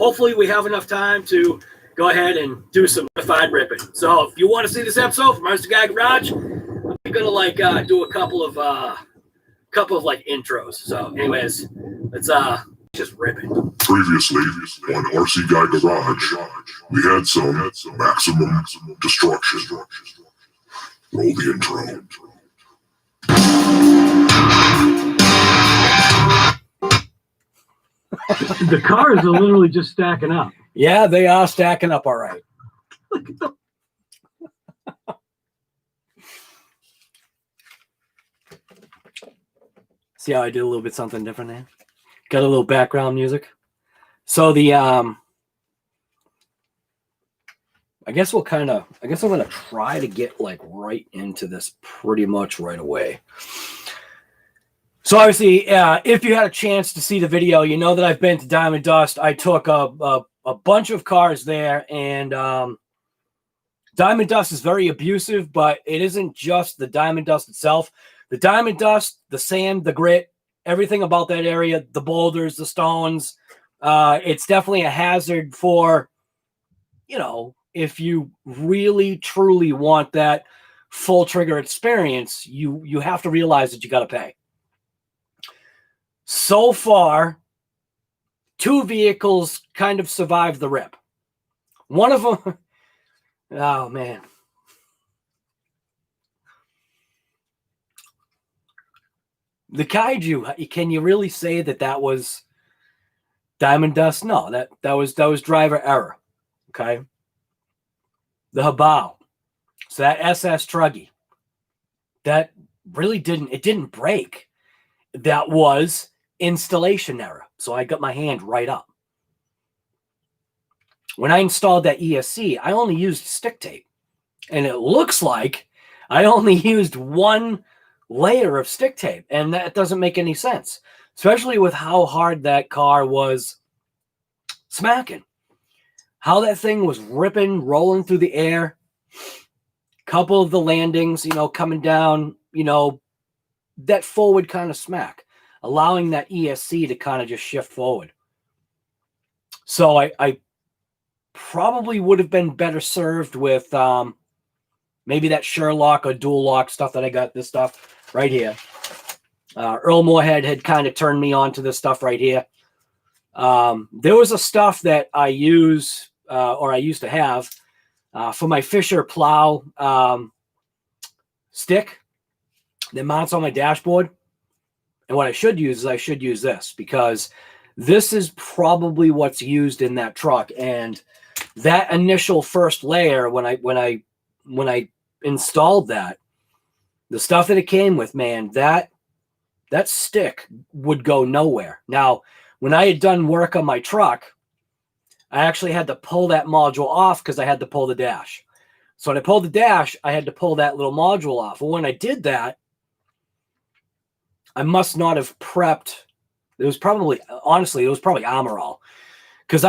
hopefully we have enough time to go ahead and do some modified ripping. So if you want to see this episode from Monster Guy Garage, I'm gonna like do a couple of like intros. So anyways, let's just rip it. Previously on RC Guy Garage, we had some maximum destruction. Roll the intro. The cars are literally just stacking up. Yeah, they are stacking up all right. See how I did a little bit something different there? Got a little background music. So the I guess I'm gonna try to get like right into this pretty much right away. So obviously, if you had a chance to see the video, you know that I've been to Diamond Dust. I took a bunch of cars there, and Diamond Dust is very abusive, but it isn't just the Diamond Dust itself. The Diamond Dust, the sand, the grit, everything about that area, the boulders, the stones, it's definitely a hazard for, you know, if you really, truly want that full trigger experience, you have to realize that you got to pay. So far, 2 vehicles kind of survived the rip. One of them, oh man. The Kaiju, can you really say that was Diamond Dust? No, that was driver error. Okay. The Hobao. So that SS Truggy, that really didn't break. That was installation error. So I got my hand right up. When I installed that ESC, I only used stick tape. And it looks like I only used 1 layer of stick tape. And that doesn't make any sense. Especially with how hard that car was smacking. How that thing was ripping, rolling through the air. Couple of the landings, you know, coming down, you know, that forward kind of smack, allowing that ESC to kind of just shift forward. So I probably would have been better served with maybe that Sherlock or dual lock stuff that I got, this stuff right here. Earl Moorhead had kind of turned me on to this stuff right here. There was a stuff that I use or I used to have for my Fisher plow stick that mounts on my dashboard. And what I should use is I should use this, because this is probably what's used in that truck. And that initial first layer, when I installed that, the stuff that it came with, man, that stick would go nowhere. Now, when I had done work on my truck, I actually had to pull that module off because I had to pull the dash. So when I pulled the dash, I had to pull that little module off. Well, when I did that, I must not have prepped. It was probably, honestly, it was probably Armor. Because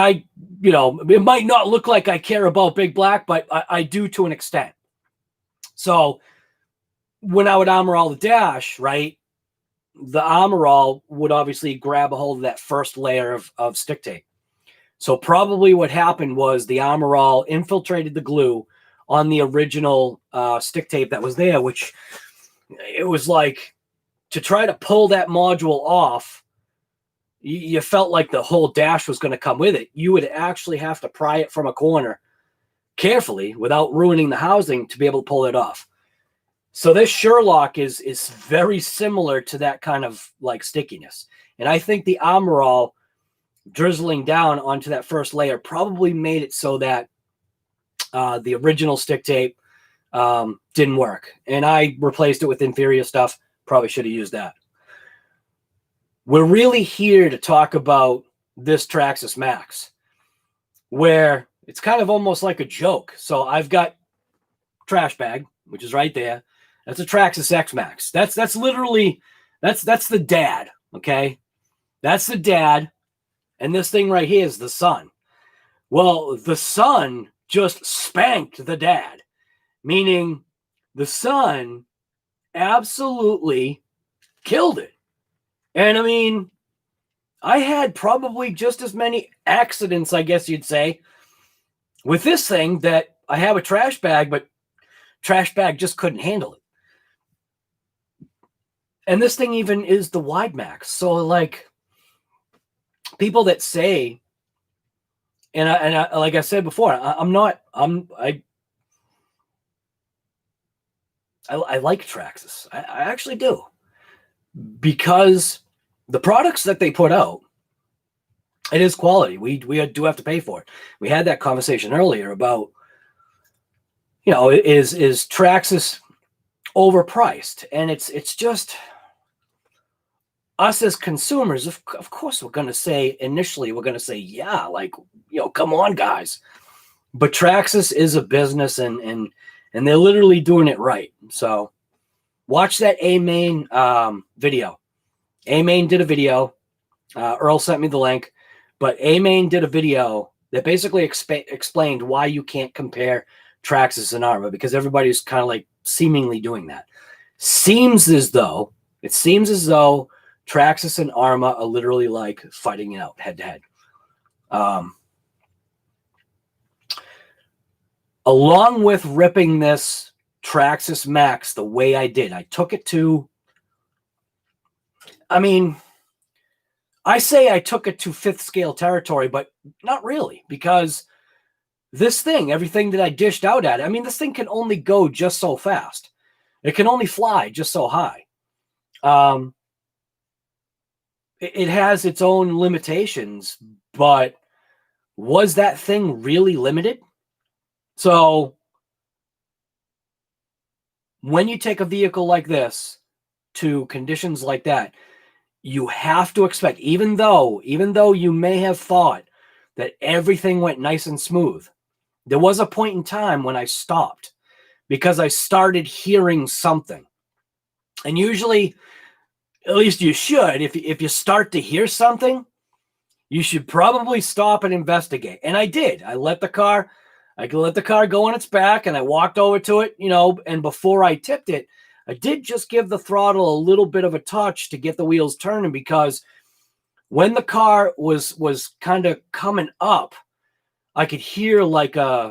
you know, it might not look like I care about Big Black, but I do to an extent. So when I would Armor the dash, right, the Armor would obviously grab a hold of that first layer of stick tape. So probably what happened was the Armor infiltrated the glue on the original stick tape that was there, which it was like, to try to pull that module off, you felt like the whole dash was going to come with it. You would actually have to pry it from a corner carefully without ruining the housing to be able to pull it off. So this Sherlock is very similar to that kind of like stickiness. And I think the Armor drizzling down onto that first layer probably made it so that the original stick tape didn't work. And I replaced it with inferior stuff. Probably should have used that. We're really here to talk about this Traxxas MAXX, where it's kind of almost like a joke. So I've got trash bag, which is right there. That's a Traxxas X MAXX. That's literally, that's the dad, okay? That's the dad, and this thing right here is the son. Well, the son just spanked the dad, meaning the son absolutely killed it. And I mean, I had probably just as many accidents, I guess you'd say, with this thing that I have a trash bag, but trash bag just couldn't handle it. And this thing even is the wide max. So like people that say, and I like I said before, I like Traxxas. I actually do, because the products that they put out, it is quality. We do have to pay for it. We had that conversation earlier about, you know, is Traxxas overpriced? And it's just us as consumers. Of course, we're going to say initially, we're going to say, yeah, like, you know, come on, guys. But Traxxas is a business, and they're literally doing it right. So watch that AMain video. AMain did a video. Earl sent me the link. But AMain did a video that basically explained why you can't compare Traxxas and ARRMA, because everybody's kind of like seemingly doing that. It seems as though Traxxas and ARRMA are literally like fighting it out head to head. Along with ripping this Traxxas MAXX the way I did, I took it to, I mean, I say I took it to fifth scale territory, but not really, because this thing, everything that I dished out at it, I mean, this thing can only go just so fast. It can only fly just so high. It has its own limitations, but was that thing really limited? So when you take a vehicle like this to conditions like that, you have to expect, even though you may have thought that everything went nice and smooth, there was a point in time when I stopped because I started hearing something. And usually, at least you should, if you start to hear something, you should probably stop and investigate. And I did. I let the car go on its back, and I walked over to it, you know, and before I tipped it, I did just give the throttle a little bit of a touch to get the wheels turning, because when the car was kind of coming up, I could hear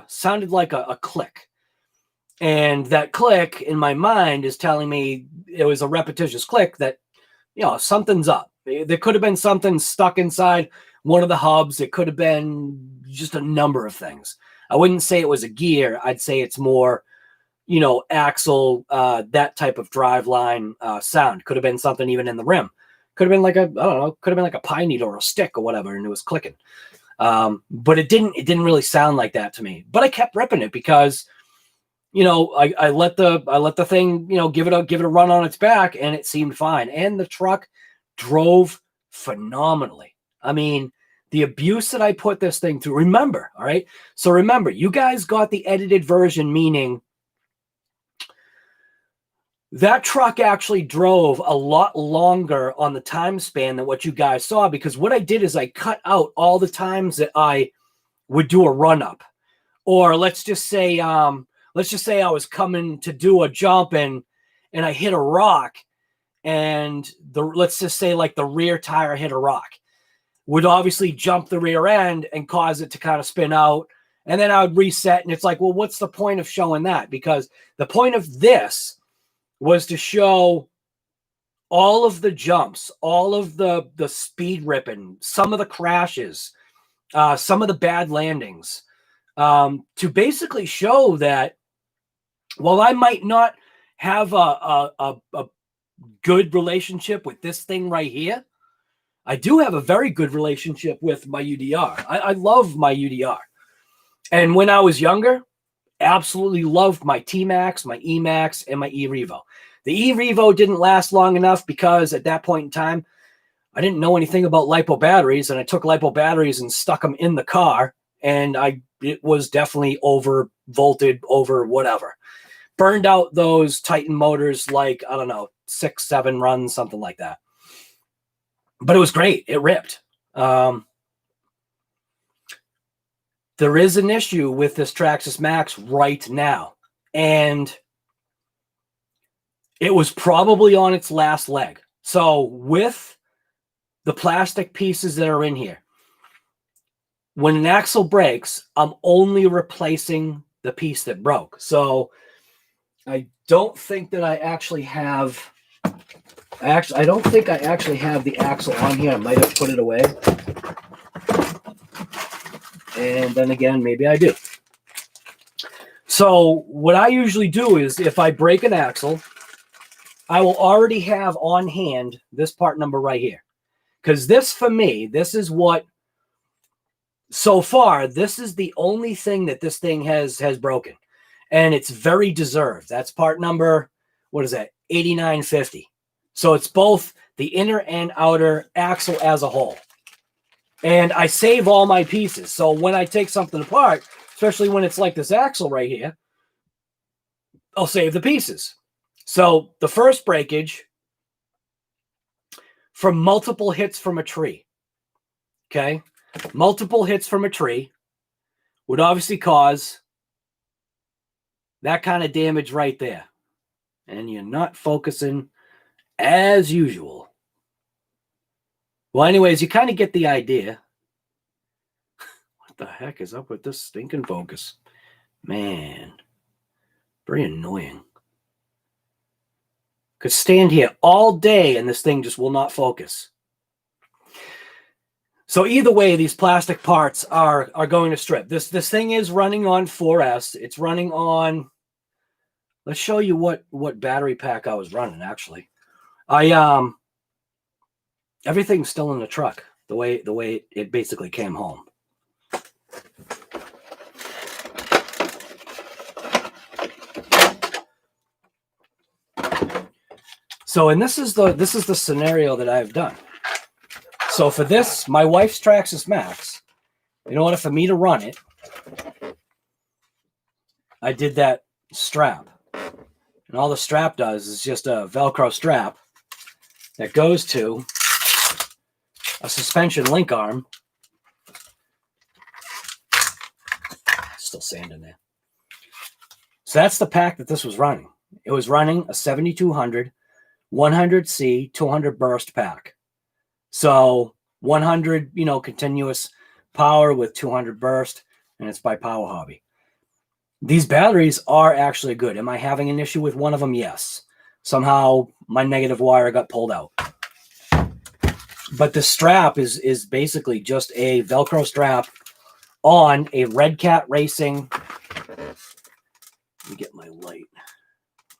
sounded like a click. And that click in my mind is telling me it was a repetitious click that, you know, something's up. There could have been something stuck inside one of the hubs. It could have been just a number of things. I wouldn't say it was a gear. I'd say it's more, you know, axle, that type of driveline sound. Could have been something even in the rim. Could have been like I don't know, could have been like a pine needle or a stick or whatever, and it was clicking. But it didn't really sound like that to me. But I kept ripping it because, you know, I let the thing, you know, give it a run on its back, and it seemed fine. And the truck drove phenomenally. I mean, the abuse that I put this thing through, remember, all right? So remember, you guys got the edited version, meaning that truck actually drove a lot longer on the time span than what you guys saw, because what I did is I cut out all the times that I would do a run up. Or let's just say I was coming to do a jump and I hit a rock, and let's just say like the rear tire hit a rock. Would obviously jump the rear end and cause it to kind of spin out. And then I would reset, and it's like, well, what's the point of showing that? Because the point of this was to show all of the jumps, all of the speed ripping, some of the crashes, some of the bad landings, to basically show that while I might not have a good relationship with this thing right here, I do have a very good relationship with my UDR. I love my UDR. And when I was younger, absolutely loved my T-Max, my E-Max, and my E-Revo. The E-Revo didn't last long enough because at that point in time, I didn't know anything about LiPo batteries, and I took LiPo batteries and stuck them in the car, and it was definitely over volted, over whatever. Burned out those Titan motors like, I don't know, 6, 7 runs, something like that. But it was great. It ripped. There is an issue with this Traxxas MAXX right now, and it was probably on its last leg. So with the plastic pieces that are in here, when an axle breaks, I'm only replacing the piece that broke. So I don't think that I actually have, I don't think I actually have the axle on here. I might have put it away. And then again, maybe I do. So what I usually do is if I break an axle, I will already have on hand this part number right here. Because this, for me, this is what, so far, this is the only thing that this thing has broken. And it's very deserved. That's part number, what is that, 8950. So it's both the inner and outer axle as a whole. And I save all my pieces. So when I take something apart, especially when it's like this axle right here, I'll save the pieces. So the first breakage from multiple hits from a tree, okay? Multiple hits from a tree would obviously cause that kind of damage right there. And you're not focusing as usual. Well, anyways, you kind of get the idea. What the heck is up with this stinking focus? Man, very annoying. Could stand here all day and this thing just will not focus. So either way, these plastic parts are going to strip. This thing is running on 4S. It's running on, let's show you what battery pack I was running, actually. Everything's still in the truck, the way it basically came home. So, and this is the scenario that I've done. So for this, my wife's Traxxas MAXX, in order for me to run it, I did that strap. And all the strap does is just a Velcro strap that goes to a suspension link arm. Still sand in there. So that's the pack that this was running. It was running a 7200 100C 200 burst pack. So 100, continuous power with 200 burst, and it's by Power Hobby. These batteries are actually good. Am I having an issue with one of them? Yes. Somehow my negative wire got pulled out. But the strap is basically just a Velcro strap on a Redcat Racing. Let me get my light.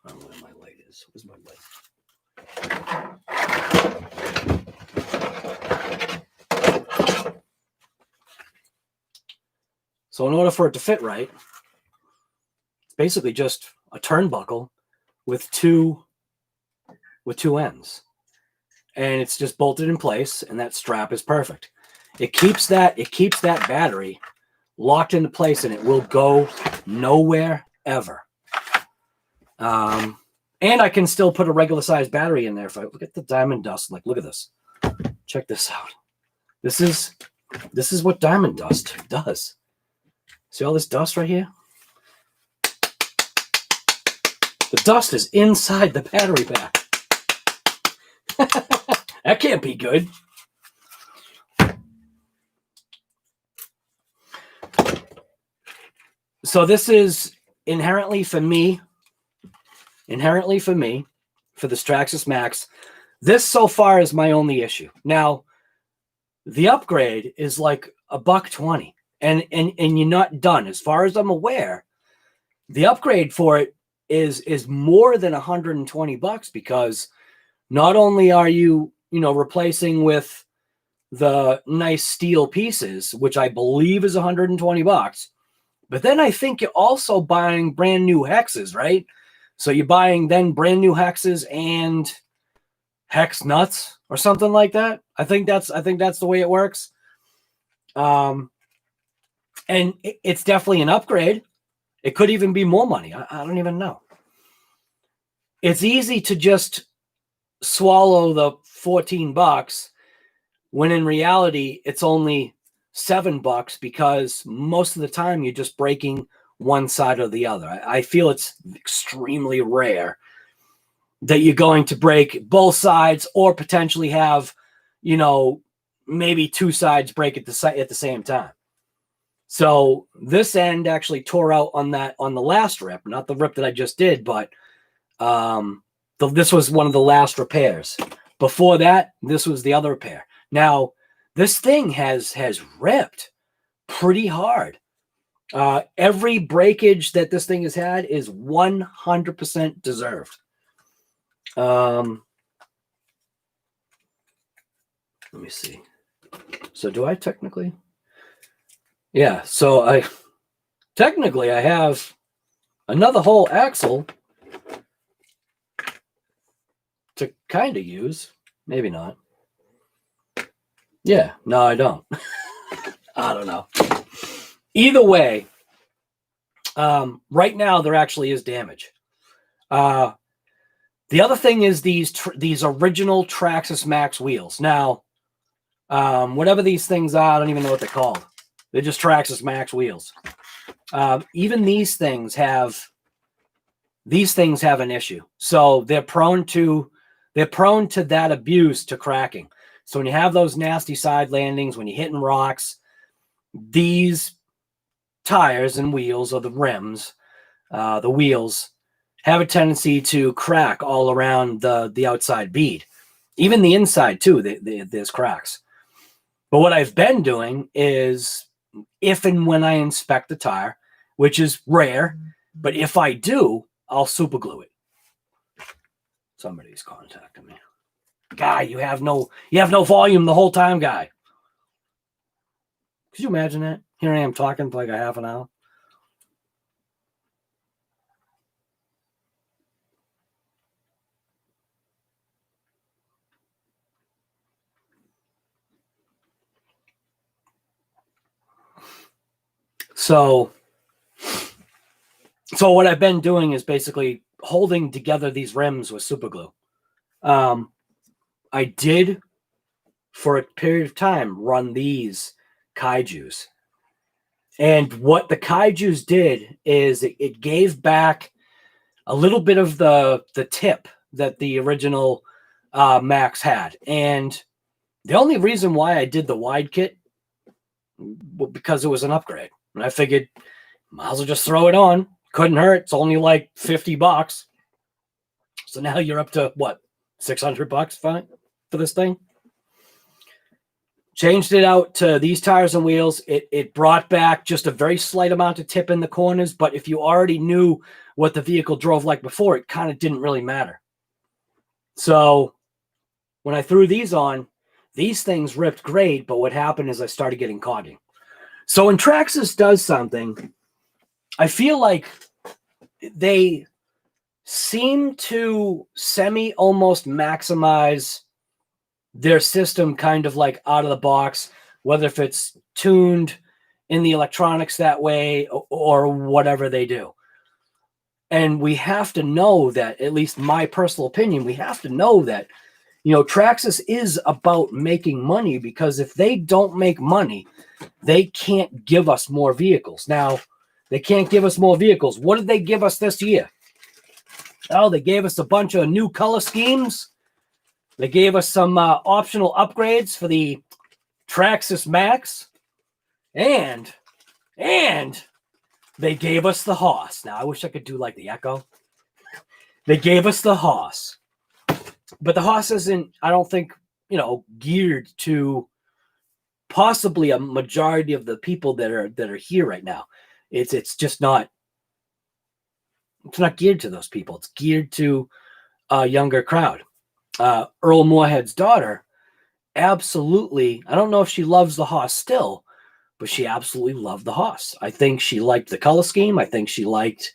I don't know where my light is. Where's my light? So in order for it to fit right, it's basically just a turnbuckle with two ends. And it's just bolted in place, and that strap is perfect. It keeps that battery locked into place, and it will go nowhere ever. And I can still put a regular size battery in there. If I look at the diamond dust, like, look at this. Check this out. This is what diamond dust does. See all this dust right here? The dust is inside the battery pack. That can't be good. So this is inherently for me, for the Traxxas MAXX, this so far is my only issue. Now, the upgrade is like $120, and you're not done. As far as I'm aware, the upgrade for it is more than $120, because not only are you replacing with the nice steel pieces, which I believe is $120, but then I think you're also buying brand new hexes, right? So you're buying then brand new hexes and hex nuts or something like that. I think that's the way it works. And it's definitely an upgrade. It could even be more money. I don't even know. It's easy to just swallow the $14 when in reality it's only $7, because most of the time you're just breaking one side or the other. I feel it's extremely rare that you're going to break both sides, or potentially have, maybe two sides break at the same time. So this end actually tore out on the last rip, not the rip that I just did, but this was one of the last repairs. Before that, this was the other repair. Now, this thing has ripped pretty hard. Every breakage that this thing has had is 100% deserved. Let me see. So do I technically? Yeah, so I have another whole axle to kind of use. Maybe not. Yeah, no, I don't. I don't know. Either way, right now there actually is damage. The other thing is these original Traxxas MAXX wheels. Now, whatever these things are, I don't even know what they're called. They're just Traxxas MAXX wheels. Even these things have an issue. So they're prone to that abuse to cracking. So when you have those nasty side landings, when you're hitting rocks, these tires and wheels, or the rims, the wheels, have a tendency to crack all around the outside bead. Even the inside too, there's cracks. But what I've been doing is, if and when I inspect the tire, which is rare, but if I do, I'll super glue it. Somebody's contacting me. Guy, you have no volume the whole time, guy. Could you imagine that? Here I am talking for like a half an hour. So what I've been doing is basically holding together these rims with super glue. I did, for a period of time, run these kaijus. And what the kaijus did is it gave back a little bit of the tip that the original MAXX had. And the only reason why I did the wide kit was because it was an upgrade. And I figured, might as well just throw it on. Couldn't hurt. It's only like $50. So now you're up to what, $600 fine for this thing? Changed it out to these tires and wheels. It brought back just a very slight amount of tip in the corners, but if you already knew what the vehicle drove like before, it kind of didn't really matter. So when I threw these on, these things ripped great, but what happened is I started getting clogging. So when Traxxas does something, I feel like they seem to almost maximize their system kind of like out of the box, whether if it's tuned in the electronics that way or whatever they do. And we have to know that, at least my personal opinion, we have to know that, you know, Traxxas is about making money, because if they don't make money, they can't give us more vehicles. Now, they can't give us more vehicles. What did they give us this year? Oh, they gave us a bunch of new color schemes. They gave us some optional upgrades for the Traxxas MAXX. And they gave us the Haas. Now, I wish I could do like the Echo. They gave us the Haas. But the Haas isn't, I don't think, you know, geared to possibly a majority of the people that are here right now. It's just not, it's not geared to those people. It's geared to a younger crowd. Earl Moorhead's daughter, absolutely, I don't know if she loves the Haas still, but she absolutely loved the Haas. I think she liked the color scheme. I think she liked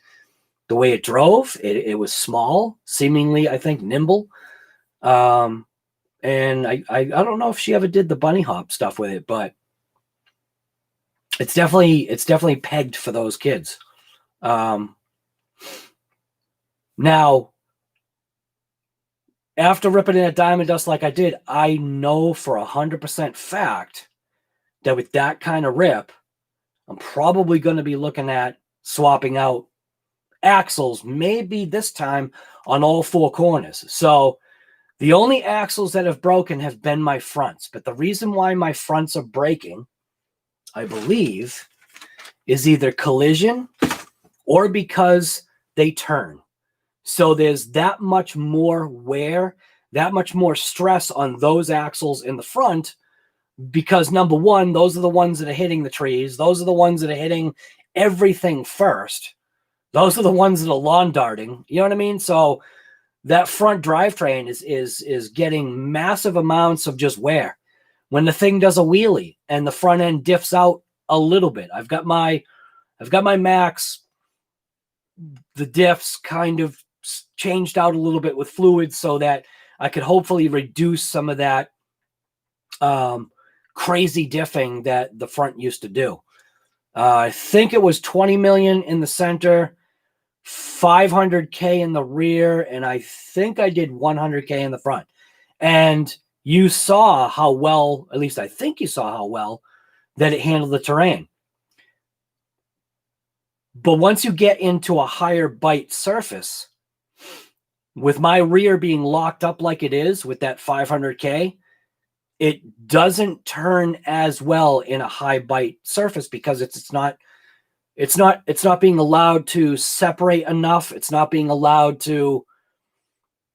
the way it drove. It was small, seemingly, I think, nimble. And I don't know if she ever did the bunny hop stuff with it, but it's definitely pegged for those kids. Now, after ripping it at Diamond Dust like I did, I know for 100% fact that with that kind of rip, I'm probably going to be looking at swapping out axles, maybe this time on all four corners. So the only axles that have broken have been my fronts. But the reason why my fronts are breaking, I believe, is either collision or because they turn. So there's that much more wear, that much more stress on those axles in the front, because number one, those are the ones that are hitting the trees. Those are the ones that are hitting everything first. Those are the ones that are lawn darting. You know what I mean? So that front drivetrain is getting massive amounts of just wear. When the thing does a wheelie and the front end diffs out a little bit, I've got my MAXX. The diffs kind of changed out a little bit with fluids so that I could hopefully reduce some of that crazy diffing that the front used to do. I think it was 20 million in the center, 500K in the rear, and I think I did 100K in the front. And you saw how well, at least I think you saw how well, that it handled the terrain. But once you get into a higher bite surface, with my rear being locked up like it is with that 500K, it doesn't turn as well in a high bite surface because it's not being allowed to separate enough. It's not being allowed to,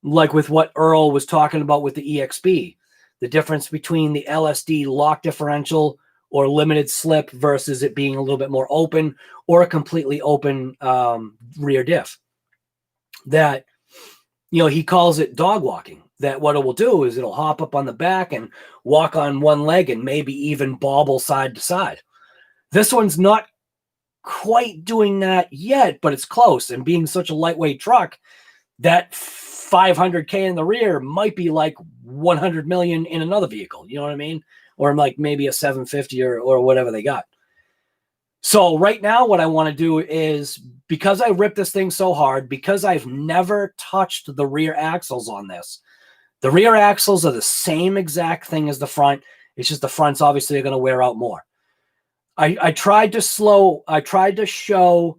like with what Earl was talking about with the EXB, the difference between the LSD lock differential or limited slip versus it being a little bit more open or a completely open rear diff. That, you know, he calls it dog walking. That what it will do is it'll hop up on the back and walk on one leg and maybe even bobble side to side. This one's not quite doing that yet, but it's close. And being such a lightweight truck, that 500K in the rear might be like 100 million in another vehicle. You know what I mean? Or like maybe a 750 or whatever they got. So right now what I want to do is, because I ripped this thing so hard, because I've never touched the rear axles on this, the rear axles are the same exact thing as the front. It's just the fronts obviously are going to wear out more. I tried to show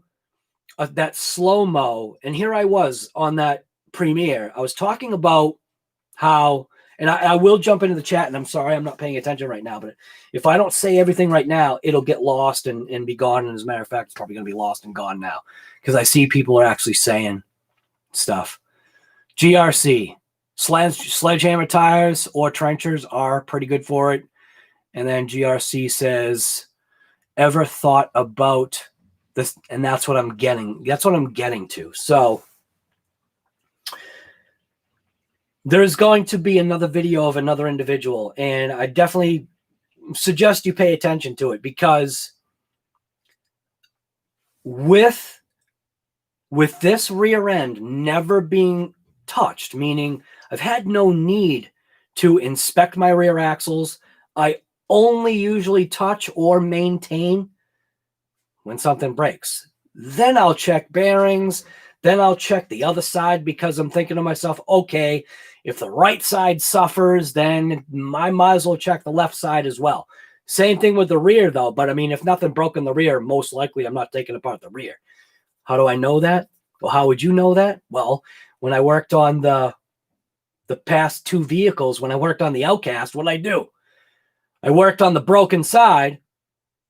that slow-mo, and here I was on that premiere. I was talking about how, and I will jump into the chat, and I'm sorry I'm not paying attention right now, but if I don't say everything right now, it'll get lost and be gone. And as a matter of fact, it's probably going to be lost and gone now because I see people are actually saying stuff. GRC, sledgehammer tires or trenchers are pretty good for it. And then GRC says, ever thought about this? And that's what I'm getting. That's what I'm getting to. So there's going to be another video of another individual, and I definitely suggest you pay attention to it, because with this rear end never being touched, meaning I've had no need to inspect my rear axles. I only usually touch or maintain when something breaks. Then I'll check bearings. Then I'll check the other side, because I'm thinking to myself, okay, if the right side suffers, then I might as well check the left side as well. Same thing with the rear, though. But I mean, if nothing broke in the rear, most likely I'm not taking apart the rear. How do I know that? Well, how would you know that? Well, when I worked on the past two vehicles, when I worked on the Outcast, what did I do? I worked on the broken side,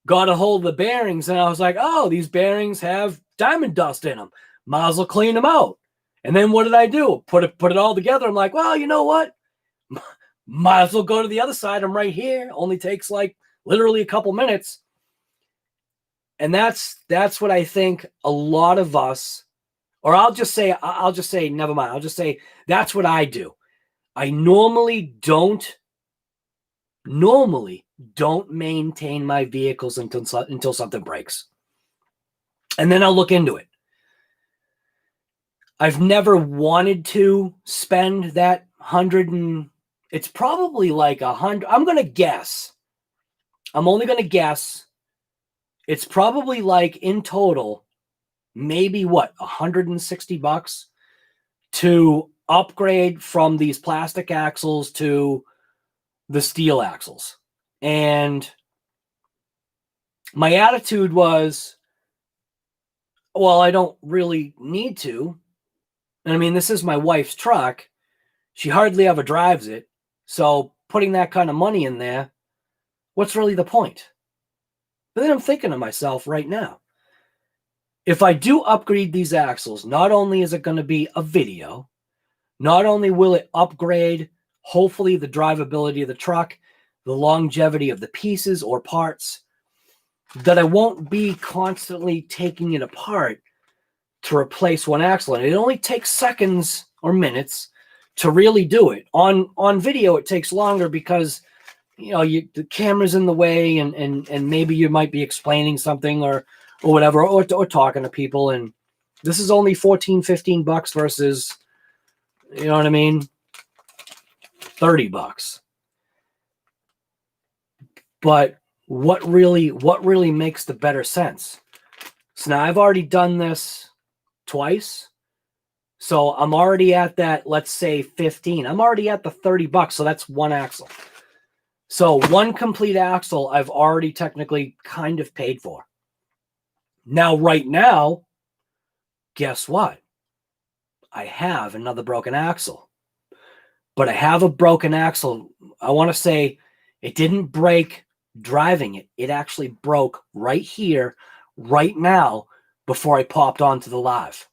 got a hold of the bearings, and I was like, oh, these bearings have diamond dust in them. Might as well clean them out. And then what did I do? Put it all together. I'm like, well, you know what? Might as well go to the other side. I'm right here. Only takes like literally a couple minutes. And that's what I think a lot of us, or I'll just say, never mind. I'll just say that's what I do. I normally don't maintain my vehicles until something breaks. And then I'll look into it. I've never wanted to spend that it's probably like 100. I'm going to guess. I'm only going to guess. It's probably like in total, maybe what, $160 to upgrade from these plastic axles to the steel axles. And my attitude was, well, I don't really need to. And I mean, this is my wife's truck. She hardly ever drives it. So putting that kind of money in there, what's really the point? But then I'm thinking to myself right now, if I do upgrade these axles, not only is it going to be a video, not only will it upgrade, hopefully, the drivability of the truck, the longevity of the pieces or parts, that I won't be constantly taking it apart to replace one axle. And it only takes seconds or minutes to really do it. On video, it takes longer because, you know, the camera's in the way, and maybe you might be explaining something or whatever, or talking to people. And this is only $14-15 versus, you know what I mean, $30. But what really makes the better sense? So now I've already done this twice. So I'm already at that, let's say 15. I'm already at the $30. So that's one axle. So one complete axle I've already technically kind of paid for. Now, right now, guess what? I have another broken axle. But I have a broken axle. I want to say it didn't break driving it. It actually broke right here, right now, before I popped onto the live.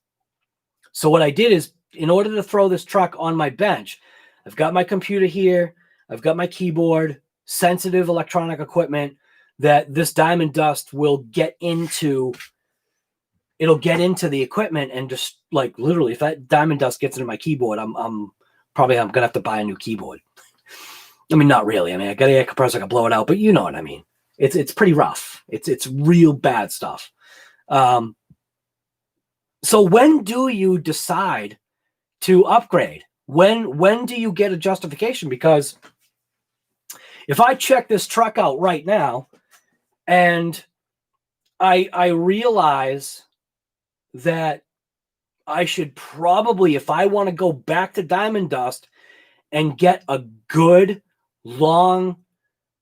So what I did is, in order to throw this truck on my bench, I've got my computer here. I've got my keyboard, sensitive electronic equipment that this diamond dust will get into. It'll get into the equipment and just, like, literally, if that diamond dust gets into my keyboard, I'm gonna have to buy a new keyboard. I mean, not really. I mean, I got an air compressor, I can blow it out, but you know what I mean. It's pretty rough. It's real bad stuff. So when do you decide to upgrade? When do you get a justification? Because if I check this truck out right now and I realize that I should probably, if I want to go back to diamond dust and get a good, long,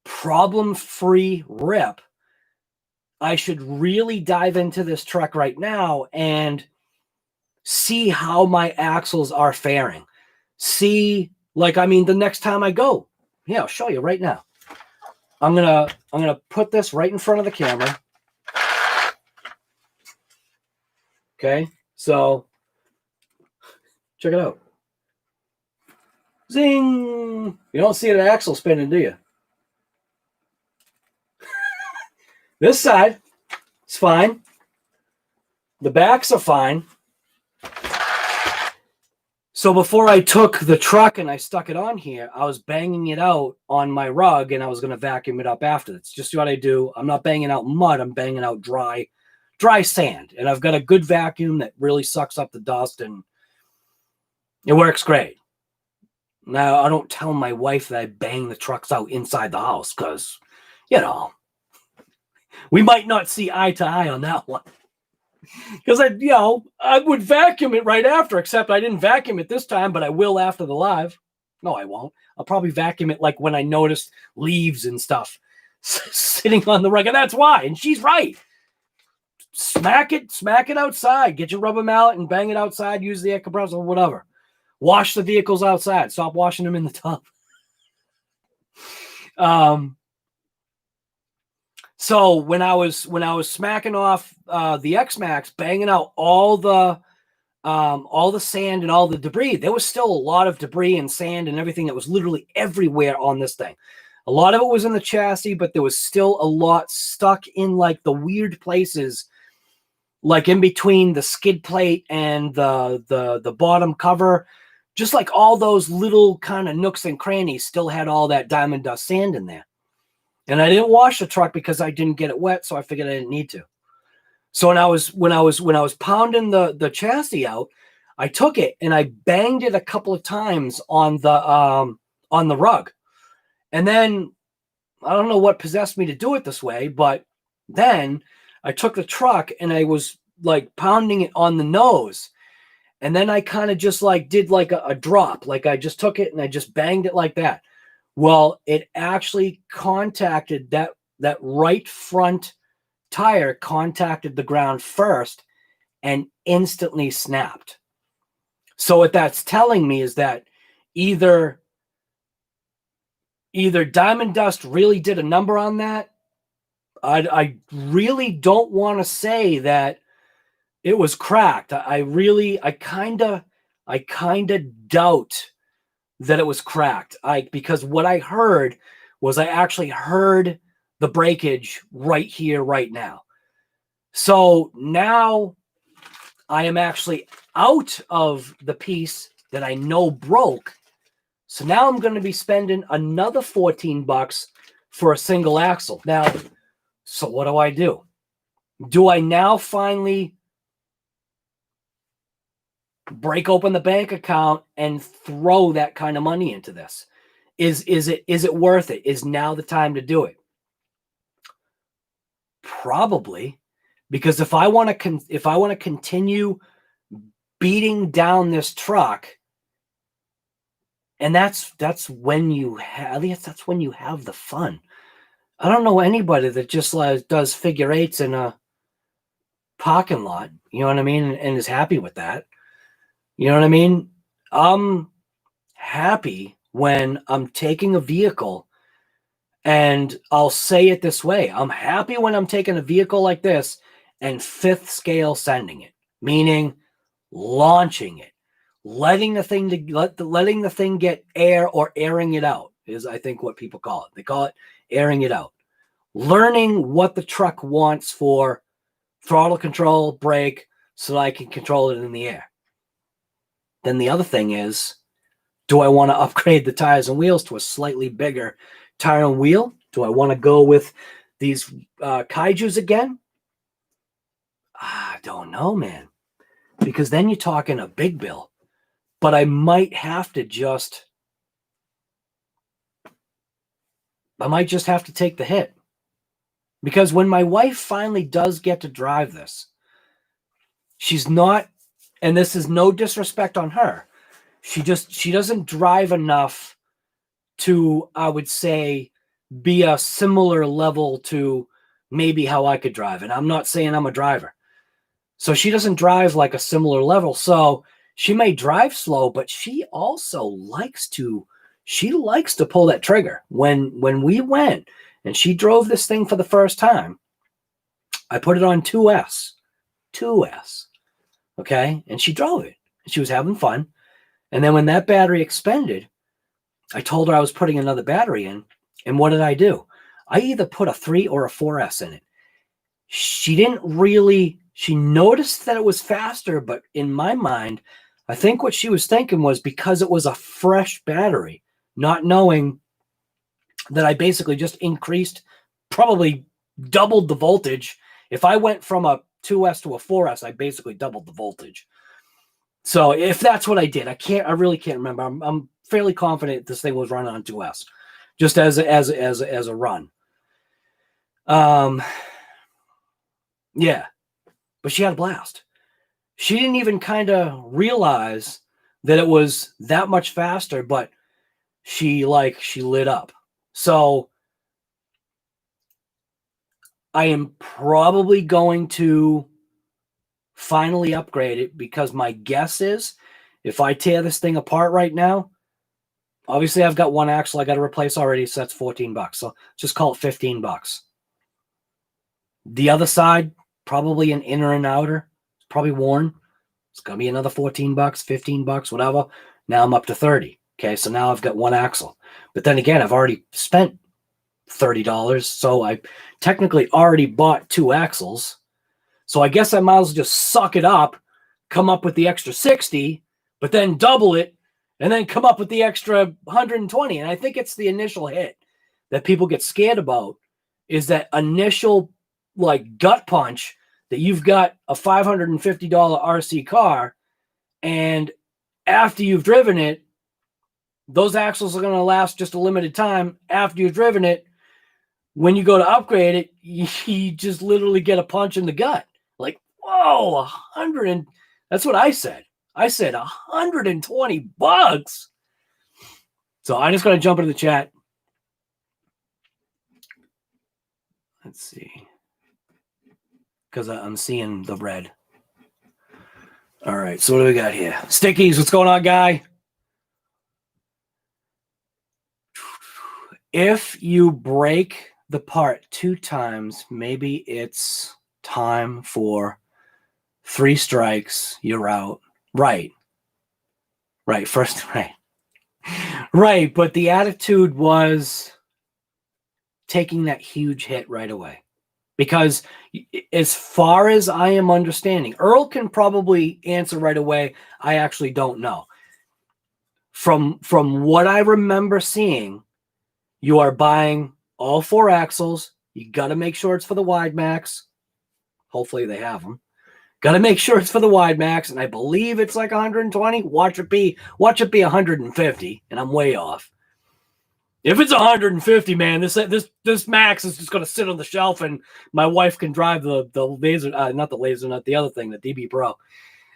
problem-free rip, I should really dive into this truck right now and see how my axles are faring. See, like, I mean, the next time I go, yeah, I'll show you right now. I'm gonna put this right in front of the camera. Okay, so check it out. Zing! You don't see an axle spinning, do you? This side is fine. The backs are fine. So before I took the truck and I stuck it on here, I was banging it out on my rug, and I was going to vacuum it up after. That's just what I do. I'm not banging out mud. I'm banging out dry sand. And I've got a good vacuum that really sucks up the dust, and it works great. Now, I don't tell my wife that I bang the trucks out inside the house because, you know, we might not see eye to eye on that one. Because I would vacuum it right after, except I didn't vacuum it this time, but I will after the live. No, I won't. I'll probably vacuum it like when I notice leaves and stuff sitting on the rug, and that's why. And she's right. Smack it outside. Get your rubber mallet and bang it outside. Use the air compressor or whatever. Wash the vehicles outside. Stop washing them in the tub. So when I was smacking off the X-Max, banging out all the sand and all the debris, there was still a lot of debris and sand and everything that was literally everywhere on this thing. A lot of it was in the chassis, but there was still a lot stuck in, like, the weird places, like in between the skid plate and the bottom cover. Just like all those little kind of nooks and crannies still had all that diamond dust sand in there. And I didn't wash the truck because I didn't get it wet, so I figured I didn't need to. So when I was pounding the chassis out, I took it and I banged it a couple of times on the rug. And then I don't know what possessed me to do it this way, but then I took the truck and I was, like, pounding it on the nose. And then I kind of just, like, did like a drop. Like, I just took it and I just banged it like that. Well, it actually contacted that right front tire, contacted the ground first and instantly snapped. So what that's telling me is that either diamond dust really did a number on that, I really don't want to say that it was cracked. I kind of doubt that it was cracked. Because what I heard was I actually heard the breakage right here, right now. So now I am actually out of the piece that I know broke. So now I'm going to be spending another $14 for a single axle. Now, so what do? Do I now finally break open the bank account and throw that kind of money into this? Is it worth it? Is now the time to do it? Probably, because if I want to continue beating down this truck, and that's when you have the fun. I don't know anybody that just does figure eights in a parking lot, you know what I mean, and is happy with that. You know what I mean? I'm happy when I'm taking a vehicle, and I'll say it this way. I'm happy when I'm taking a vehicle like this and fifth scale sending it, meaning launching it, letting the thing get air, or airing it out is, I think, what people call it. They call it airing it out. Learning what the truck wants for throttle control, brake, so that I can control it in the air. Then the other thing is, do I want to upgrade the tires and wheels to a slightly bigger tire and wheel? Do I want to go with these Kaijus again? I don't know, man. Because then you're talking a big bill. But I might have to just... I might just have to take the hit. Because when my wife finally does get to drive this, she's not... And this is no disrespect on her. She doesn't drive enough to, I would say, be a similar level to maybe how I could drive. And I'm not saying I'm a driver. So she doesn't drive like a similar level. So she may drive slow, but she also likes to pull that trigger. When we went and she drove this thing for the first time, I put it on 2S. Okay. And she drove it and she was having fun. And then when that battery expended, I told her I was putting another battery in. And what did I do? I either put a 3 or a 4S in it. She noticed that it was faster, but in my mind, I think what she was thinking was because it was a fresh battery, not knowing that I basically just increased, probably doubled the voltage. If I went from a 2S to a 4S, I basically doubled the voltage. So if that's what I did, I really can't remember. I'm fairly confident this thing was run on 2S, just as a run. Yeah, but she had a blast. She didn't even kind of realize that it was that much faster, but she lit up. So I am probably going to finally upgrade it, because my guess is if I tear this thing apart right now, obviously I've got one axle I got to replace already, so that's $14. So just call it $15. The other side, probably an inner and outer, it's probably worn. It's gonna be another $14, $15, whatever. Now I'm up to 30. Okay, so now I've got one axle. But then again, I've already spent $30, so I technically already bought 2 axles. So I guess I might as well just suck it up, come up with the extra 60, but then double it, and then come up with the extra 120. And I think it's the initial hit that people get scared about, is that initial gut punch that you've got a $550 RC car, and after you've driven it, those axles are going to last just a limited time. After you've driven it, when you go to upgrade it, you just literally get a punch in the gut. Like, whoa, 100. That's what I said. I said $120. So I'm just going to jump into the chat. Let's see. Because I'm seeing the red. All right, so what do we got here? Stickies, what's going on, guy? If you break the part 2 times, maybe it's time for 3 strikes, you're out. Right. Right. First, right. Right. But the attitude was taking that huge hit right away. Because as far as I am understanding, Earl can probably answer right away. I actually don't know. From what I remember seeing, you are buying all 4 axles. You got to make sure it's for the wide max. Hopefully they have them. Got to make sure it's for the wide max, and I believe it's like 120. Watch it be 150, and I'm way off. If it's 150, man, this max is just going to sit on the shelf, and my wife can drive the laser, not the laser, not the other thing, the DB Pro.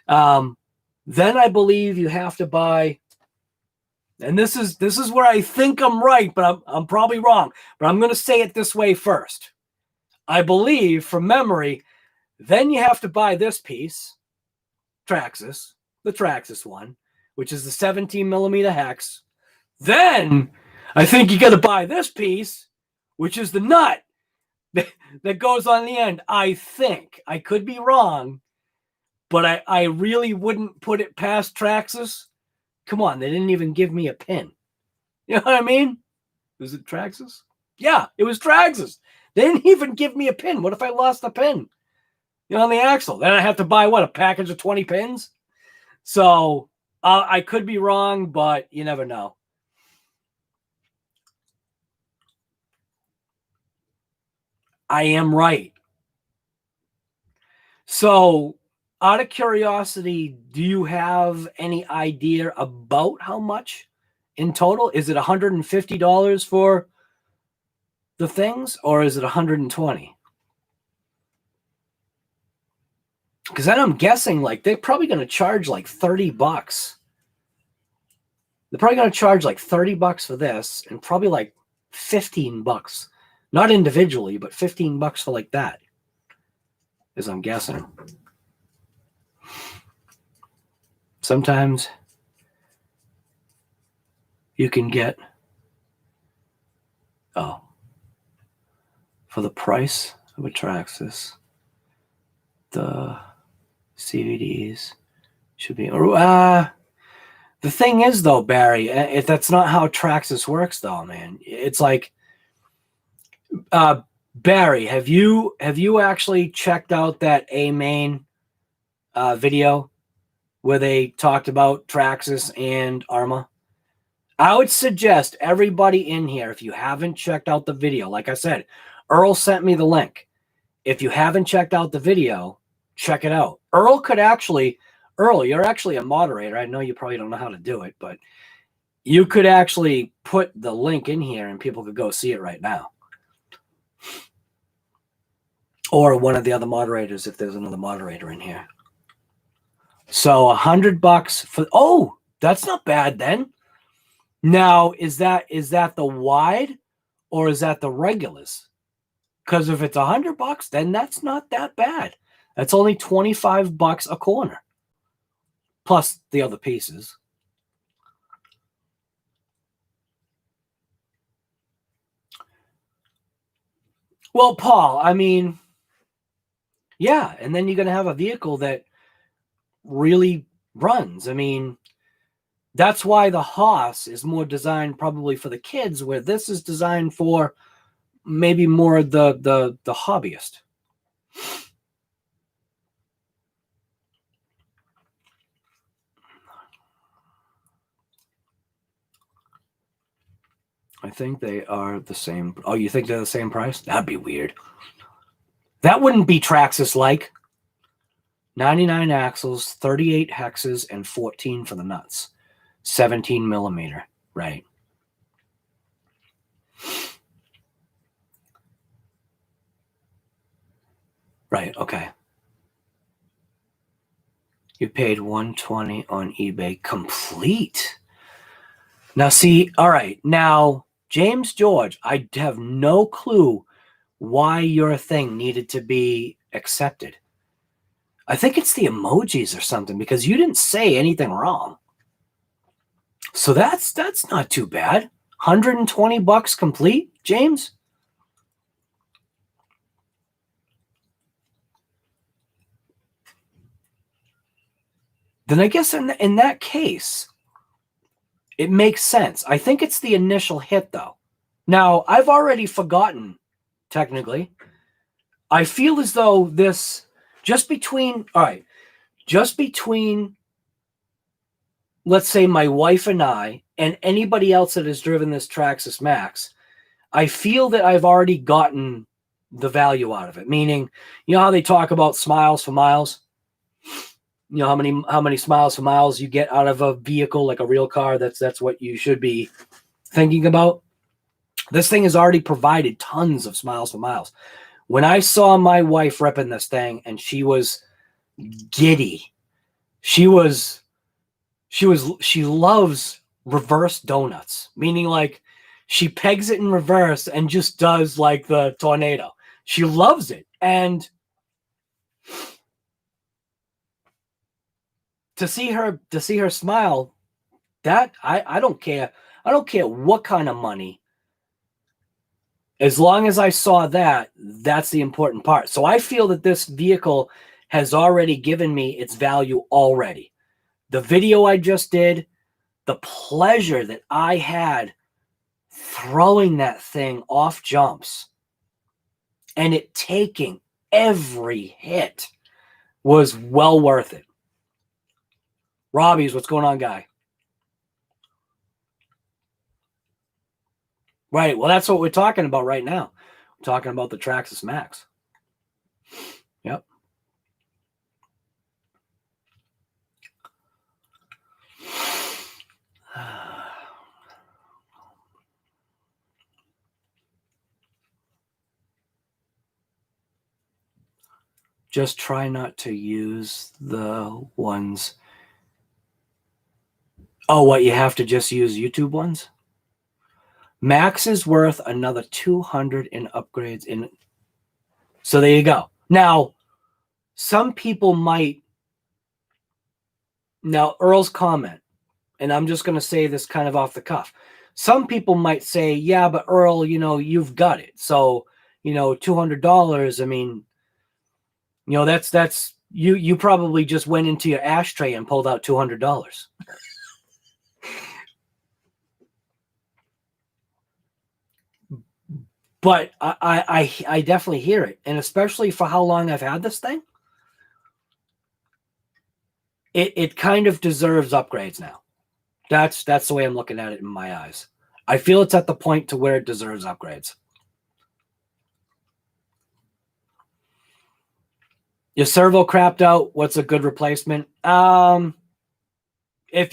Then I believe you have to buy, and this is where I think I'm right, but I'm probably wrong. But I'm going to say it this way first. I believe, from memory, then you have to buy this piece, Traxxas, the Traxxas one, which is the 17 millimeter hex. Then I think you got to buy this piece, which is the nut that goes on the end. I think. I could be wrong, but I really wouldn't put it past Traxxas. Come on, they didn't even give me a pin. You know what I mean? Was it Traxxas? Yeah, it was Traxxas. They didn't even give me a pin. What if I lost the pin? You know, on the axle? Then I have to buy, what, a package of 20 pins? So I could be wrong, but you never know. I am right. So, out of curiosity, do you have any idea about how much in total? Is it $150 for the things, or is it $120? Because then I'm guessing like they're probably going to charge like $30. They're probably going to charge like $30 for this, and probably like $15. Not individually, but $15 for like that, as I'm guessing. Sometimes you can get, for the price of a Traxxas, the CVDs should be, the thing is though, Barry, if that's not how Traxxas works though, man. It's like, Barry, have you actually checked out that A-Main video where they talked about Traxxas and ARRMA? I would suggest everybody in here, if you haven't checked out the video, like I said, Earl sent me the link. If you haven't checked out the video, check it out. Earl, you're actually a moderator. I know you probably don't know how to do it, but you could actually put the link in here and people could go see it right now. Or one of the other moderators, if there's another moderator in here. So $100 for, oh, that's not bad then. Now, is that the wide or is that the regulars? Because if it's $100, then that's not that bad. That's only $25 a corner, plus the other pieces. Well, Paul, I mean, yeah, and then you're going to have a vehicle that really runs. I mean, that's why the Haas is more designed probably for the kids, where this is designed for maybe more the hobbyist. I think they are the same. Oh, you think they're the same price? That'd be weird. That wouldn't be Traxxas like. 99 axles, 38 hexes, and 14 for the nuts. 17 millimeter, right? Right, okay. You paid $120 on eBay complete. Now, see, all right. Now, James George, I have no clue why your thing needed to be accepted. I think it's the emojis or something, because you didn't say anything wrong. So that's not too bad. $120 complete, James? then I guess in that case, it makes sense. I think it's the initial hit, though. Now, I've already forgotten, technically. I feel as though this, just between, let's say, my wife and I, and anybody else that has driven this Traxxas MAXX, I feel that I've already gotten the value out of it. Meaning, you know how they talk about smiles for miles? You know how many smiles for miles you get out of a vehicle, like a real car. That's what you should be thinking about. This thing has already provided tons of smiles for miles. When I saw my wife ripping this thing, and she was giddy. She loves reverse donuts, meaning like she pegs it in reverse and just does like the tornado. She loves it. And to see her smile, that I don't care. I don't care what kind of money. As long as I saw that, that's the important part. So I feel that this vehicle has already given me its value already. The video I just did, the pleasure that I had throwing that thing off jumps and it taking every hit was well worth it. Robbie's, what's going on, guy? Right. Well, that's what we're talking about right now. We're talking about the Traxxas MAXX. Yep. Just try not to use the ones. Oh, what, you have to just use YouTube ones? MAXX is worth another 200 in upgrades. So there you go. Now, some people might. Now, Earl's comment, and I'm just going to say this kind of off the cuff. Some people might say, yeah, but Earl, you know, you've got it. So, you know, $200, I mean, you know, that's you probably just went into your ashtray and pulled out $200. But I definitely hear it. And especially for how long I've had this thing, it kind of deserves upgrades now. That's the way I'm looking at it in my eyes. I feel it's at the point to where it deserves upgrades. Your servo crapped out. What's a good replacement? If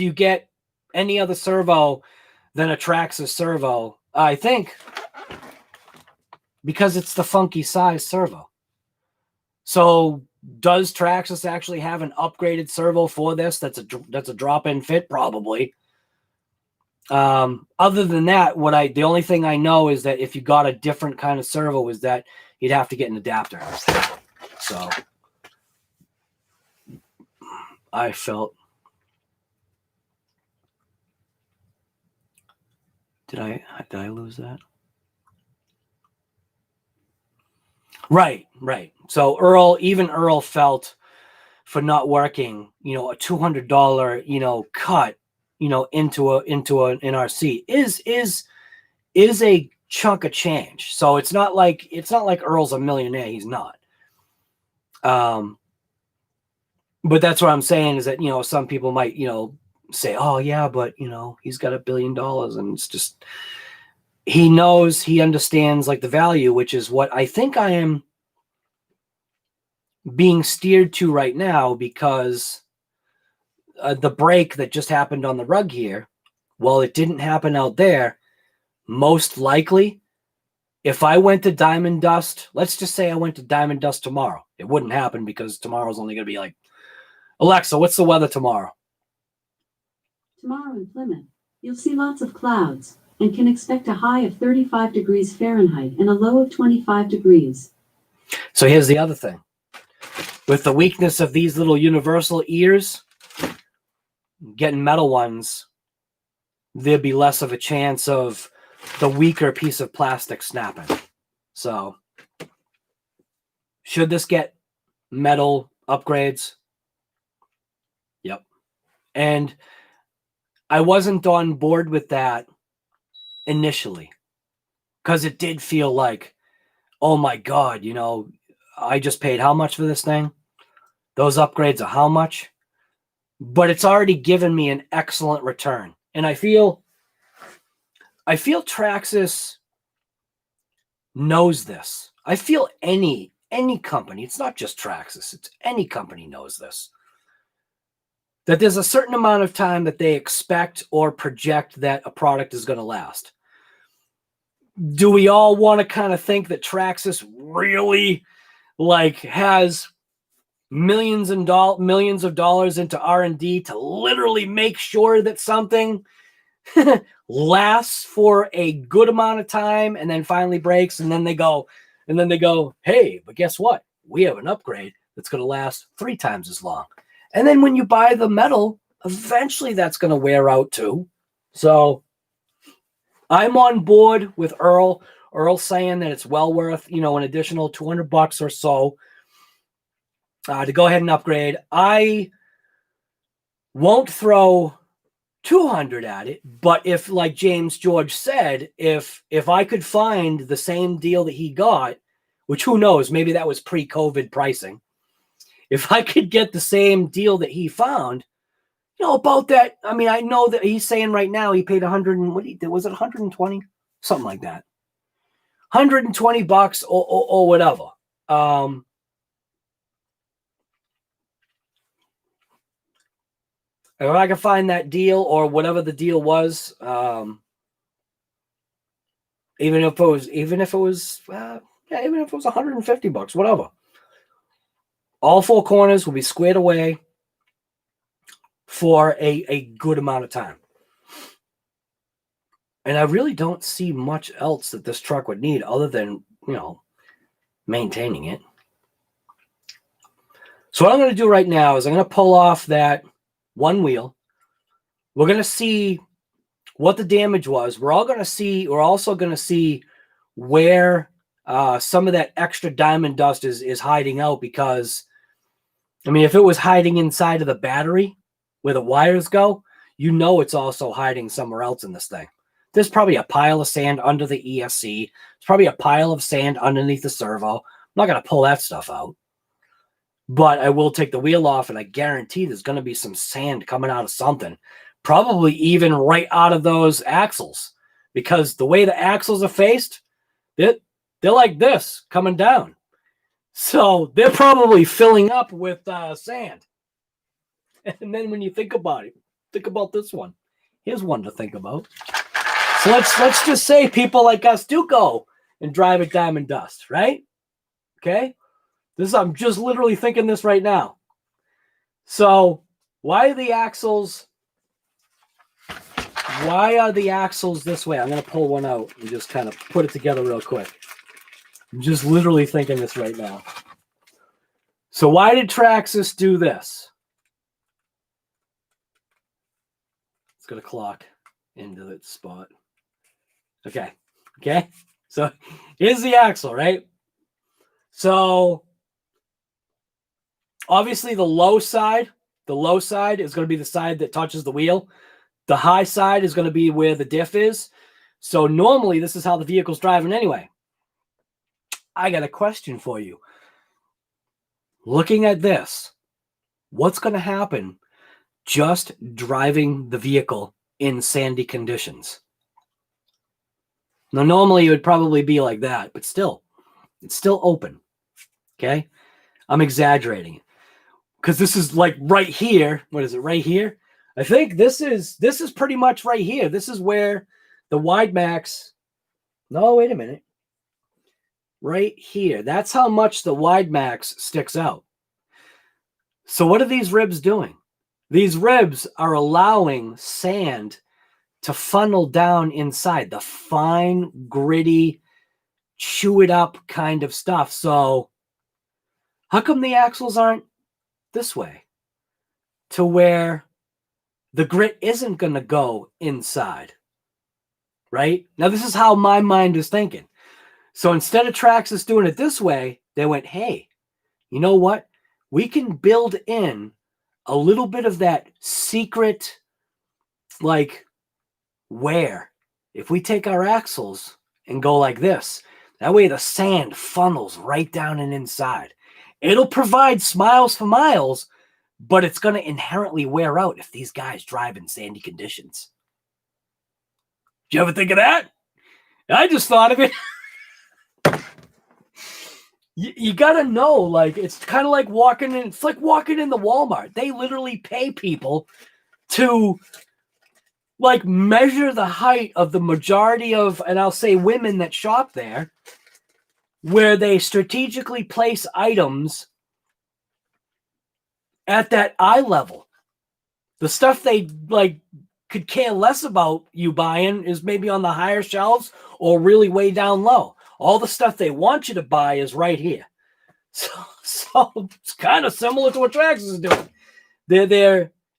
you get any other servo than a Traxxas servo, I think, because it's the funky size servo. So does Traxxas actually have an upgraded servo for this? That's a drop-in fit, probably. Other than that, the only thing I know is that if you got a different kind of servo, is that you'd have to get an adapter. So I felt. Did I lose that? Right. So even Earl felt for not working, you know, a $200, you know, cut, you know, into an NRC is a chunk of change. So it's not like Earl's a millionaire. He's not. But that's what I'm saying is that, you know, some people might, you know, say, oh yeah, but you know, he's got $1 billion, and it's just, he knows, he understands like the value, which is what I think I am being steered to right now, because the break that just happened on the rug here, well, it didn't happen out there. Most likely, if I went to Diamond Dust, let's just say I went to Diamond Dust tomorrow, it wouldn't happen because tomorrow's only going to be like, Alexa, what's the weather tomorrow? Tomorrow in Plymouth, you'll see lots of clouds and can expect a high of 35 degrees Fahrenheit and a low of 25 degrees. So here's the other thing. With the weakness of these little universal ears, getting metal ones, there'd be less of a chance of the weaker piece of plastic snapping. So should this get metal upgrades? Yep. And I wasn't on board with that initially because it did feel like, oh my God, you know, I just paid how much for this thing? Those upgrades are how much? But it's already given me an excellent return. And I feel Traxxas knows this. I feel any company, it's not just Traxxas, it's any company knows this. That there's a certain amount of time that they expect or project that a product is going to last. Do we all want to kind of think that Traxxas really like has millions of dollars into R&D to literally make sure that something lasts for a good amount of time and then finally breaks, and then they go, hey, but guess what? We have an upgrade that's going to last 3 times as long. And then when you buy the metal, eventually that's going to wear out too. So I'm on board with Earl. Earl saying that it's well worth, you know, an additional $200 or so to go ahead and upgrade. I won't throw 200 at it, but if, like James George said, if I could find the same deal that he got, which who knows, maybe that was pre-COVID pricing. If I could get the same deal that he found, you know, about that, I mean, I know that he's saying right now he paid 100 and was it 120? Something like that. $120 or whatever. If I can find that deal or whatever the deal was, even if it was $150, whatever. All 4 corners will be squared away for a good amount of time. And I really don't see much else that this truck would need other than, you know, maintaining it. So what I'm going to do right now is I'm going to pull off that one wheel. We're going to see what the damage was. We're also going to see where some of that extra diamond dust is hiding out, because I mean, if it was hiding inside of the battery where the wires go, you know it's also hiding somewhere else in this thing. There's probably a pile of sand under the ESC. There's probably a pile of sand underneath the servo. I'm not going to pull that stuff out. But I will take the wheel off, and I guarantee there's going to be some sand coming out of something. Probably even right out of those axles. Because the way the axles are faced, they're like this, coming down. So they're probably filling up with sand. And then when you think about it, think about this one. Here's one to think about. So let's just say people like us do go and drive at diamond dust, right? Okay? I'm just literally thinking this right now. So why are the axles this way? I'm going to pull one out and just kind of put it together real quick. I'm just literally thinking this right now. So why did Traxxas do this? It's going to clock into that spot. Okay. So here's the axle, right? So obviously the low side is going to be the side that touches the wheel. The high side is going to be where the diff is. So normally this is how the vehicle's driving anyway. I got a question for you. Looking at this, what's going to happen just driving the vehicle in sandy conditions? Now, normally it would probably be like that, but still, it's still open. Okay? I'm exaggerating because this is like right here. What is it? Right here? I think this is pretty much right here. This is where the wide max. No, wait a minute. Right here. That's how much the wide max sticks out. So what are these ribs doing? These ribs are allowing sand to funnel down inside, the fine, gritty, chew it up kind of stuff. So how come the axles aren't this way to where the grit isn't going to go inside? Right? Now, this is how my mind is thinking. So instead of Traxxas doing it this way, they went, hey, you know what? We can build in a little bit of that secret, like, wear. If we take our axles and go like this, that way the sand funnels right down and inside. It'll provide smiles for miles, but it's going to inherently wear out if these guys drive in sandy conditions. Did you ever think of that? I just thought of it. You got to know, like, it's kind of like walking in, it's like walking in the Walmart. They literally pay people to, like, measure the height of the majority of, and I'll say women that shop there, where they strategically place items at that eye level. The stuff they, like, could care less about you buying is maybe on the higher shelves or really way down low. All the stuff they want you to buy is right here. So it's kind of similar to what Traxxas is doing.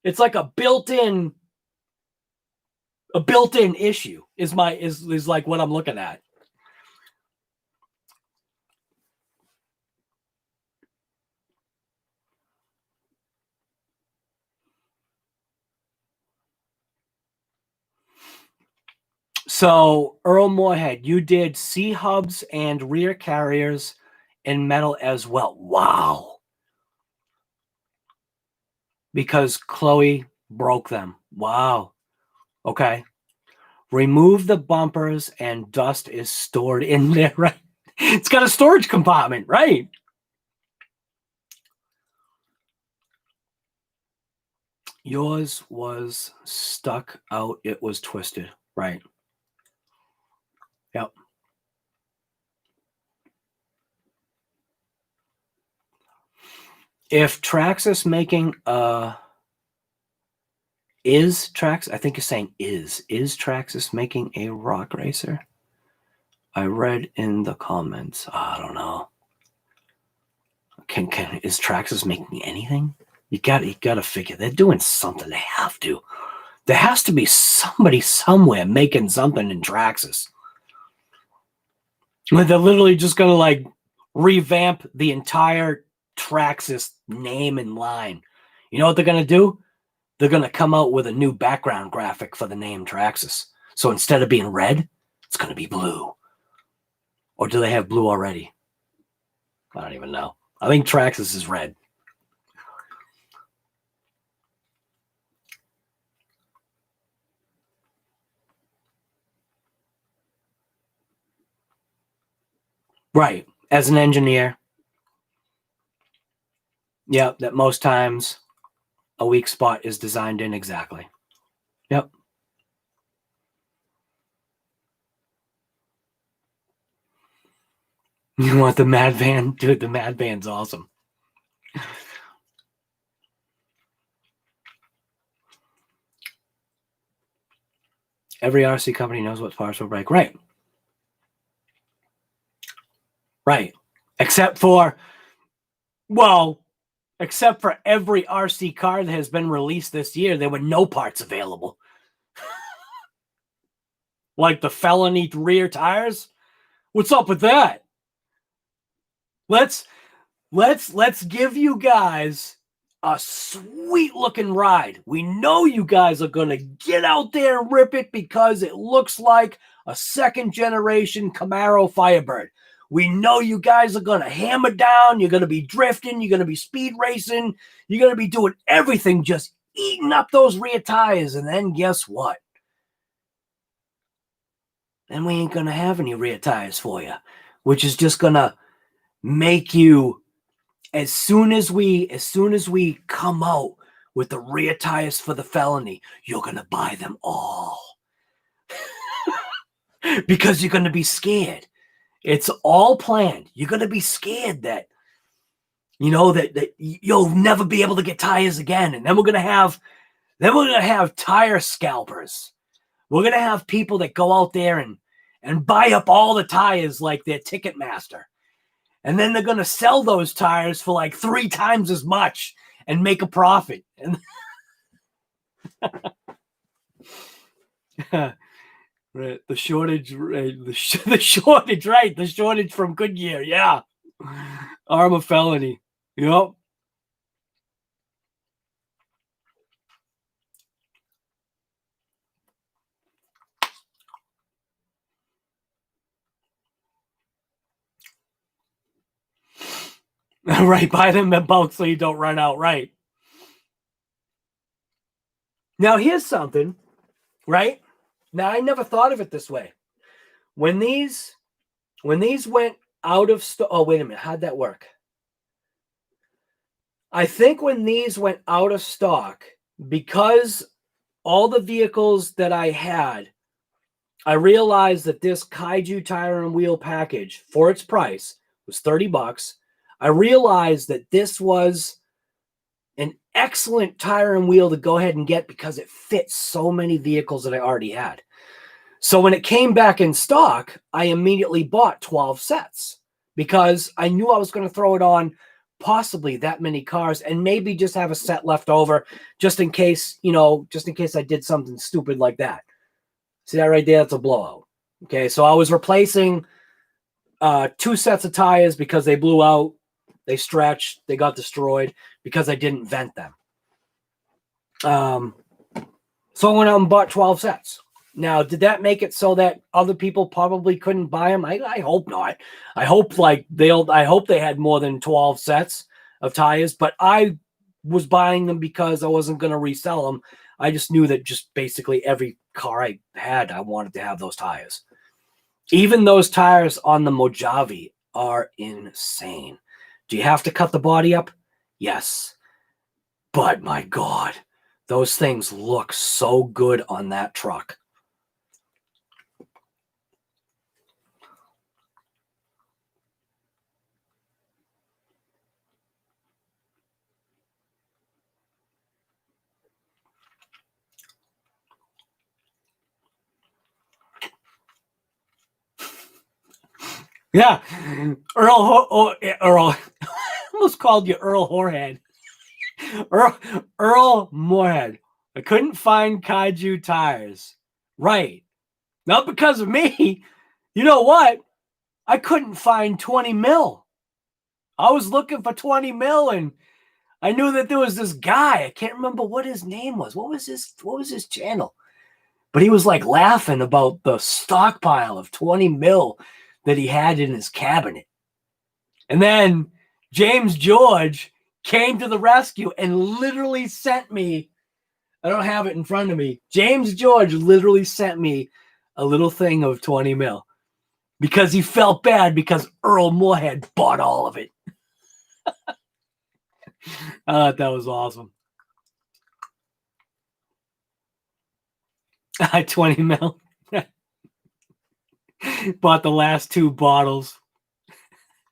It's like a built-in issue is like what I'm looking at. So, Earl Moorhead, you did C-hubs and rear carriers in metal as well. Wow. Because Chloe broke them. Wow. Okay. Remove the bumpers and dust is stored in there, right? It's got a storage compartment, right? Yours was stuck out. It was twisted, right? Yep. If Traxxas making is Traxxas, I think you're saying is Traxxas making a rock racer? I read in the comments. I don't know. Is Traxxas making anything? You gotta figure they're doing something. They have to. There has to be somebody somewhere making something in Traxxas. They're literally just gonna, like, revamp the entire Traxxas name and line. You know what they're gonna do? They're gonna come out with a new background graphic for the name Traxxas. So instead of being red, it's gonna be blue. Or do they have blue already? I don't even know. I think Traxxas is red. Right. As an engineer, yeah, that most times a weak spot is designed in exactly. Yep. You want the Mad Van? Dude, the Mad Van's awesome. Every RC company knows what parts will break. Right. Right. Except for every RC car that has been released this year, there were no parts available. Like the felony rear tires. What's up with that? Let's give you guys a sweet looking ride. We know you guys are going to get out there and rip it because it looks like a second generation Camaro Firebird. We know you guys are going to hammer down. You're going to be drifting. You're going to be speed racing. You're going to be doing everything, just eating up those rear tires. And then guess what? Then we ain't going to have any rear tires for you, which is just going to make you, as soon as we come out with the rear tires for the felony, you're going to buy them all. Because you're going to be scared. It's all planned. You're going to be scared that, you know, that you'll never be able to get tires again. And then we're going to have tire scalpers. We're going to have people that go out there and buy up all the tires like they're Ticketmaster. And then they're going to sell those tires for like 3 times as much and make a profit. And right, the shortage, right? The shortage, right? The shortage from Goodyear, yeah. ARRMA felony, yep. Right, buy them in bulk so you don't run out. Right. Now here's something, right? Now I never thought of it this way. When these went out of stock, oh wait a minute, how'd that work? I think when these went out of stock, because all the vehicles that I had, I realized that this Kaiju tire and wheel package for its price was $30. I realized that this was an excellent tire and wheel to go ahead and get because it fits so many vehicles that I already had. So when it came back in stock, I immediately bought 12 sets because I knew I was going to throw it on possibly that many cars and maybe just have a set left over just in case, you know, just in case I did something stupid like that. See that right there? That's a blowout. Okay, so I was replacing 2 sets of tires because they blew out, they stretched, they got destroyed because I didn't vent them. So I went out and bought 12 sets. Now, did that make it so that other people probably couldn't buy them? I hope not. I hope I hope they had more than 12 sets of tires, but I was buying them because I wasn't going to resell them. I just knew that just basically every car I had, I wanted to have those tires. Even those tires on the Mojave are insane. Do you have to cut the body up? Yes. But my God, those things look so good on that truck. Yeah, Earl, I almost called you Earl Whorehead. Earl Moorhead. I couldn't find Kaiju tires. Right. Not because of me. You know what? I couldn't find 20 mil. I was looking for 20 mil and I knew that there was this guy. I can't remember what his name was. What was his channel? But he was like laughing about the stockpile of 20 mil that he had in his cabinet. And then James George came to the rescue and literally sent me, I don't have it in front of me, James George literally sent me a little thing of 20 mil because he felt bad because Earl Moorhead bought all of it. I thought that was awesome. 20 mil. Bought the last 2 bottles.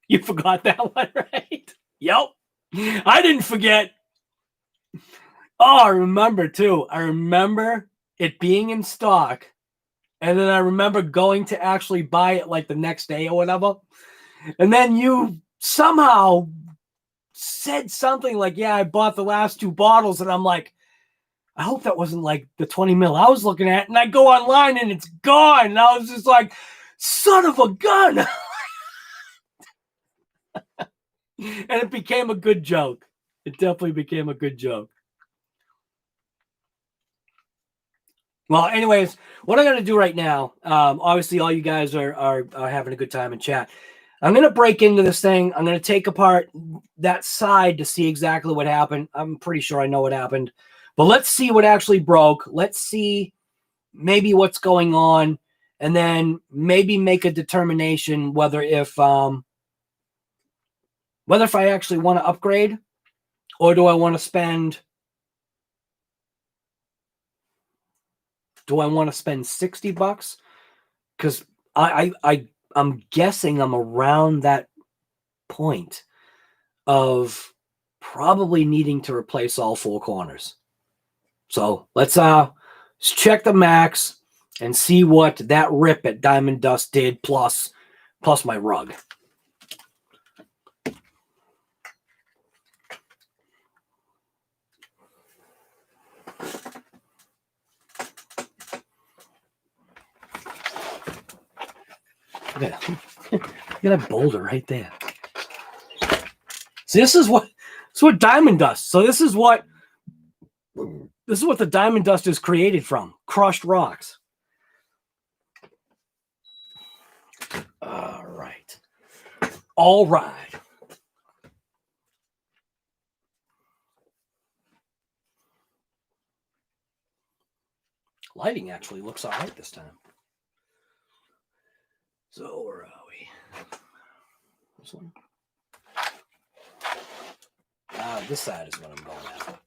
You forgot that one, right? Yep. I didn't forget. Oh, I remember too. I remember it being in stock. And then I remember going to actually buy it like the next day or whatever. And then you somehow said something like, yeah, I bought the last 2 bottles. And I'm like, I hope that wasn't like the 20 mil I was looking at. And I go online and it's gone. And I was just like, son of a gun. And it became a good joke. It definitely became a good joke. Well, anyways, what I'm going to do right now, obviously all you guys are having a good time in chat. I'm going to break into this thing. I'm going to take apart that side to see exactly what happened. I'm pretty sure I know what happened. But let's see what actually broke. Let's see maybe what's going on. And then maybe make a determination whether if I actually want to upgrade or do I want to spend... Do I want to spend $60? Because I'm guessing I'm around that point of probably needing to replace all 4 corners. So let's check the MAXX and see what that rip at Diamond Dust did plus my rug. Look at that boulder right there. See, this is what diamond dust. So this is what the diamond dust is created from. Crushed rocks. All right. lighting actually looks all right this time. So where are we? This one? This side is what I'm going at.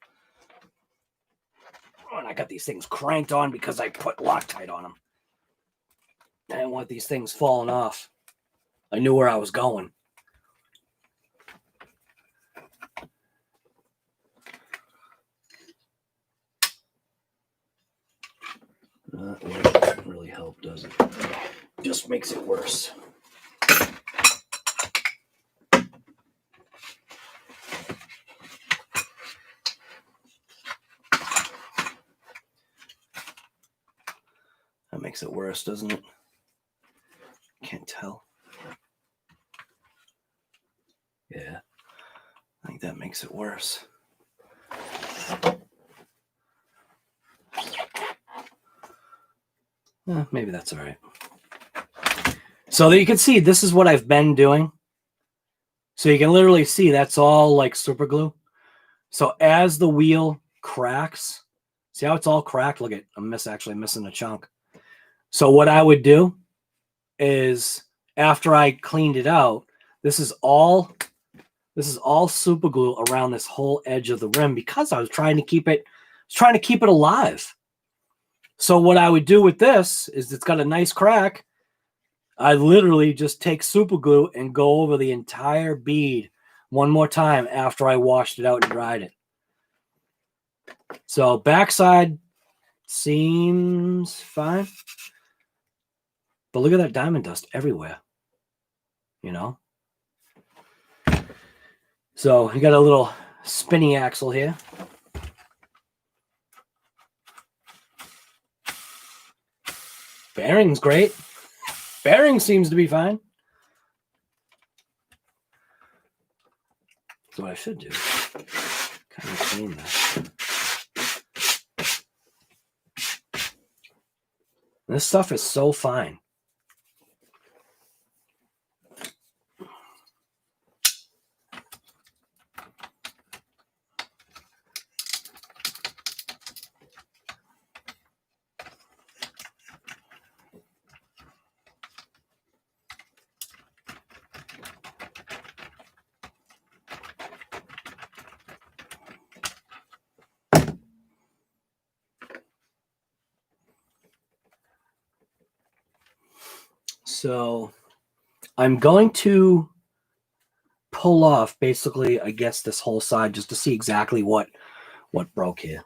Oh, and I got these things cranked on because I put Loctite on them. I didn't want these things falling off. I knew where I was going. Doesn't really help, does it? Just makes it worse. That makes it worse, doesn't it? Can't tell. Yeah, I think that makes it worse. Maybe that's all right. So you can see this is what I've been doing. So you can literally see that's all like super glue. So as the wheel cracks, see how it's all cracked? Look at, I'm actually missing a chunk. So what I would do is after I cleaned it out, this is all super glue around this whole edge of the rim because I was trying to keep it alive. So what I would do with this is it's got a nice crack. I literally just take super glue and go over the entire bead one more time after I washed it out and dried it. So backside seems fine. But look at that diamond dust everywhere, you know? So you got a little spinny axle here. Bearing's great. Bearing seems to be fine. So what I should do, kind of clean that. This stuff is so fine. So I'm going to pull off basically, I guess, this whole side just to see exactly what broke here.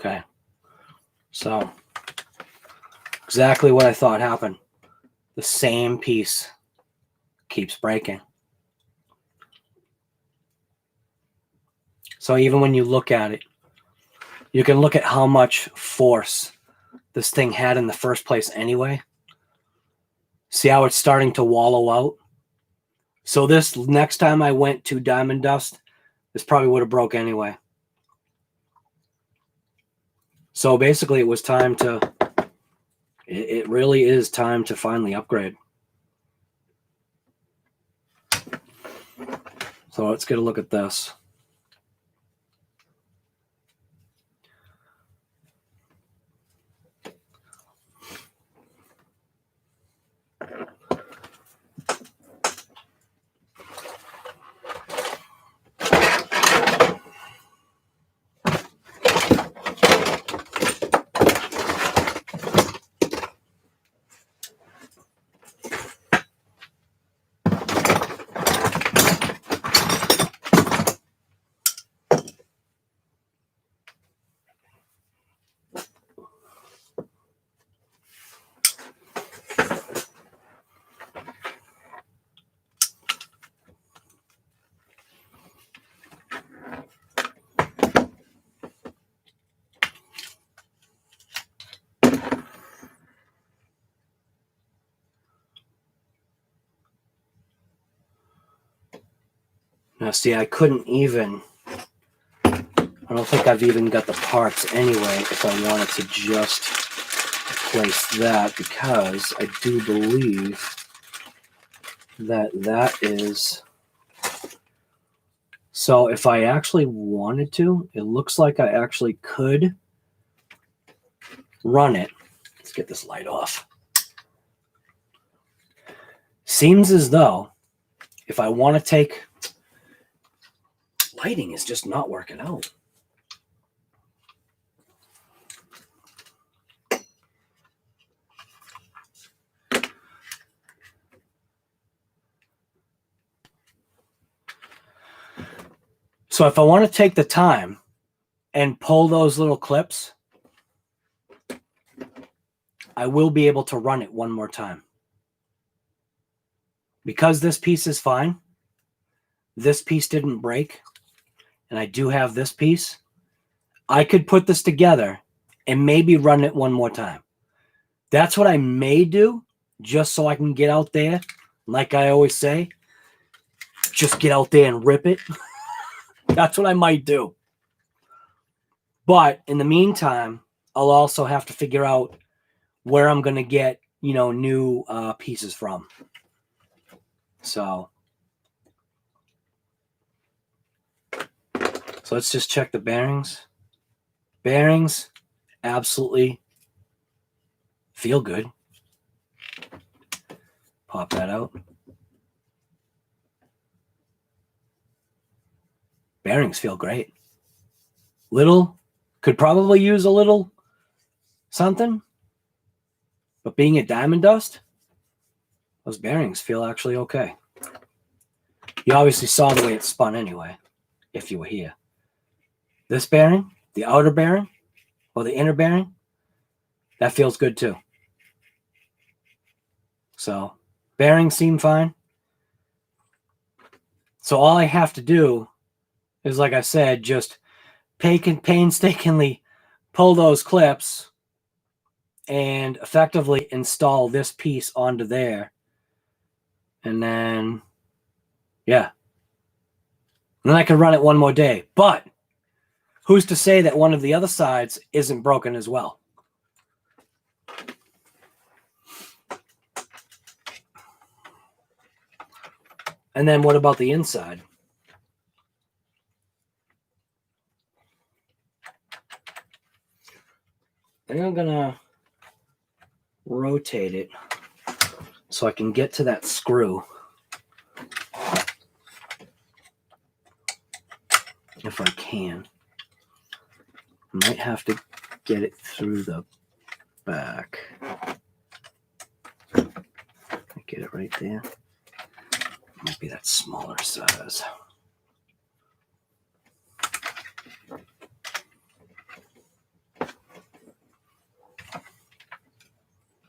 Okay, so exactly what I thought happened. The same piece keeps breaking. So even when you look at it, you can look at how much force this thing had in the first place anyway. See how it's starting to wallow out? So this next time I went to diamond dust, this probably would have broke anyway. So basically it was time to, it really is time to finally upgrade. So let's get a look at this. Now, see, I couldn't even, I don't think I've even got the parts anyway if I wanted to just place that, because I do believe that that is, so if I actually wanted to, it looks like I actually could run it. Let's get this light off. Seems as though if I want to take, lighting is just not working out. So if I want to take the time and pull those little clips, I will be able to run it one more time. Because this piece is fine, this piece didn't break, and I do have this piece, I could put this together and maybe run it one more time. That's what I may do, just so I can get out there. Like I always say, just get out there and rip it. That's what I might do. But in the meantime, I'll also have to figure out where I'm going to get, you know, new pieces from. So let's just check the bearings. Bearings absolutely feel good. Pop that out. Bearings feel great. Little, could probably use a little something, but being a diamond dust, those bearings feel actually okay. You obviously saw the way it spun anyway, if you were here. This bearing, the outer bearing, or the inner bearing, that feels good too. So, bearings seem fine. So all I have to do is, like I said, just painstakingly pull those clips and effectively install this piece onto there. And then, yeah. And then I can run it one more day. But who's to say that one of the other sides isn't broken as well? And then what about the inside? I think I'm gonna rotate it so I can get to that screw. If I can. I might have to get it through the back. Get it right there. Might be that smaller size.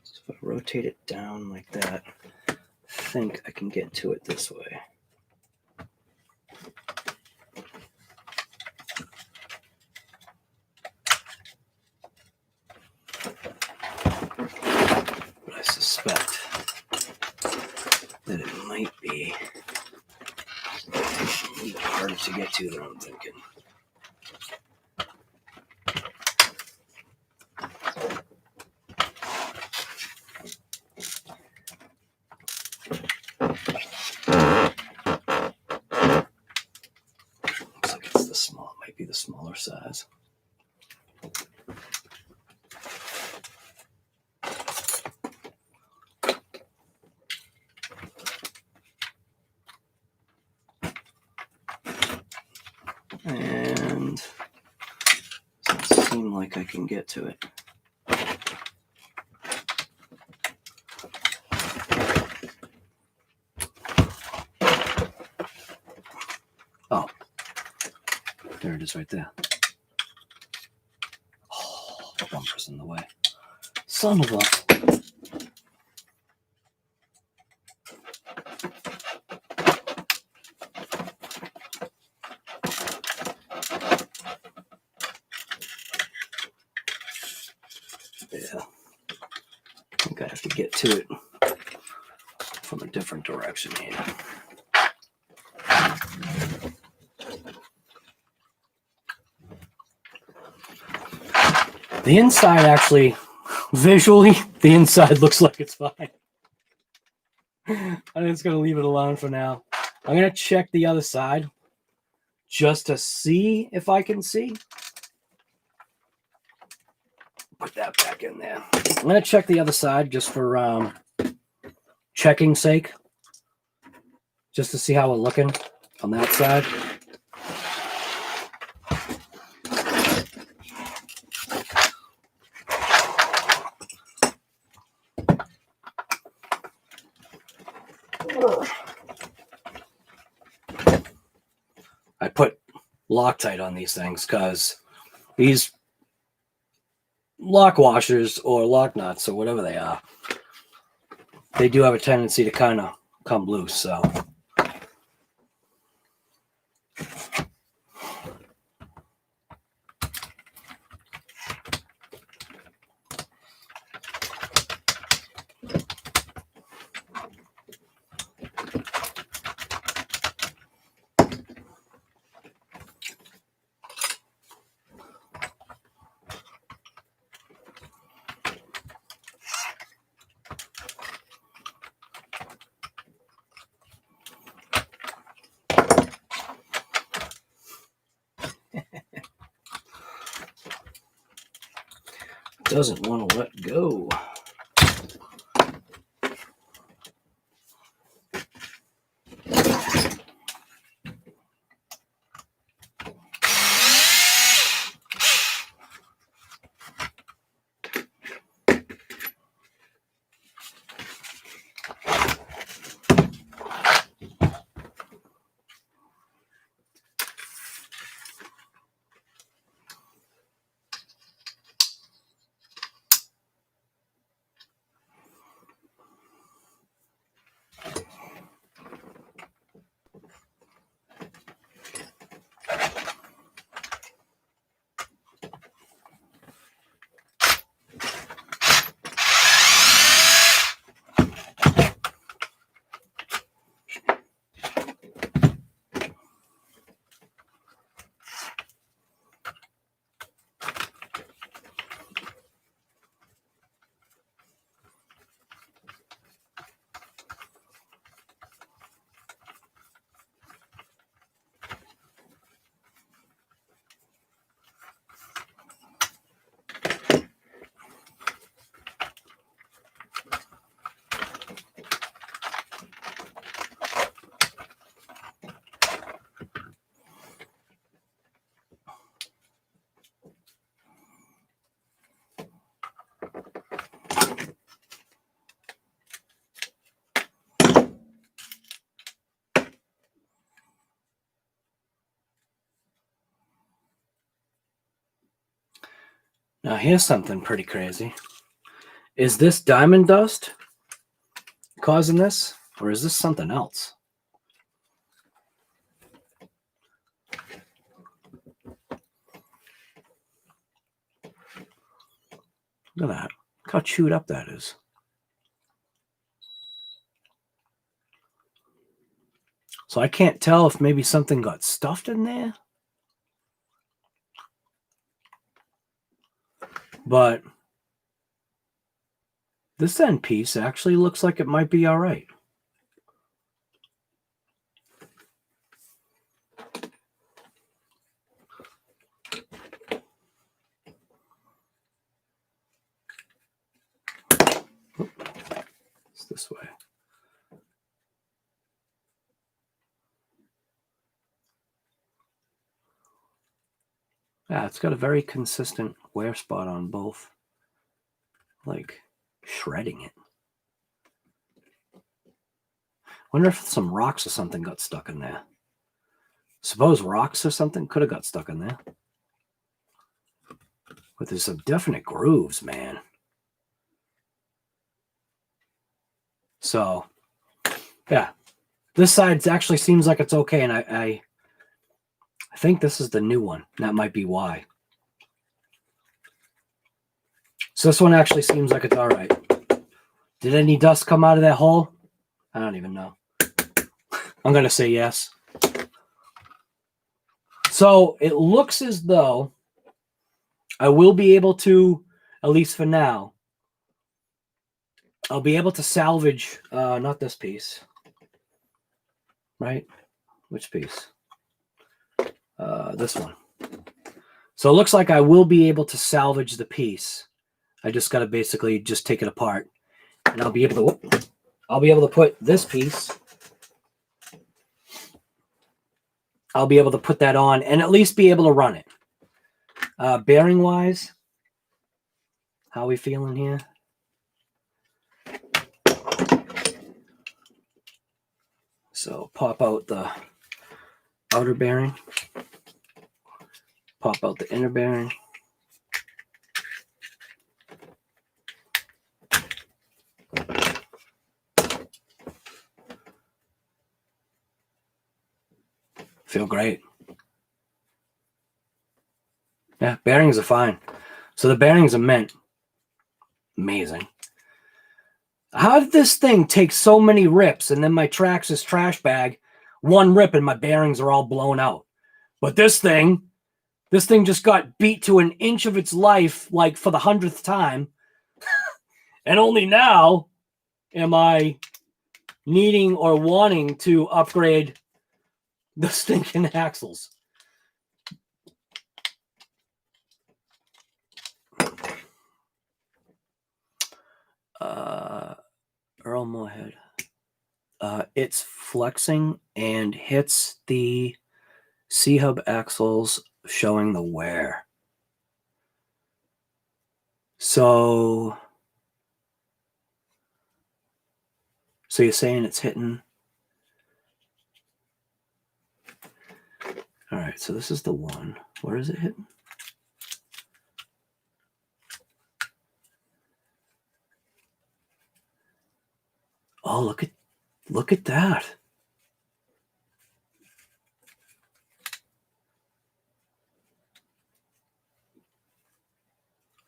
So if I rotate it down like that, I think I can get to it this way. But I suspect that it might be a little harder to get to than I'm thinking. Oh, it might be the smaller size. And doesn't seem like I can get to it. Oh, there it is right there. Oh, the bumper's in the way. Son of a... Yeah. I think I have to get to it from a different direction here. The inside actually, visually, the inside looks like it's fine. I'm just going to leave it alone for now. I'm going to check the other side just to see if I can see. Put that back in there. I'm going to check the other side just for checking's sake. Just to see how we're looking on that side. I put Loctite on these things because these lock washers or lock nuts or whatever they are, they do have a tendency to kind of come loose. So doesn't want to let go. Now here's something pretty crazy. Is this diamond dust causing this, or is this something else? Look at that. Look how chewed up that is. So I can't tell if maybe something got stuffed in there. But this end piece actually looks like it might be all right. this way. Yeah, it's got a very consistent wear spot on both. Like shredding it. Wonder if some rocks or something got stuck in there. Suppose rocks or something could have got stuck in there. But there's some definite grooves, man. So, yeah. This side actually seems like it's okay, and I think this is the new one. That might be why. So this one actually seems like it's all right. Did any dust come out of that hole? I don't even know. I'm going to say yes. So it looks as though I will be able to, at least for now, I'll be able to salvage, not this piece, right? Which piece? This one. So it looks like I will be able to salvage the piece. I just got to basically just take it apart, and I'll be able to put this piece. I'll be able to put that on and at least be able to run it. Bearing wise, how are we feeling here? So pop out the outer bearing, pop out the inner bearing. Feel great. Yeah, bearings are fine. So the bearings are mint. Amazing. How did this thing take so many rips, and then my Traxxas trash bag, one rip and my bearings are all blown out? But this thing just got beat to an inch of its life, like for the 100th time. And only now am I needing or wanting to upgrade the stinking axles. Earl Moorhead. It's flexing and hits the C-hub axles, showing the wear. So you're saying it's hitting? All right, so this is the one. Where is it hitting? Oh, look at that.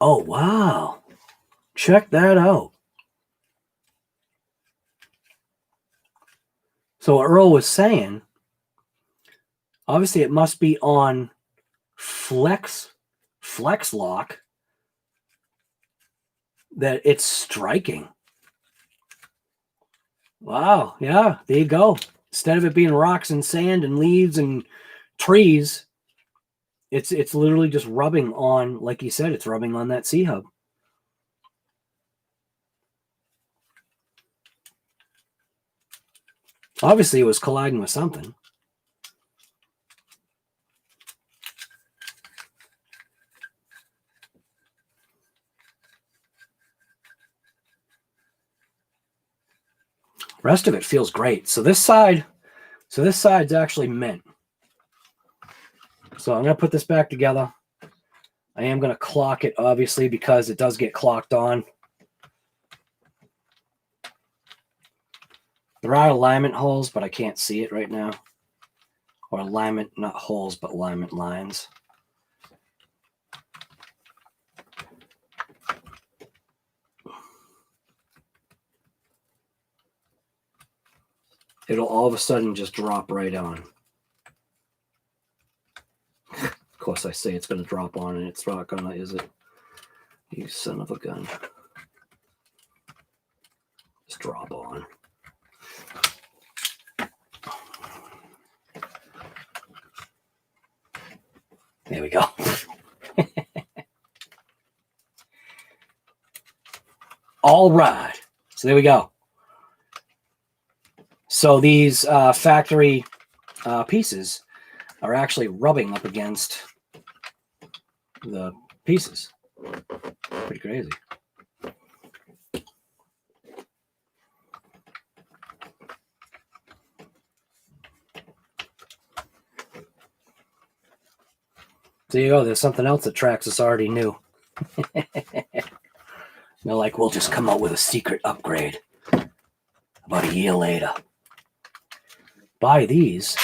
Oh, wow. Check that out. So Earl was saying, obviously it must be on flex lock that it's striking. Wow, yeah, there you go. Instead of it being rocks and sand and leaves and trees, it's literally just rubbing on, like you said, it's rubbing on that C-hub. Obviously, it was colliding with something. Rest of it feels great. So this side's actually mint. So I'm going to put this back together. I am going to clock it, obviously, because it does get clocked on. There are alignment holes, but I can't see it right now. Or alignment, not holes, but alignment lines. It'll all of a sudden just drop right on. Of course, I say it's going to drop on, and it's not going to, is it? You son of a gun. Just drop on. There we go. All right. So there we go. So these factory pieces are actually rubbing up against the pieces. Pretty crazy. There you go. There's something else that Traxxas already knew. They're like, we'll just come out with a secret upgrade about a year later. Buy these,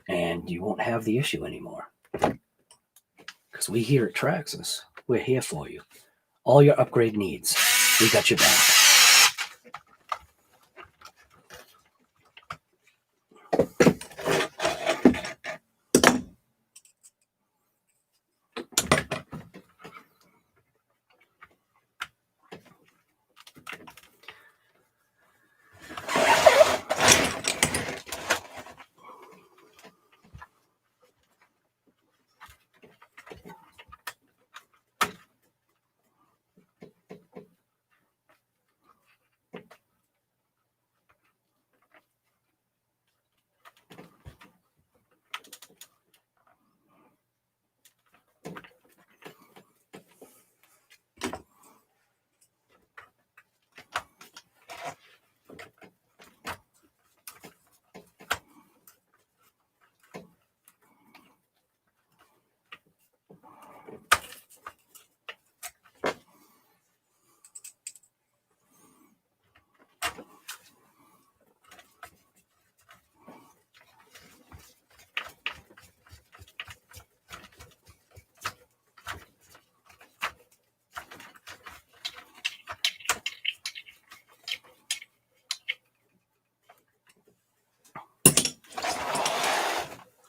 and you won't have the issue anymore. Because we here at Traxxas, we're here for you. All your upgrade needs, we got your back.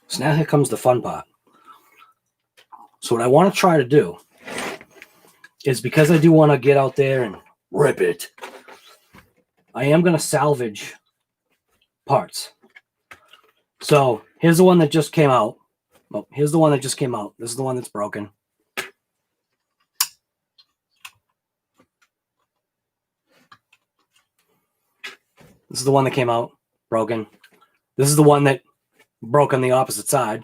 So now here comes the fun part. So what I want to try to do is, because I do want to get out there and rip it, I am going to salvage parts. So here's the one that just came out. Oh, here's the one that just came out. This is the one that's broken. This is the one that came out broken. This is the one that broke on the opposite side.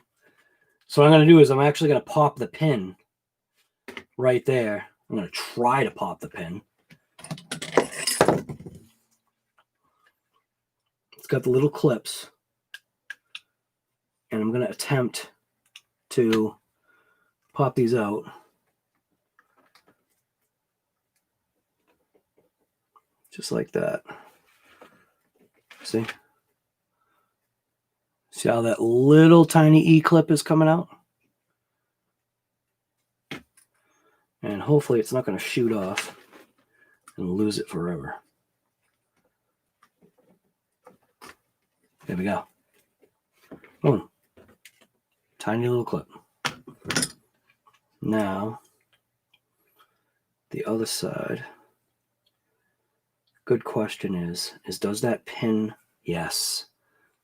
So what I'm going to do is I'm actually going to pop the pin right there. I'm going to try to pop the pin. It's got the little clips. And I'm going to attempt to pop these out. Just like that. See? See how that little tiny E-clip is coming out? And hopefully it's not going to shoot off and lose it forever. There we go. Boom. Tiny little clip. Now, the other side. Good question is does that pin? Yes.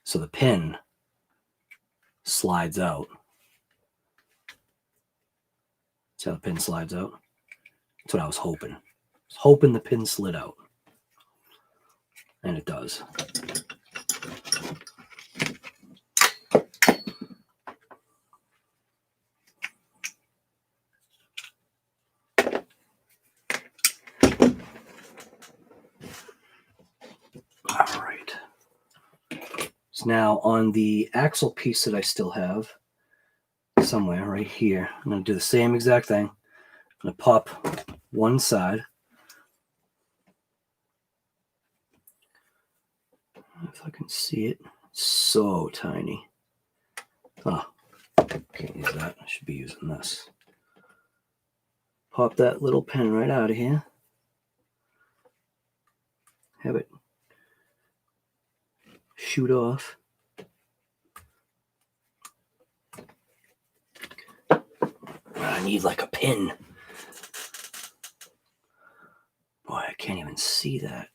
So the pin slides out. See how the pin slides out? That's what I was hoping. I was hoping the pin slid out. And it does. All right. So now on the axle piece that I still have, somewhere right here, I'm going to do the same exact thing. I'm going to pop one side. If I can see it, it's so tiny. Oh, can't use that. I should be using this. Pop that little pin right out of here. Have it shoot off. I need like a pin. Boy, I can't even see that.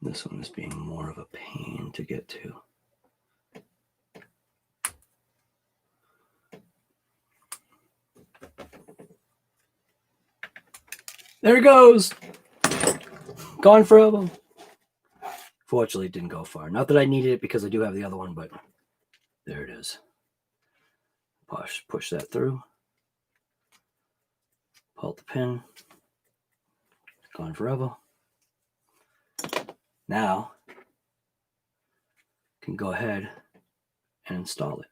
This one is being more of a pain to get to. There it goes. Gone forever. Fortunately, it didn't go far. Not that I needed it because I do have the other one, but there it is. Push that through. Pull out the pin. Gone forever. Now, can go ahead and install it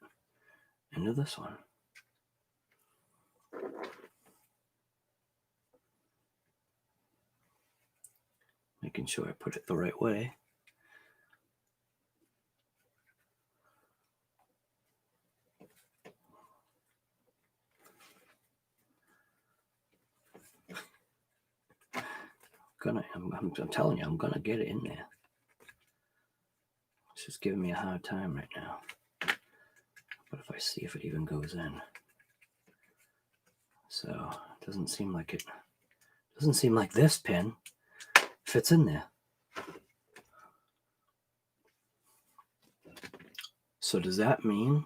into this one. Making sure I put it the right way. I'm telling you, I'm gonna get it in there. It's just giving me a hard time right now. But if I see if it even goes in. So it doesn't seem like it. Doesn't seem like this pin fits in there. So does that mean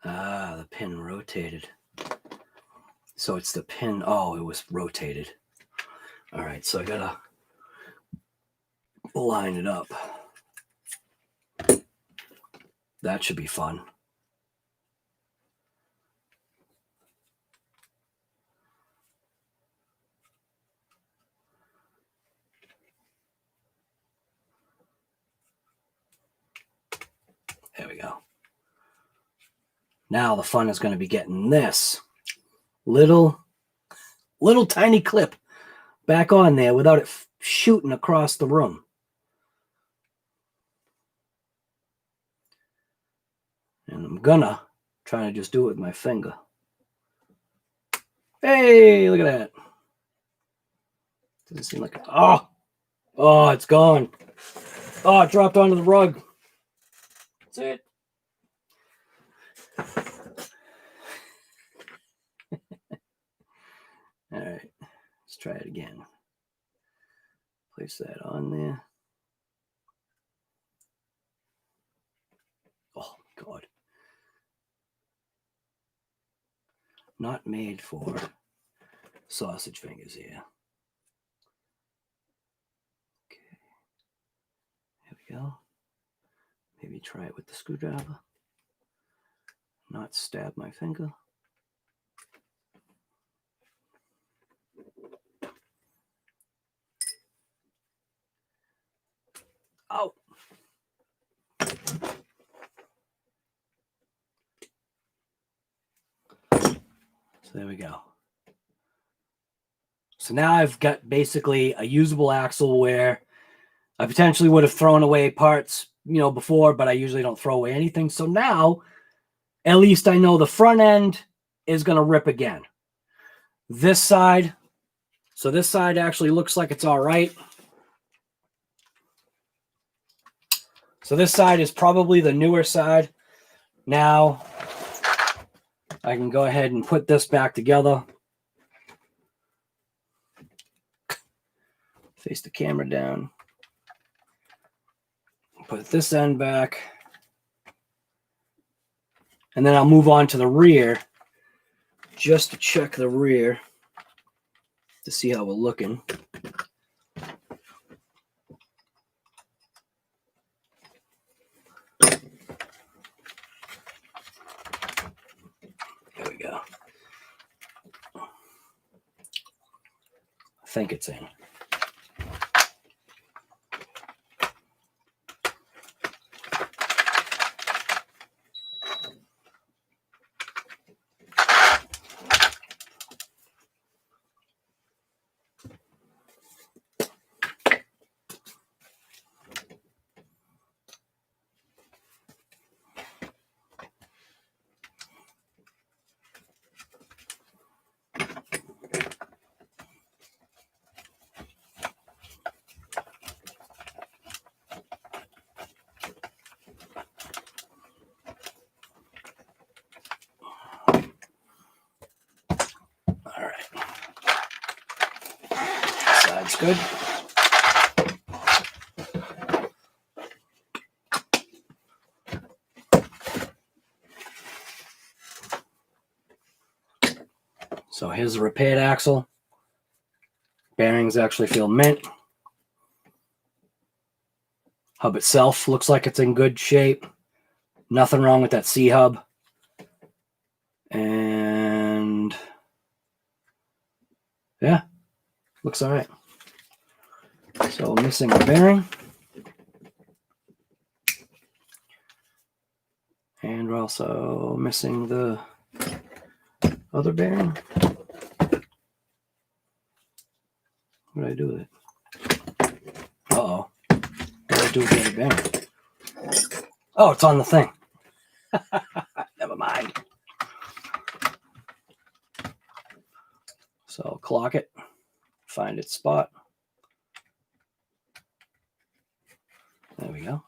the pin rotated? So it's the pin. Oh, it was rotated. All right, so I gotta line it up. That should be fun. There we go. Now the fun is going to be getting this little tiny clip back on there without it shooting across the room. And I'm gonna try to just do it with my finger. Hey, look at that. Doesn't seem like it. Oh, it's gone. Oh, it dropped onto the rug. That's it. All right, let's try it again. Place that on there. Oh, God. Not made for sausage fingers here. Okay. Here we go. Maybe try it with the screwdriver. Not stab my finger. Oh. So there we go. So now I've got basically a usable axle where I potentially would have thrown away parts, before, but I usually don't throw away anything. So now, at least I know the front end is going to rip again. This side, so this side actually looks like it's all right. So this side is probably the newer side. Now I can go ahead and put this back together. Face the camera down. Put this end back. And then I'll move on to the rear just to check the rear to see how we're looking. There we go. I think it's in. side's good. So here's the repaired axle. Bearings actually feel mint. Hub itself looks like it's in good shape. Nothing wrong with that C-hub. And yeah, looks all right. So missing a bearing. And we're also missing the other bearing. What did I do with it? Uh-oh. What did I do with the other bearing? Oh, it's on the thing. Never mind. So clock it, find its spot. There we go.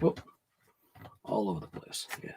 Whoop. All over the place. Yeah.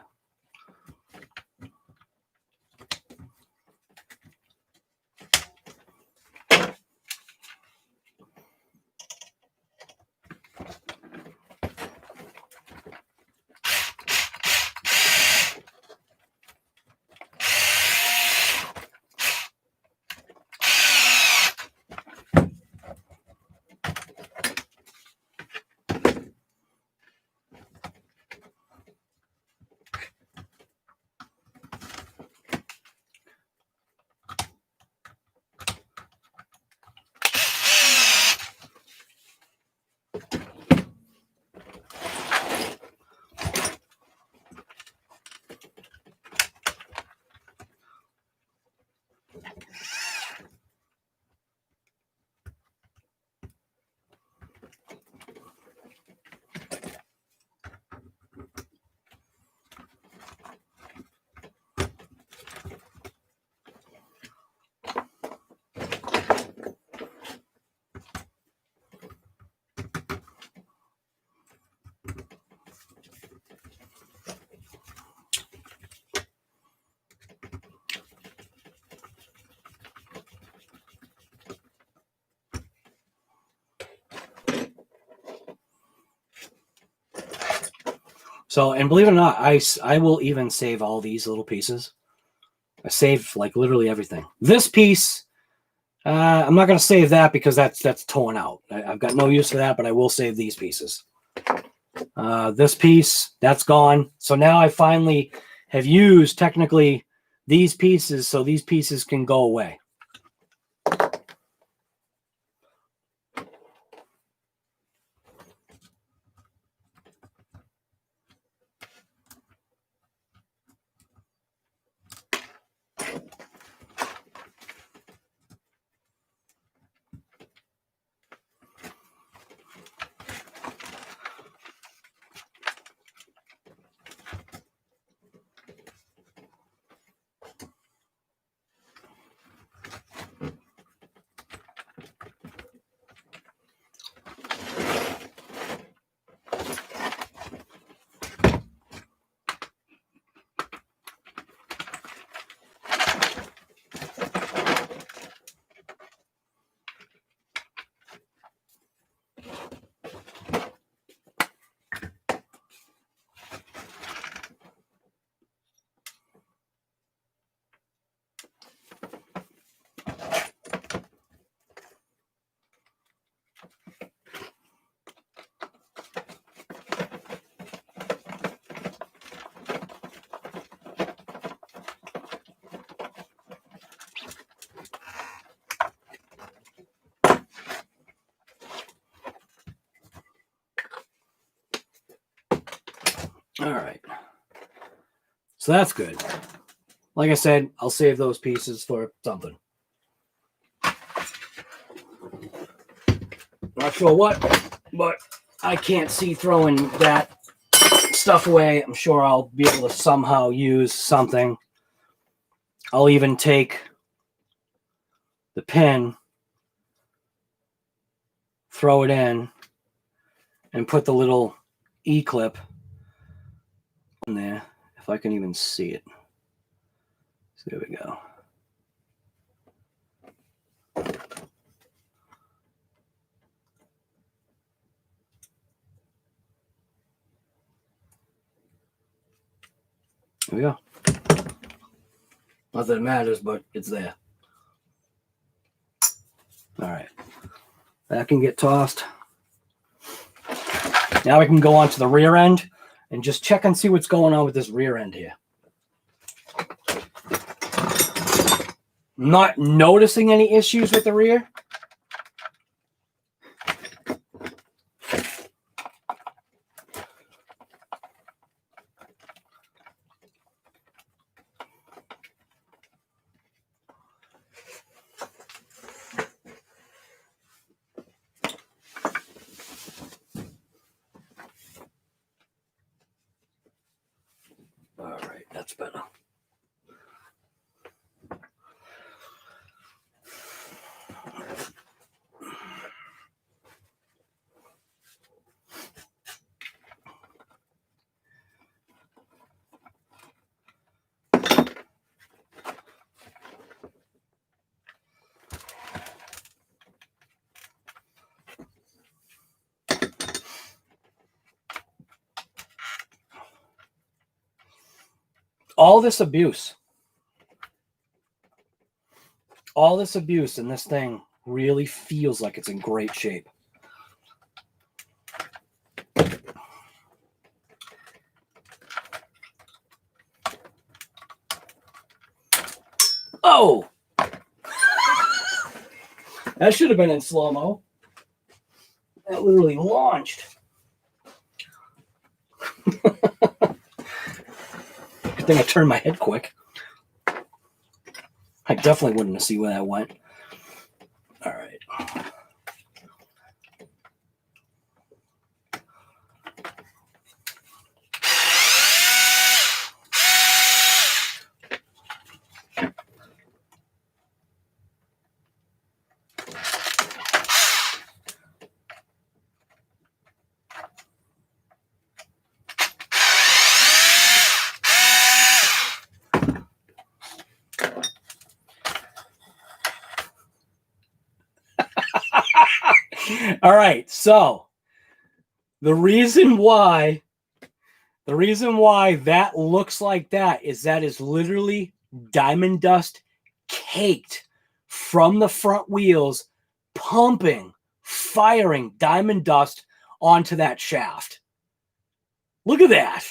So, and believe it or not, I will even save all these little pieces. I save like literally everything. This piece, I'm not going to save that because that's torn out. I've got no use for that, but I will save these pieces. This piece, that's gone. So now I finally have used technically these pieces, so these pieces can go away. All right. So that's good. Like I said, I'll save those pieces for something. Not sure what, but I can't see throwing that stuff away. I'm sure I'll be able to somehow use something. I'll even take the pin, throw it in, and put the little E-clip in there, if I can even see it. So there we go. There we go. Not that it matters, but it's there. All right. That can get tossed. Now we can go on to the rear end and just check and see what's going on with this rear end here. Not noticing any issues with the rear. All right, that's better. All this abuse and this thing really feels like it's in great shape. Oh! That should have been in slow-mo. That literally launched. Good thing I turned my head quick. I definitely wouldn't have seen where that went. All right. All right, so the reason why that looks like that is literally diamond dust caked from the front wheels, pumping, firing diamond dust onto that shaft. Look at that.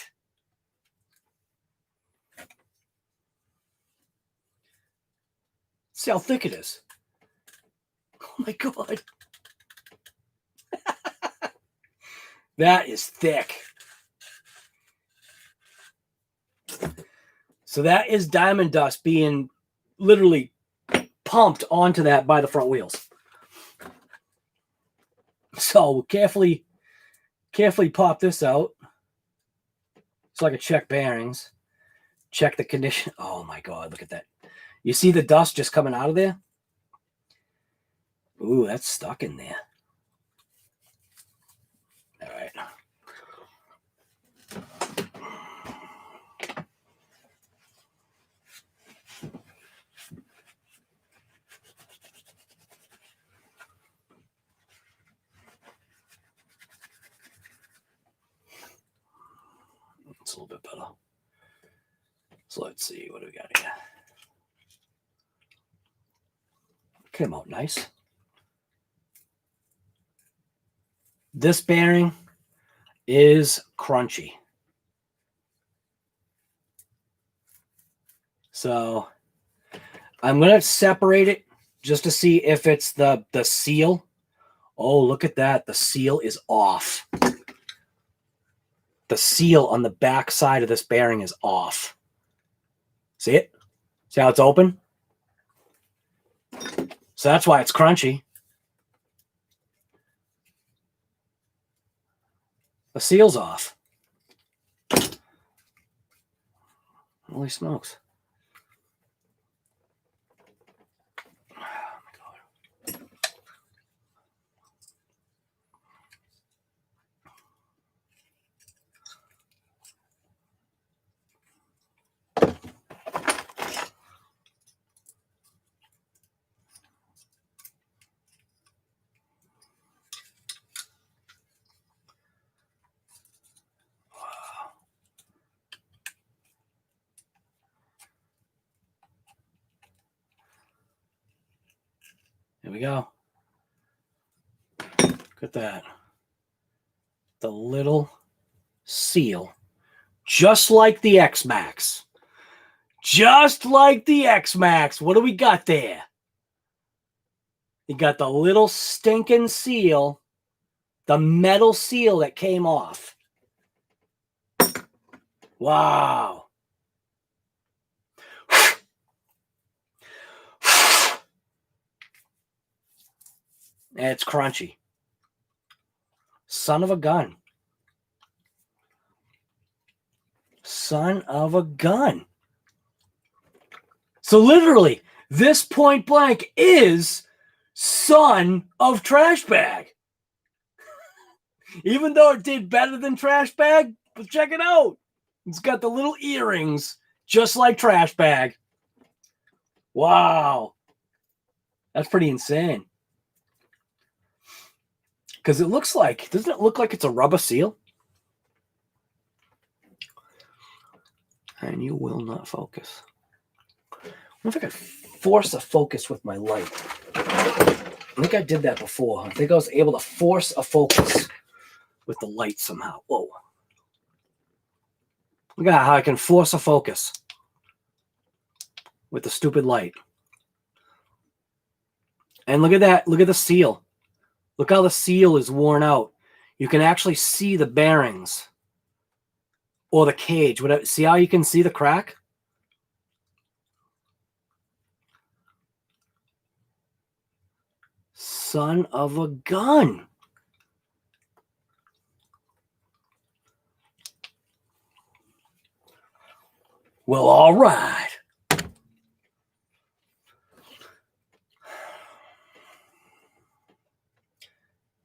See how thick it is. Oh my God. That is thick. So that is diamond dust being literally pumped onto that by the front wheels. So carefully pop this out so I can check bearings, check the condition. Oh my God, look at that. You see the dust just coming out of there? Ooh, that's stuck in there. All right. It's a little bit better. So let's see, what do we got here? Came out nice. This bearing is crunchy. So I'm going to separate it just to see if it's the seal. Oh, look at that. The seal is off. The seal on the back side of this bearing is off. See it? See how it's open? So that's why it's crunchy. The seal's off. Holy smokes. Here we go. Look at that. The little seal. Just like the MAXX. Just like the MAXX. What do we got there? You got the little stinking seal. The metal seal that came off. Wow. And it's crunchy. Son of a gun. Son of a gun. So literally, this point blank is son of trash bag. Even though it did better than trash bag, but check it out. It's got the little earrings, just like trash bag. Wow. That's pretty insane. Because it looks like, doesn't it look like it's a rubber seal? And you will not focus. I wonder if I could force a focus with my light. I think I did that before. I think I was able to force a focus with the light somehow. Whoa. Look at how I can force a focus with the stupid light. And look at that. Look at the seal. Look how the seal is worn out. You can actually see the bearings or the cage. Whatever. See how you can see the crack? Son of a gun. Well, all right.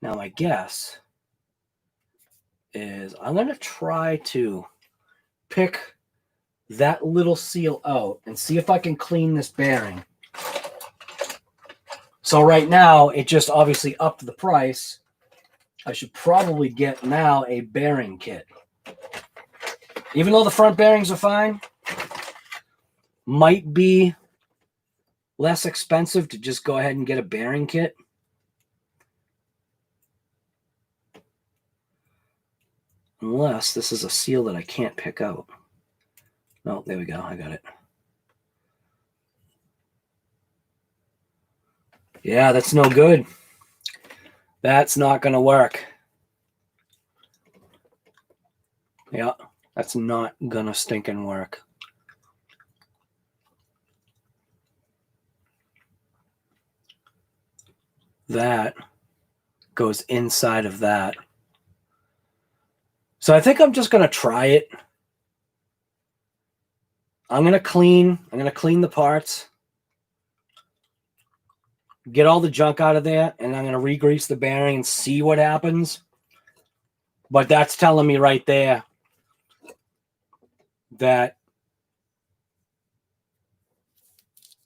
Now, my guess is I'm going to try to pick that little seal out and see if I can clean this bearing. So right now, it just obviously upped the price. I should probably get now a bearing kit. Even though the front bearings are fine, might be less expensive to just go ahead and get a bearing kit. Unless this is a seal that I can't pick out. Oh, there we go. I got it. Yeah, that's no good. That's not going to work. Yeah, that's not going to stinking work. That goes inside of that. So I think I'm just going to try it. I'm going to clean the parts. Get all the junk out of there, and I'm going to re-grease the bearing and see what happens. But that's telling me right there that,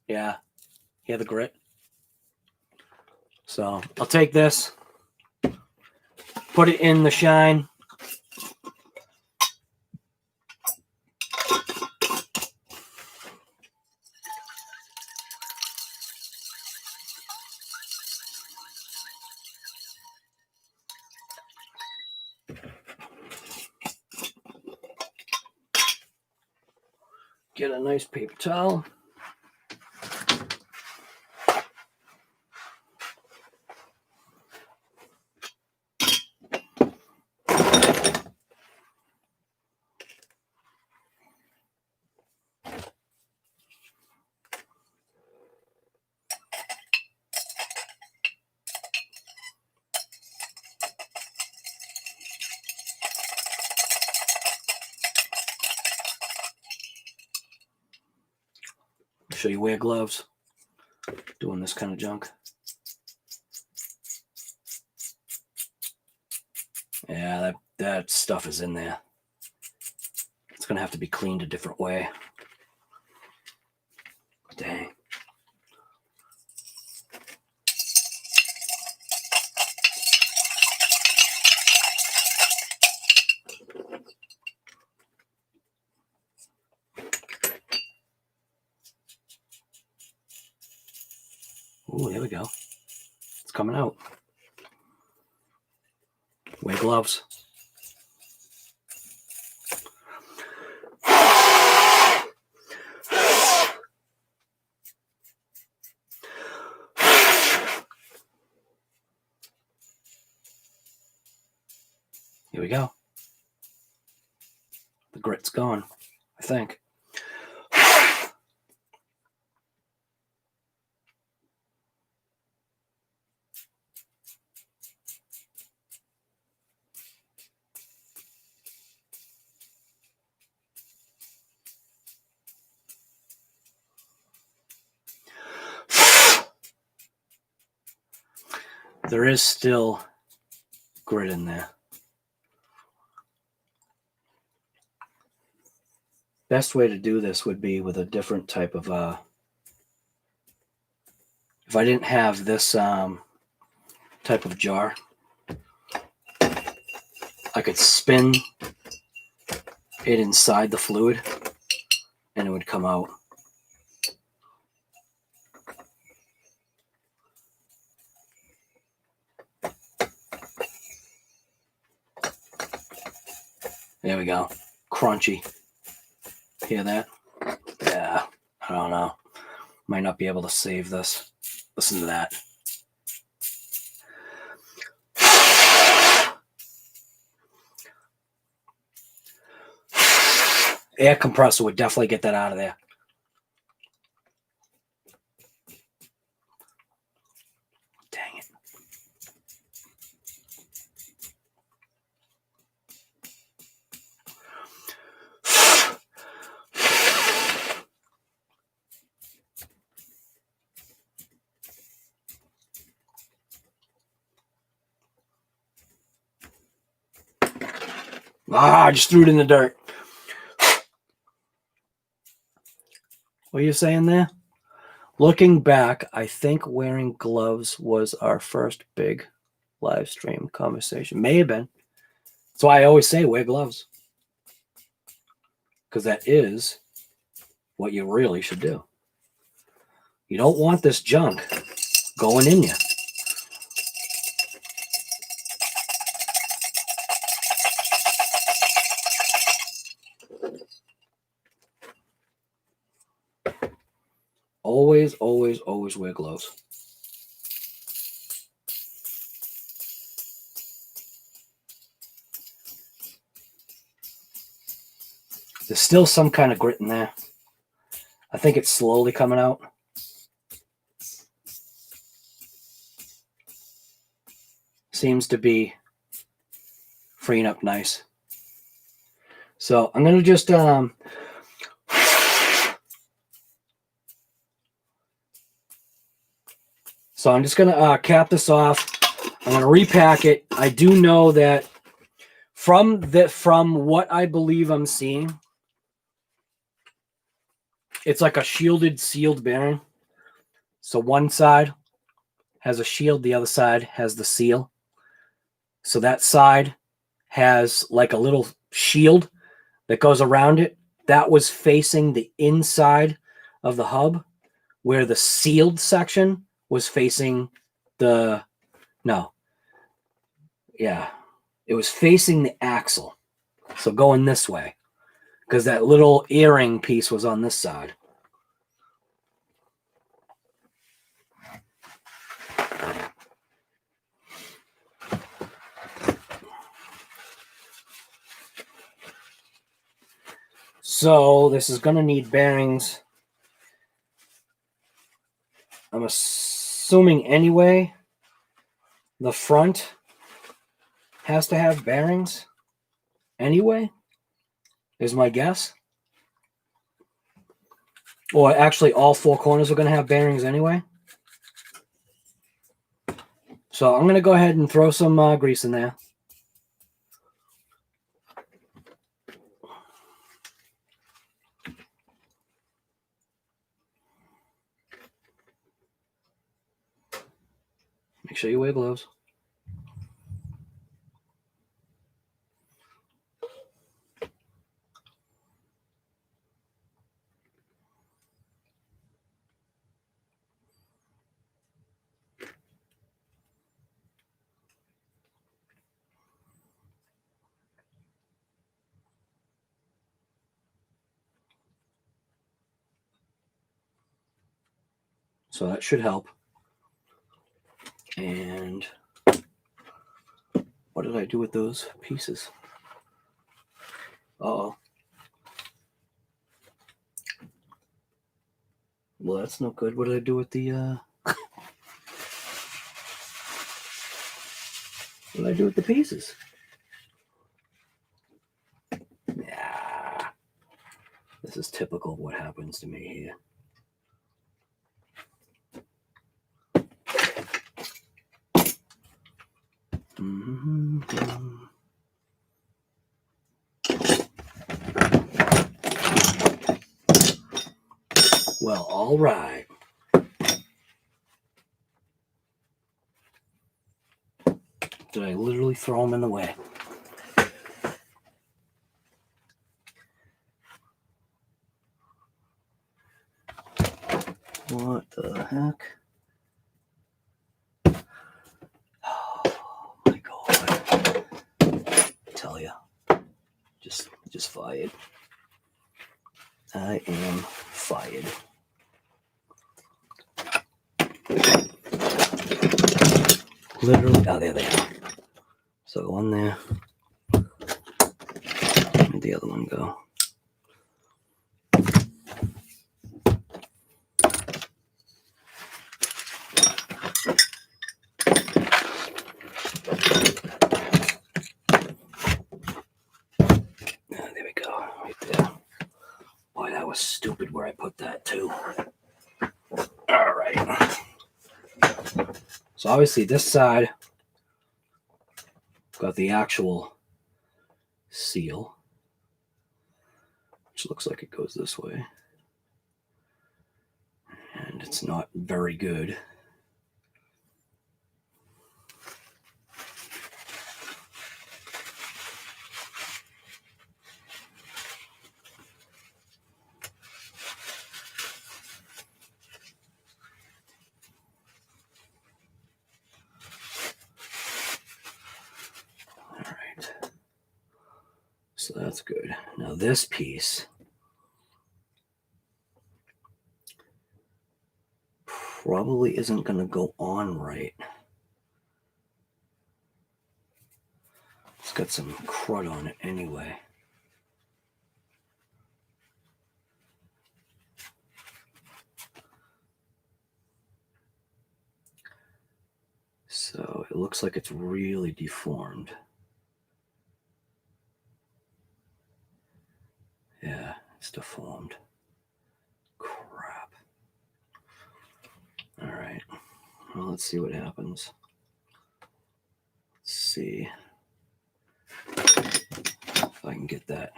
yeah, hear the grit. So I'll take this, put it in the shine. Get a nice paper towel. Show you wear gloves doing this kind of junk. Yeah, that stuff is in there. It's gonna have to be cleaned a different way. Dang. Ooh, there we go. coming out. Wear gloves. Here we go. The grit's gone, I think. There is still grit in there. Best way to do this would be with a different type of if I didn't have this type of jar, I could spin it inside the fluid and it would come out. There we go. Crunchy. Hear that? Yeah. I don't know. Might not be able to save this. Listen to that. Air compressor would definitely get that out of there. Dang it. I just threw it in the dirt. What are you saying there? Looking back, I think wearing gloves was our first big live stream conversation. May have been. That's why I always say wear gloves. Because that is what you really should do. You don't want this junk going in you. Always, always, always wear gloves. There's still some kind of grit in there. I think it's slowly coming out. Seems to be freeing up nice. So I'm going to just so I'm just going to cap this off. I'm going to repack it. I do know that from what I believe I'm seeing, it's like a shielded, sealed bearing. So one side has a shield, the other side has the seal. So that side has like a little shield that goes around it. That was facing the inside of the hub, where the sealed section was facing the, it was facing the axle. So going this way, because that little earring piece was on this side. So this is going to need bearings. I'm assuming anyway, the front has to have bearings anyway, is my guess. Or actually all four corners are going to have bearings anyway. So I'm going to go ahead and throw some grease in there. Make sure you wear gloves. So that should help. And what did I do with those pieces? Uh-oh. Well, that's no good. What did I do with the, what did I do with the pieces? Yeah. This is typical of what happens to me here. Well, all right. Did I literally throw them in the way? What the heck? Oh my God. I tell ya. Just fired. I am fired. Literally, oh, there they are. So one there. Where'd the other one go? There we go, right there. Boy, that was stupid where I put that too. All right. So obviously this side got the actual seal, which looks like it goes this way. And it's not very good. So that's good. Now this piece probably isn't going to go on right. It's got some crud on it anyway. So it looks like it's really deformed. Yeah, it's deformed. Crap. All right. Well, let's see what happens. Let's see if I can get that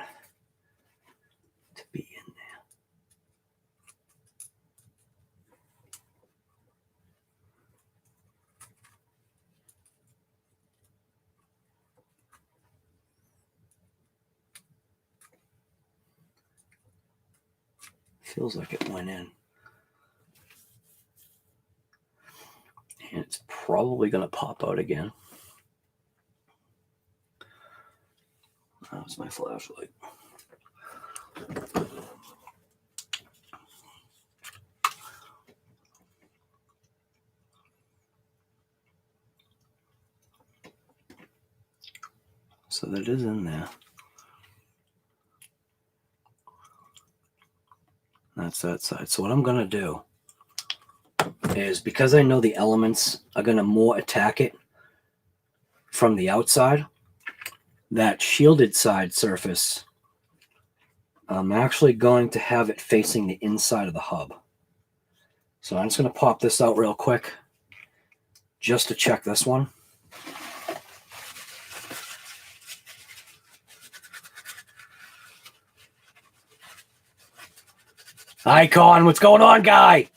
to be in there. Feels like it went in. And it's probably going to pop out again. That was my flashlight. So that is in there. That's that side. So what I'm going to do is, because I know the elements are going to more attack it from the outside, that shielded side surface, I'm actually going to have it facing the inside of the hub. So I'm just going to pop this out real quick just to check this one. Icon, what's going on, guy?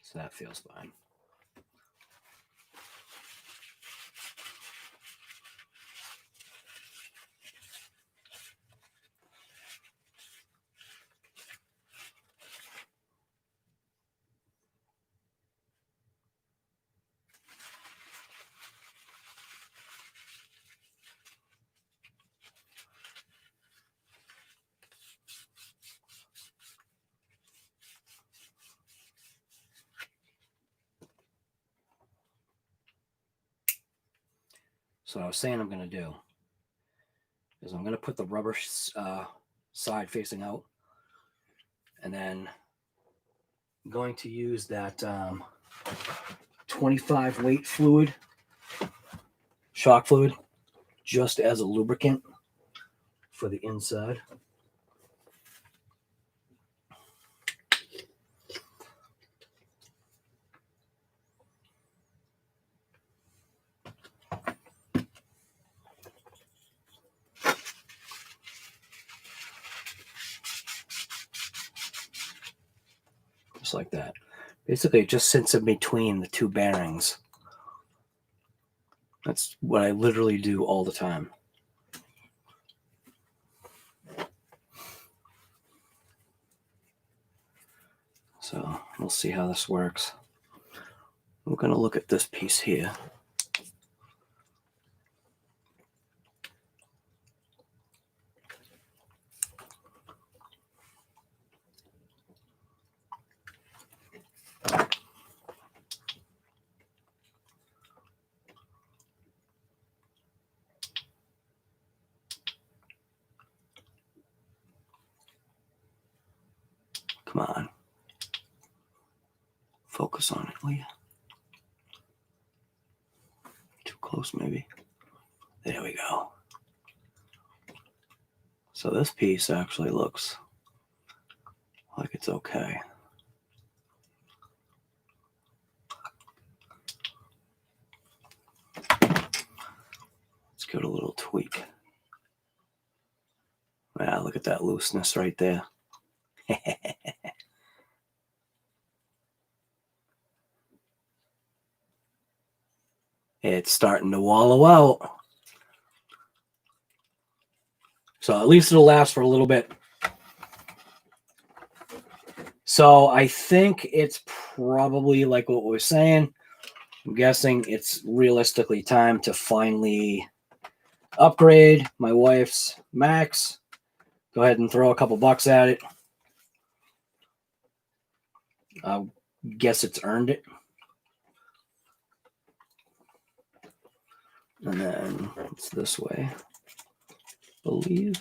So that feels fine. So what I was saying I'm going to do is I'm going to put the rubber side facing out, and then I'm going to use that 25 weight fluid, shock fluid, just as a lubricant for the inside. Just like that. Basically, it just sits in between the two bearings. That's what I literally do all the time. So we'll see how this works. We're going to look at this piece here. Come on. Focus on it, will you? Too close, maybe. There we go. So this piece actually looks like it's okay. Let's give it a little tweak. Wow, look at that looseness right there. It's starting to wallow out. So at least it'll last for a little bit. So I think it's probably like what we were saying. I'm guessing it's realistically time to finally upgrade my wife's MAXX. Go ahead and throw a couple bucks at it. I guess it's earned it. And then it's this way, I believe.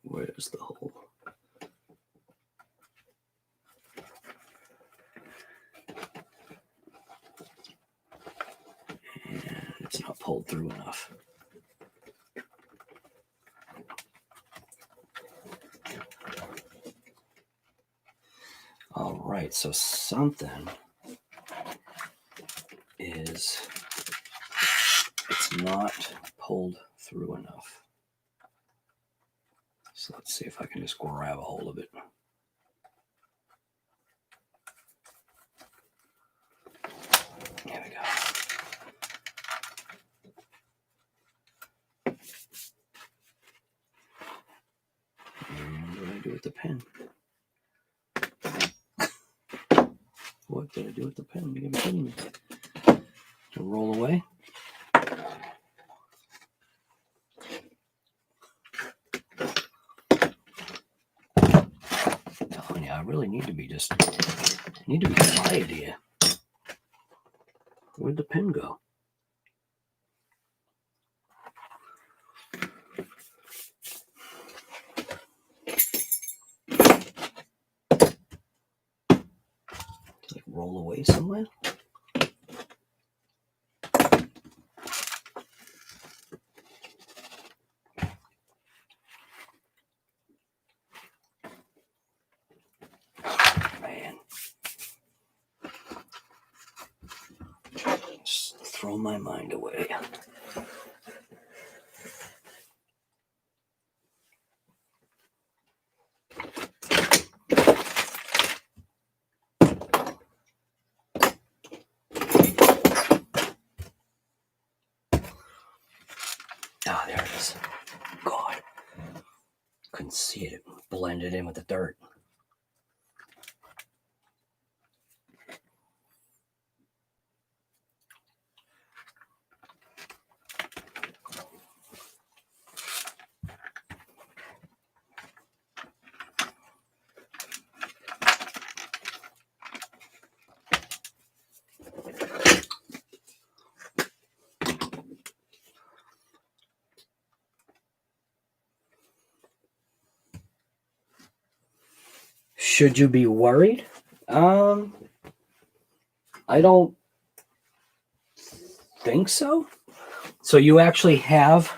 Where's the hole? And it's not pulled through enough. All right, so something is, it's not pulled through enough. So let's see if I can just grab a hold of it. There we go. And what did I do with the pen? What did I do with the pen? You gotta kidding me. To roll away. Oh yeah, I really need to be quiet here. Where'd the pen go? like roll away somewhere. Man. Just throw my mind away. Ah, there it is. God. Couldn't see it. It blended in with the dirt. Should you be worried? I don't think so. So you actually have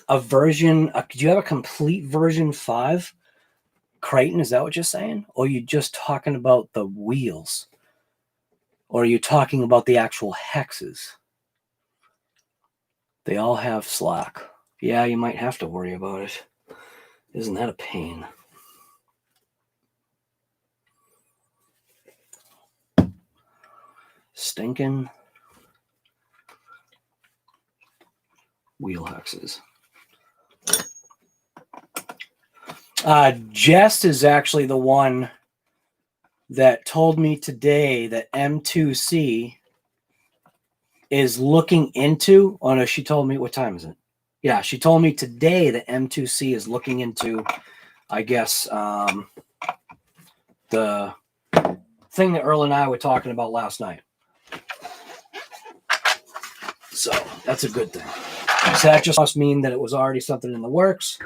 a version, do you have a complete version 5 Crichton? Is that what you're saying? Or are you just talking about the wheels? Or are you talking about the actual hexes? They all have slack. Yeah, you might have to worry about it. Isn't that a pain? Stinking wheel hexes. Jess is actually the one that told me today that M2C is looking into, oh no, she told me, what time is it? Yeah, she told me today that M2C is looking into, I guess, the thing that Earl and I were talking about last night. So that's a good thing. So that just must mean that it was already something in the works,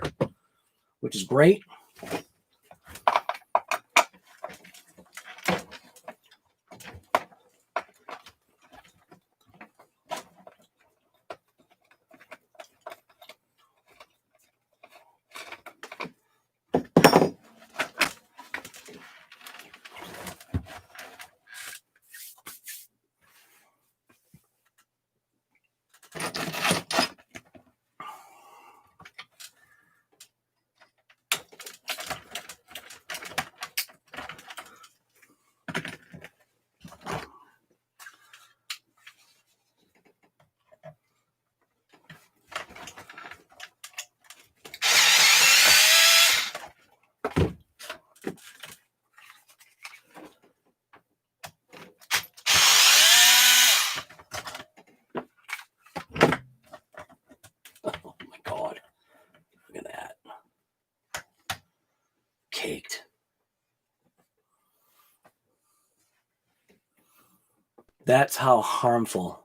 which is great. Caked. That's how harmful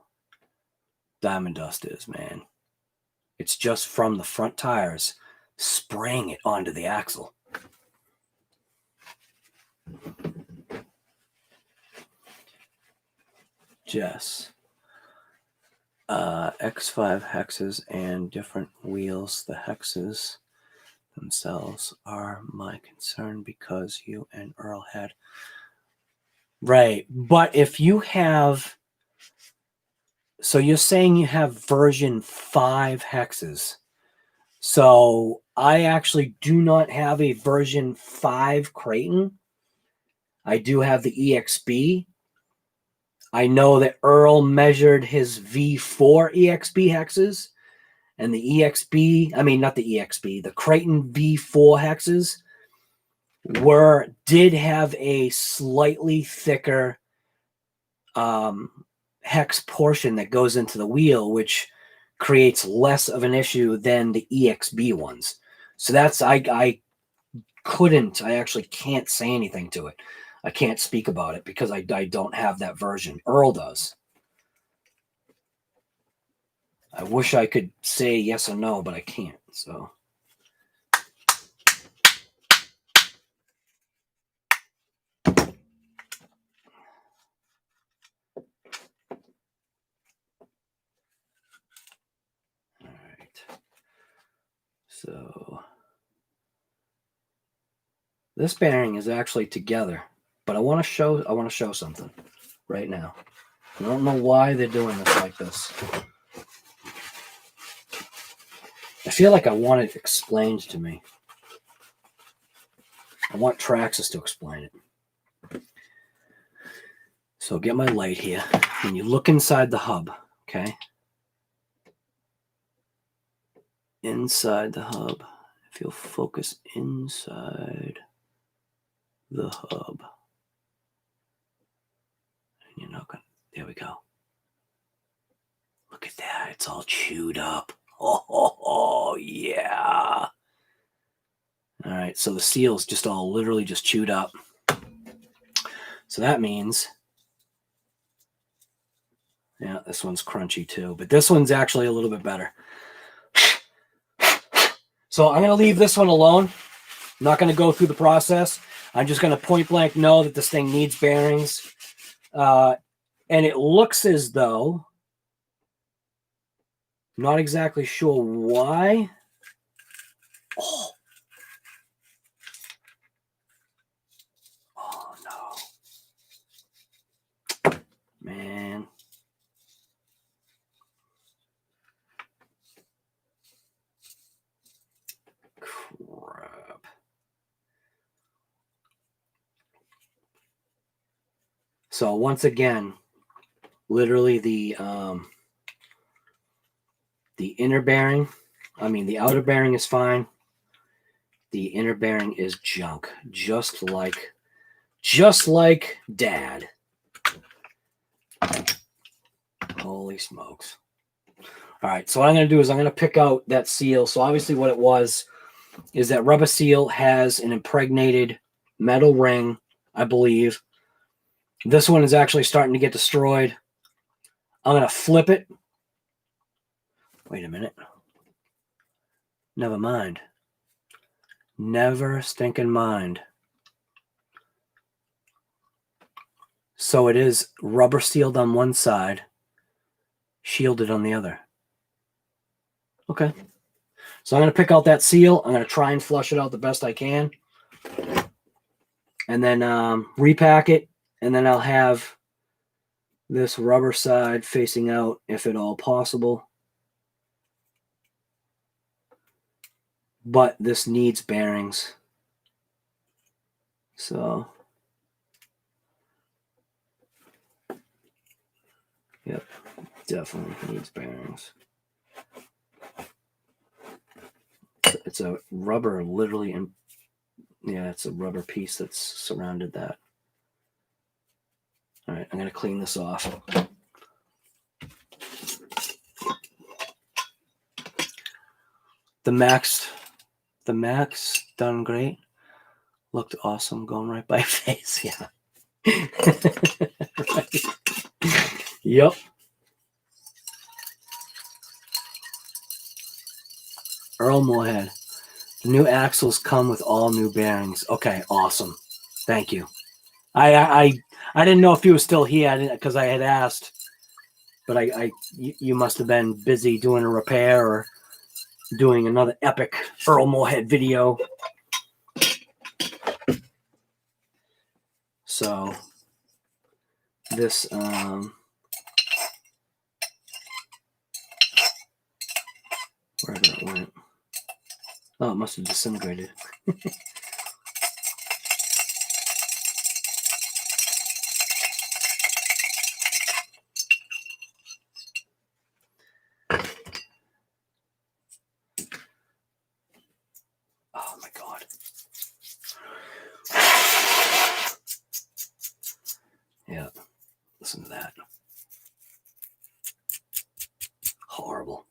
diamond dust is, man. It's just from the front tires spraying it onto the axle. Jess. X5 hexes and different wheels. The hexes themselves are my concern because you and Earl had. Right. But if you have, so you're saying you have version 5 hexes. So I actually do not have a version 5 Crichton. I do have the EXB. I know that Earl measured his V4 EXB hexes. And the EXB, I mean, not the EXB, the Crichton V4 hexes did have a slightly thicker hex portion that goes into the wheel, which creates less of an issue than the EXB ones. So that's, I actually can't say anything to it. I can't speak about it because I don't have that version. Earl does. I wish I could say yes or no, but I can't. So. So this bearing is actually together, but I want to show something right now. I don't know why they're doing this like this. I feel like I want it explained to me. I want Traxxas to explain it. So get my light here. When you look inside the hub, okay? Inside the hub, if you'll focus inside the hub. And you're not gonna, there we go. Look at that, it's all chewed up. Oh yeah. All right, so the seal's just all literally just chewed up. So that means, yeah, this one's crunchy too, but this one's actually a little bit better. So I'm going to leave this one alone. I'm not going to go through the process. I'm just going to point blank know that this thing needs bearings. And it looks as though, not exactly sure why. Oh. Oh, no. Man. Crap. So once again, literally the inner bearing, the outer bearing is fine. The inner bearing is junk, just like Dad. Holy smokes. All right, so what I'm going to do is I'm going to pick out that seal. So obviously what it was is that rubber seal has an impregnated metal ring, I believe. This one is actually starting to get destroyed. I'm going to flip it. Wait a minute. Never mind. Never stinking mind. So it is rubber sealed on one side, shielded on the other. Okay. So I'm going to pick out that seal. I'm going to try and flush it out the best I can. And then repack it. And then I'll have this rubber side facing out if at all possible. But this needs bearings. So, yep, definitely needs bearings. It's a rubber, literally, and yeah, it's a rubber piece that's surrounded that. All right, I'm going to clean this off. The MAXX done great. Looked awesome going right by face. Yeah. Right. Yep. Earl Moorhead. The new axles come with all new bearings. Okay, awesome. Thank you. I didn't know if you were still here because I had asked, but you must have been busy doing a repair or doing another epic Earl Moorhead video. So this wherever it went. Oh, it must have disintegrated. Oh my God. Yeah, listen to that. Horrible.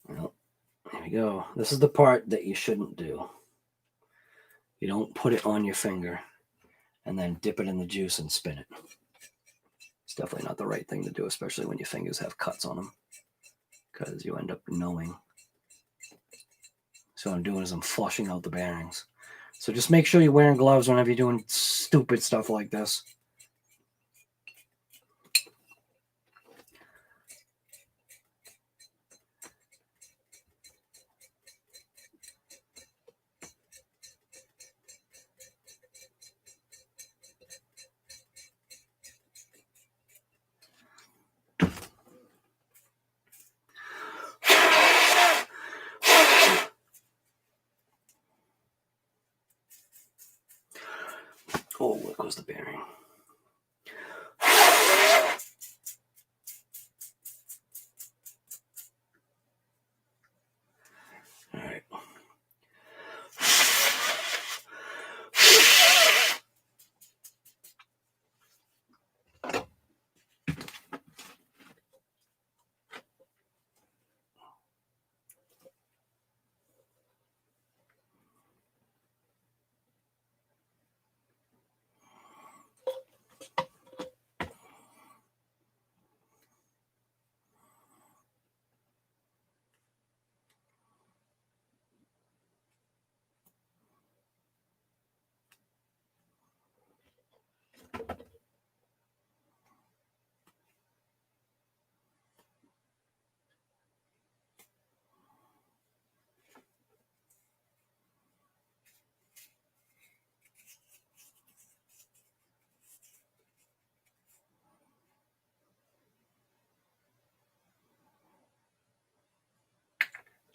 Well, here we go. This is the part that you shouldn't do. You don't put it on your finger and then dip it in the juice and spin it. It's definitely not the right thing to do, especially when your fingers have cuts on them, because you end up knowing. So what I'm doing is I'm flushing out the bearings. So just make sure you're wearing gloves whenever you're doing stupid stuff like this. Oh, there goes the bearing. All right.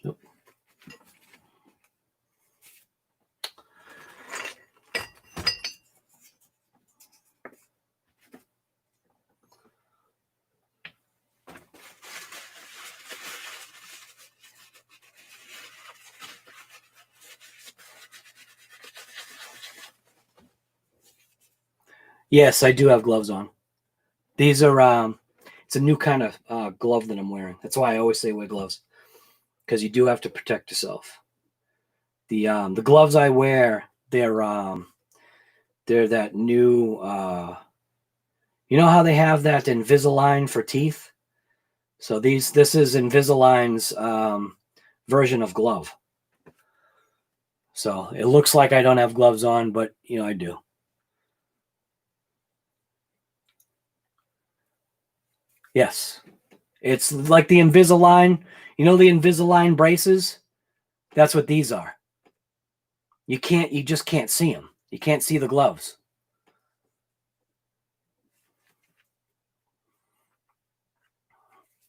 Nope. Yes, I do have gloves on. These are it's a new kind of glove that I'm wearing. That's why I always say wear gloves, because you do have to protect yourself. The gloves I wear, they're that new you know how they have that Invisalign for teeth? So this is Invisalign's version of glove. So it looks like I don't have gloves on, but you know I do. Yes. It's like the Invisalign, you know the Invisalign braces? That's what these are. You just can't see them. You can't see the gloves.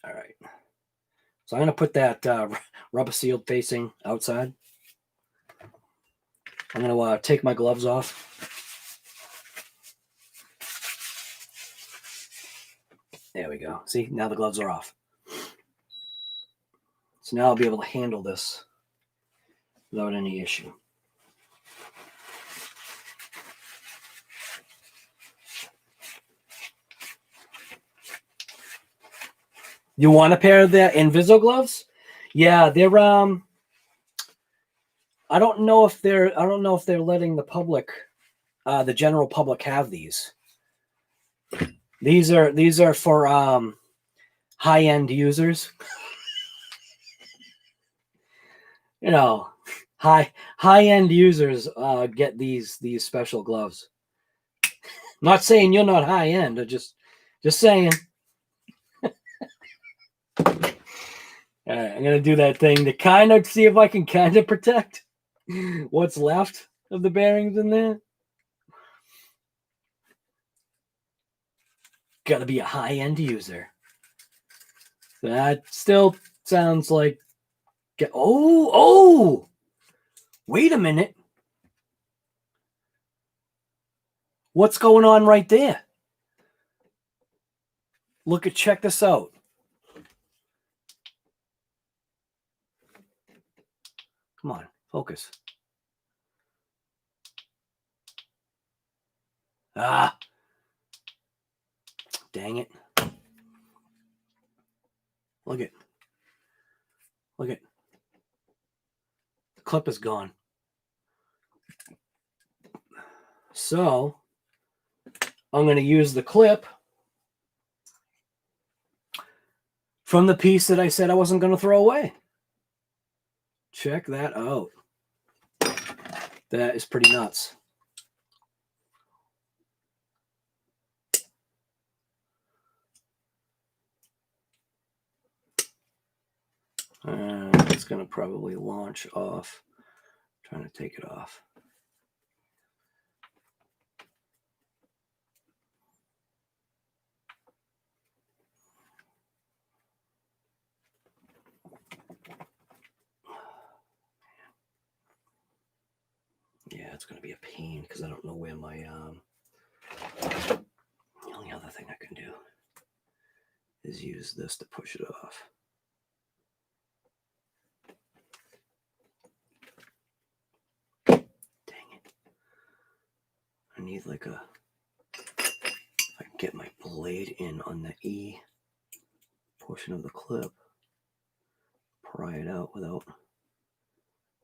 All right. So I'm going to put that rubber sealed facing outside. I'm going to take my gloves off. There we go. See, now the gloves are off. So now I'll be able to handle this without any issue. You want a pair of the Inviso gloves? Yeah, they're I don't know if they're letting the public, the general public, have these. These are for high-end users. You know, high-end users get these special gloves. Not saying you're not high-end, just saying. All right, I'm gonna do that thing to kind of see if I can kind of protect what's left of the bearings in there. Got to be a high-end user. That still sounds like. Oh! Wait a minute. What's going on right there? Check this out. Come on, focus. Ah, dang it. Look it. The clip is gone. So I'm going to use the clip from the piece that I said I wasn't going to throw away. Check that out. That is pretty nuts. It's going to probably launch off. I'm trying to take it off. Yeah, it's going to be a pain because I don't know where my thing I can do is use this to push it off. Dang it. I need like a, I can get my blade in on the E portion of the clip, pry it out without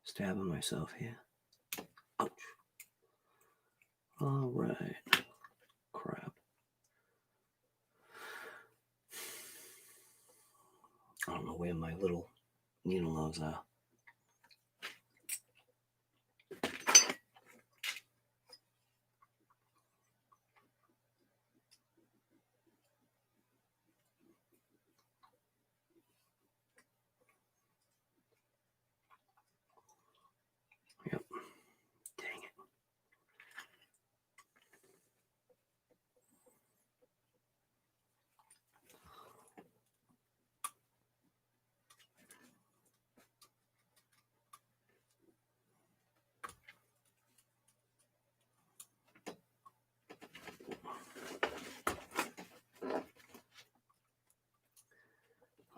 stabbing myself here. Ouch. All right. Crap. I don't know where my little needle nose are. Yep. Dang it.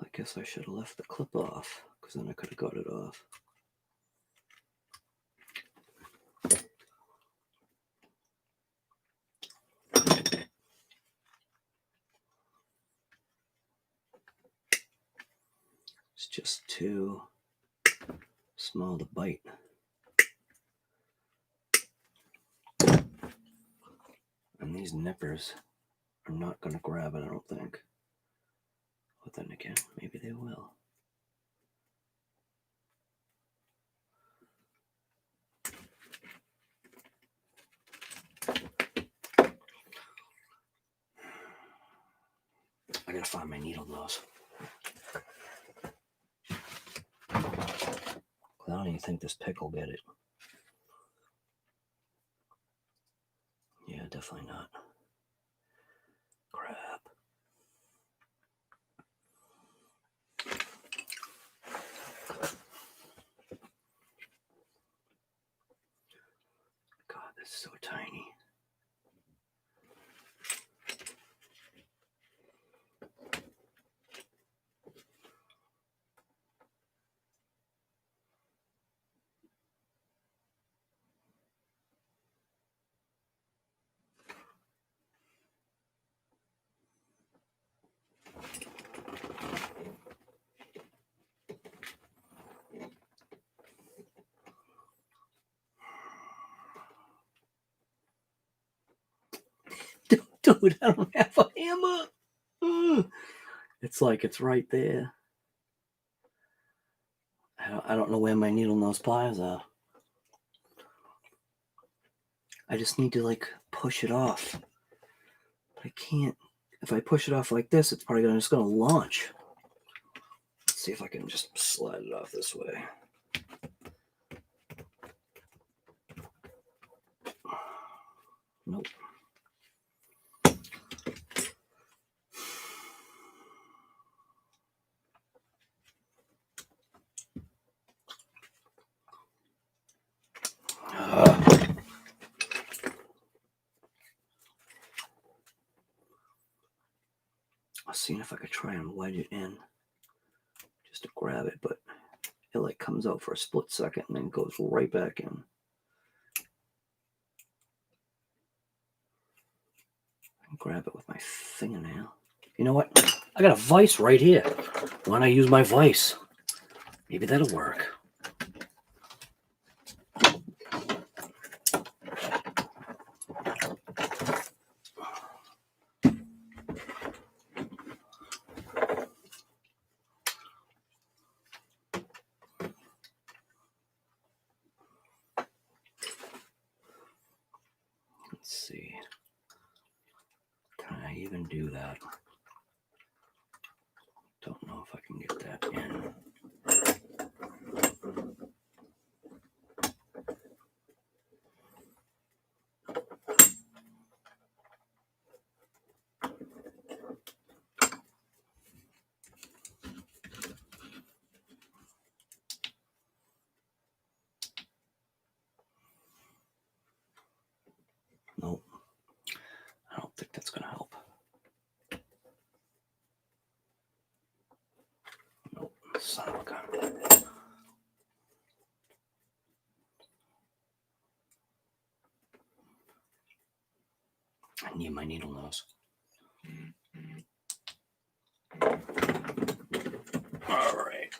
I guess I should have left the clip off, because then I could have got it off. It's just too small to bite. And these nippers are not going to grab it, I don't think. But then again, maybe they will. I gotta find my needle nose. I don't even think this pick will get it. Yeah, definitely not. Crap. God, this is so tiny. Dude, I don't have a hammer. It's like it's right there. I don't know where my needle nose pliers are. I just need to like push it off. But I can't. If I push it off like this, it's probably just gonna launch. Let's see if I can just slide it off this way. Nope. I was seeing if I could try and wedge it in just to grab it, but it like comes out for a split second and then goes right back in. I can grab it with my fingernail. You know what? I got a vise right here. Why don't I use my vise? Maybe that'll work. Let's see. Can I even do that? Don't know if I can get that in. Nope. I don't think that's going to help. I need my needle nose. All right.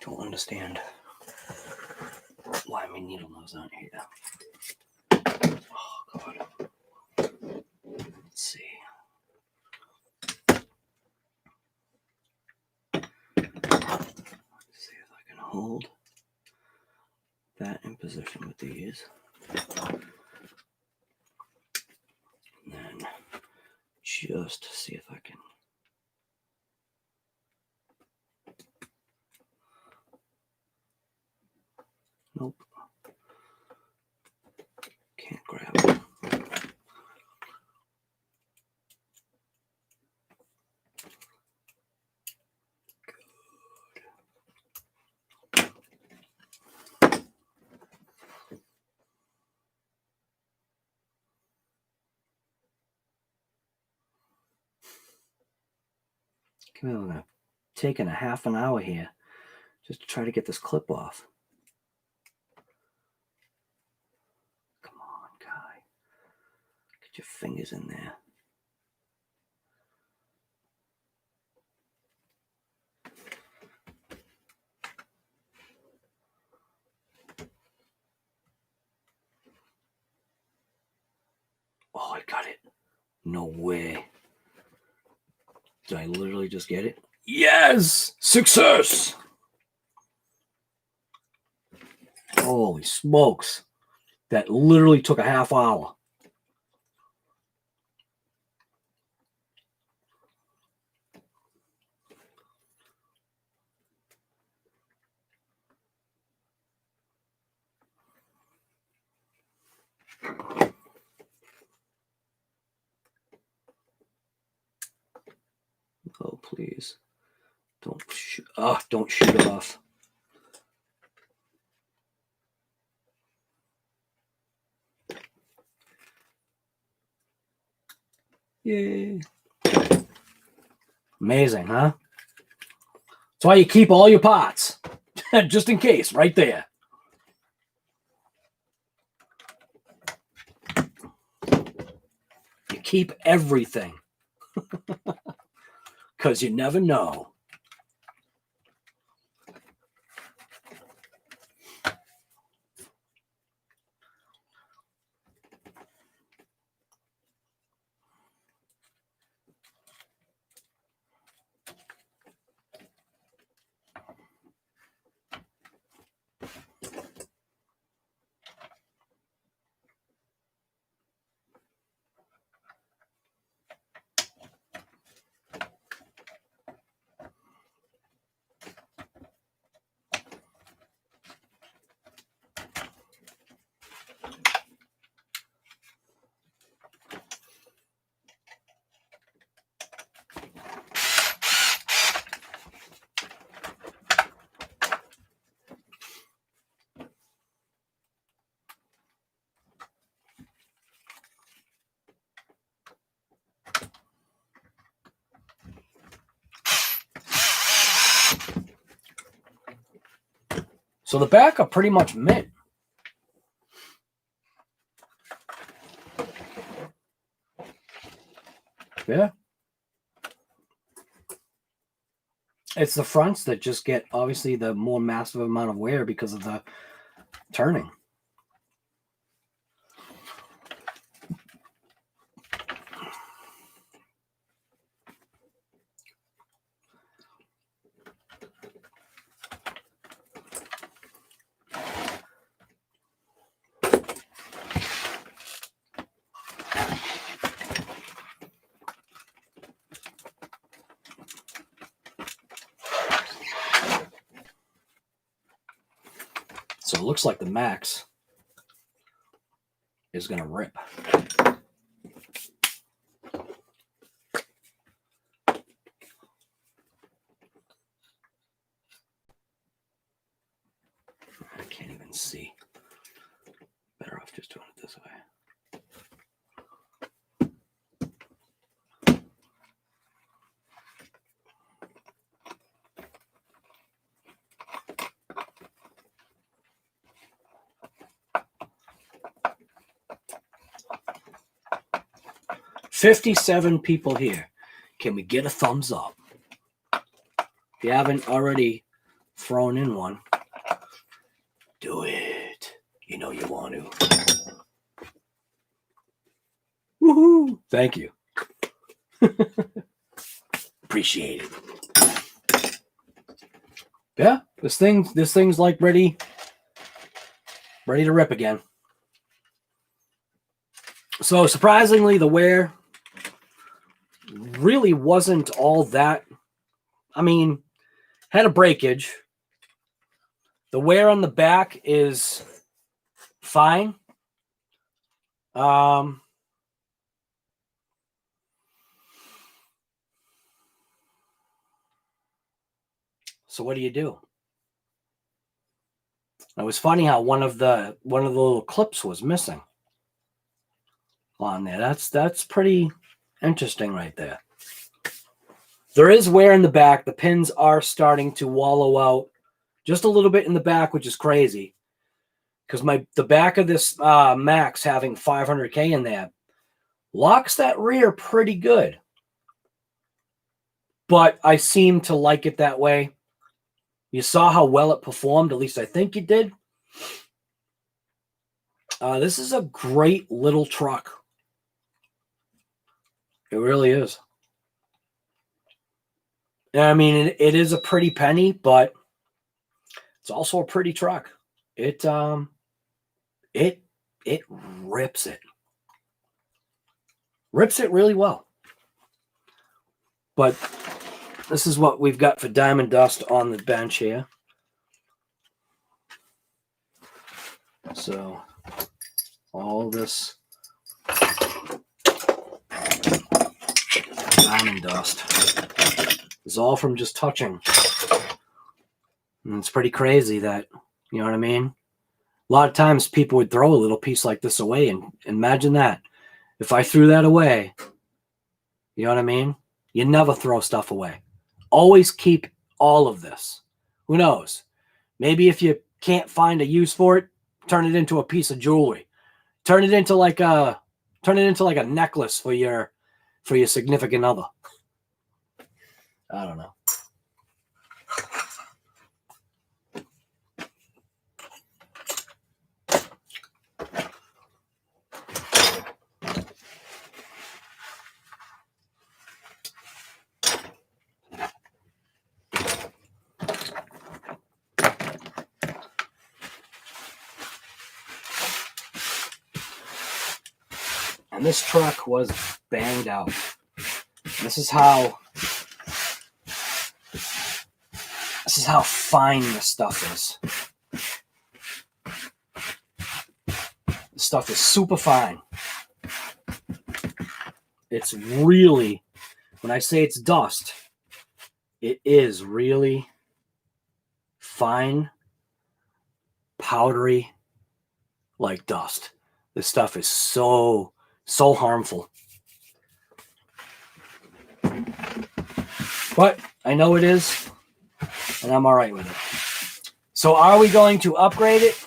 Don't understand why my needle nose aren't here. Oh God. Let's see. Let's see if I can hold that in position with these. And then just see if I can. Nope. Can't grab it. Come on, I'm taking a half an hour here just to try to get this clip off. Come on, guy. Get your fingers in there. Oh, I got it. No way. Did I literally just get it? Yes! Success! Holy smokes. That literally took a half hour. Oh, please. Don't shoot. Oh, don't shoot it off. Yay. Amazing, huh? That's why you keep all your pots. Just in case, right there. You keep everything. Because you never know. So the back are pretty much mint. Yeah. It's the fronts that just get, obviously, the more massive amount of wear because of the turning. So it looks like the MAXX is going to rip. I can't even see. Better off just doing it this way. 57 people here. Can we get a thumbs up? If you haven't already thrown in one, do it. You know you want to. Woohoo! Thank you. Appreciate it. Yeah, this thing's like ready to rip again. So surprisingly, the wear really wasn't all that. I mean, had a breakage. The wear on the back is fine. So what do you do? It was funny how one of the little clips was missing on there. That's pretty interesting right there. There is wear in the back. The pins are starting to wallow out just a little bit in the back, which is crazy because the back of this MAXX having 500K in there locks that rear pretty good. But I seem to like it that way. You saw how well it performed, at least I think you did. This is a great little truck. It really is. I mean, it is a pretty penny, but it's also a pretty truck. It rips it. Rips it really well. But this is what we've got for diamond dust on the bench here. So all this diamond dust is all from just touching. And it's pretty crazy that, you know what I mean? A lot of times people would throw a little piece like this away, and imagine that. If I threw that away, you know what I mean? You never throw stuff away. Always keep all of this. Who knows? Maybe if you can't find a use for it, turn it into a piece of jewelry. Turn it into like a necklace for your significant other. I don't know. And this truck was banged out. This is how fine this stuff is. This stuff is super fine. It's really, when I say it's dust, it is really fine, powdery, like dust. This stuff is so harmful. But I know it is, and I'm all right with it. So are we going to upgrade it?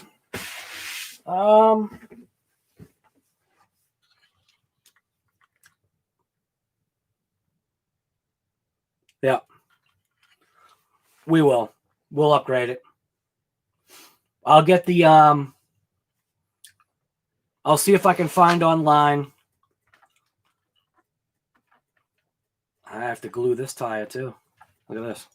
Yeah. We will. We'll upgrade it. I'll get the I'll see if I can find online. I have to glue this tire too. Look at this.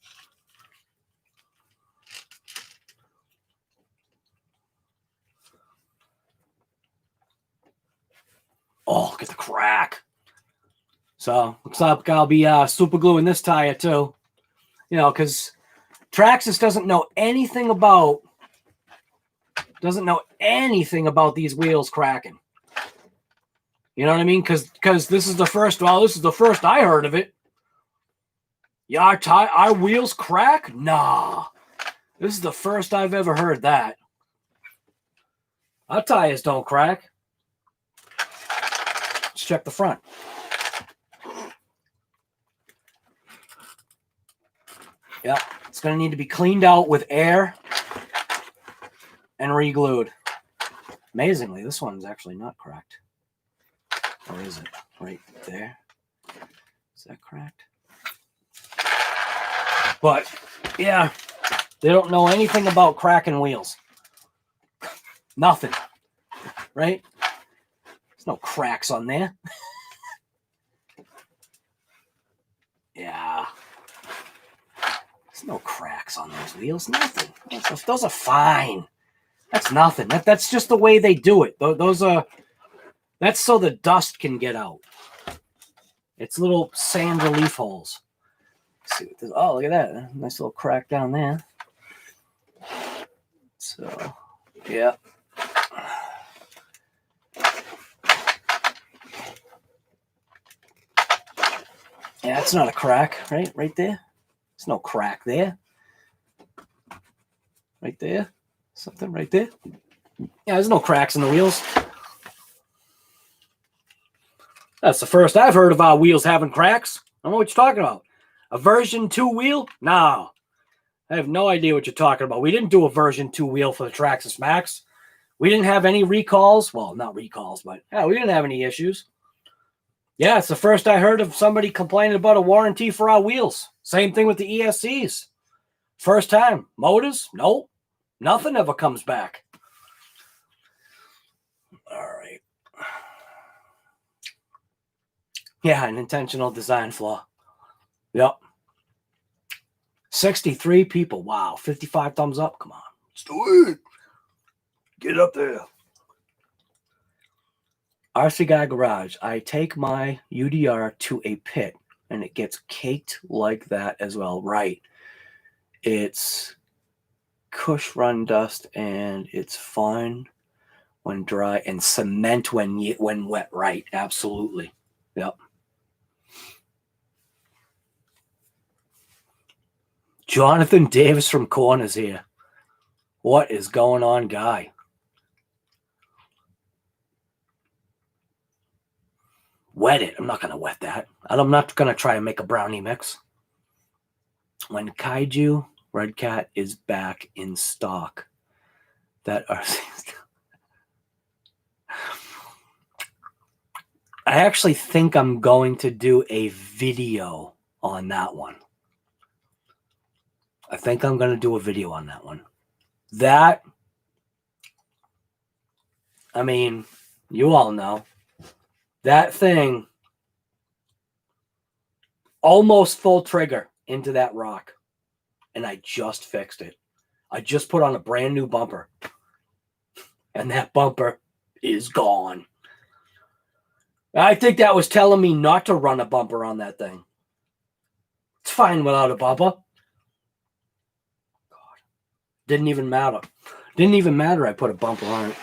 Oh, look at the crack. So looks like I'll be super gluing this tire too. You know, because Traxxas doesn't know anything about doesn't know anything about these wheels cracking. You know what I mean? Because this is the first. Well, this is the first I heard of it. Yeah, our wheels crack? Nah, this is the first I've ever heard that. Our tires don't crack. Let's check the front. Yeah, it's going to need to be cleaned out with air and re-glued. Amazingly, this one's actually not cracked. Or is it? Right there. Is that cracked? But, yeah, they don't know anything about cracking wheels. Nothing. Right? There's no cracks on there. Yeah. There's no cracks on those wheels. Nothing. Those are fine. That's nothing. That's just the way they do it. Those are... That's so the dust can get out. It's little sand relief holes. Let's see what this, oh, look at that. Nice little crack down there. So, yeah. Yeah, it's not a crack, right? Right there. There's no crack there. Right there. Something right there. Yeah, there's no cracks in the wheels. That's the first I've heard of our wheels having cracks. I don't know what you're talking about. A version 2 wheel? No. I have no idea what you're talking about. We didn't do a version 2 wheel for the Traxxas MAXX. We didn't have any recalls. Well, not recalls, but yeah, we didn't have any issues. Yeah, it's the first I heard of somebody complaining about a warranty for our wheels. Same thing with the ESCs. First time. Motors? Nope. Nothing ever comes back. All right. Yeah, an intentional design flaw. Yep. 63 people. Wow. 55 thumbs up. Come on. Let's do it. Get up there. RC Guy Garage. I take my UDR to a pit and it gets caked like that as well. Right. It's cush run dust and it's fine when dry and cement when wet. Right. Absolutely. Yep. Jonathan Davis from Corners here. What is going on, Guy? Wet it. I'm not going to wet that. I'm not going to try and make a brownie mix. When Kaiju Redcat is back in stock, that are... I actually think I'm going to do a video on that one. I think I'm going to do a video on that one. That, I mean, you all know. That thing, almost full trigger into that rock. And I just fixed it. I just put on a brand new bumper. And that bumper is gone. I think that was telling me not to run a bumper on that thing. It's fine without a bumper. Didn't even matter. Didn't even matter I put a bumper on it.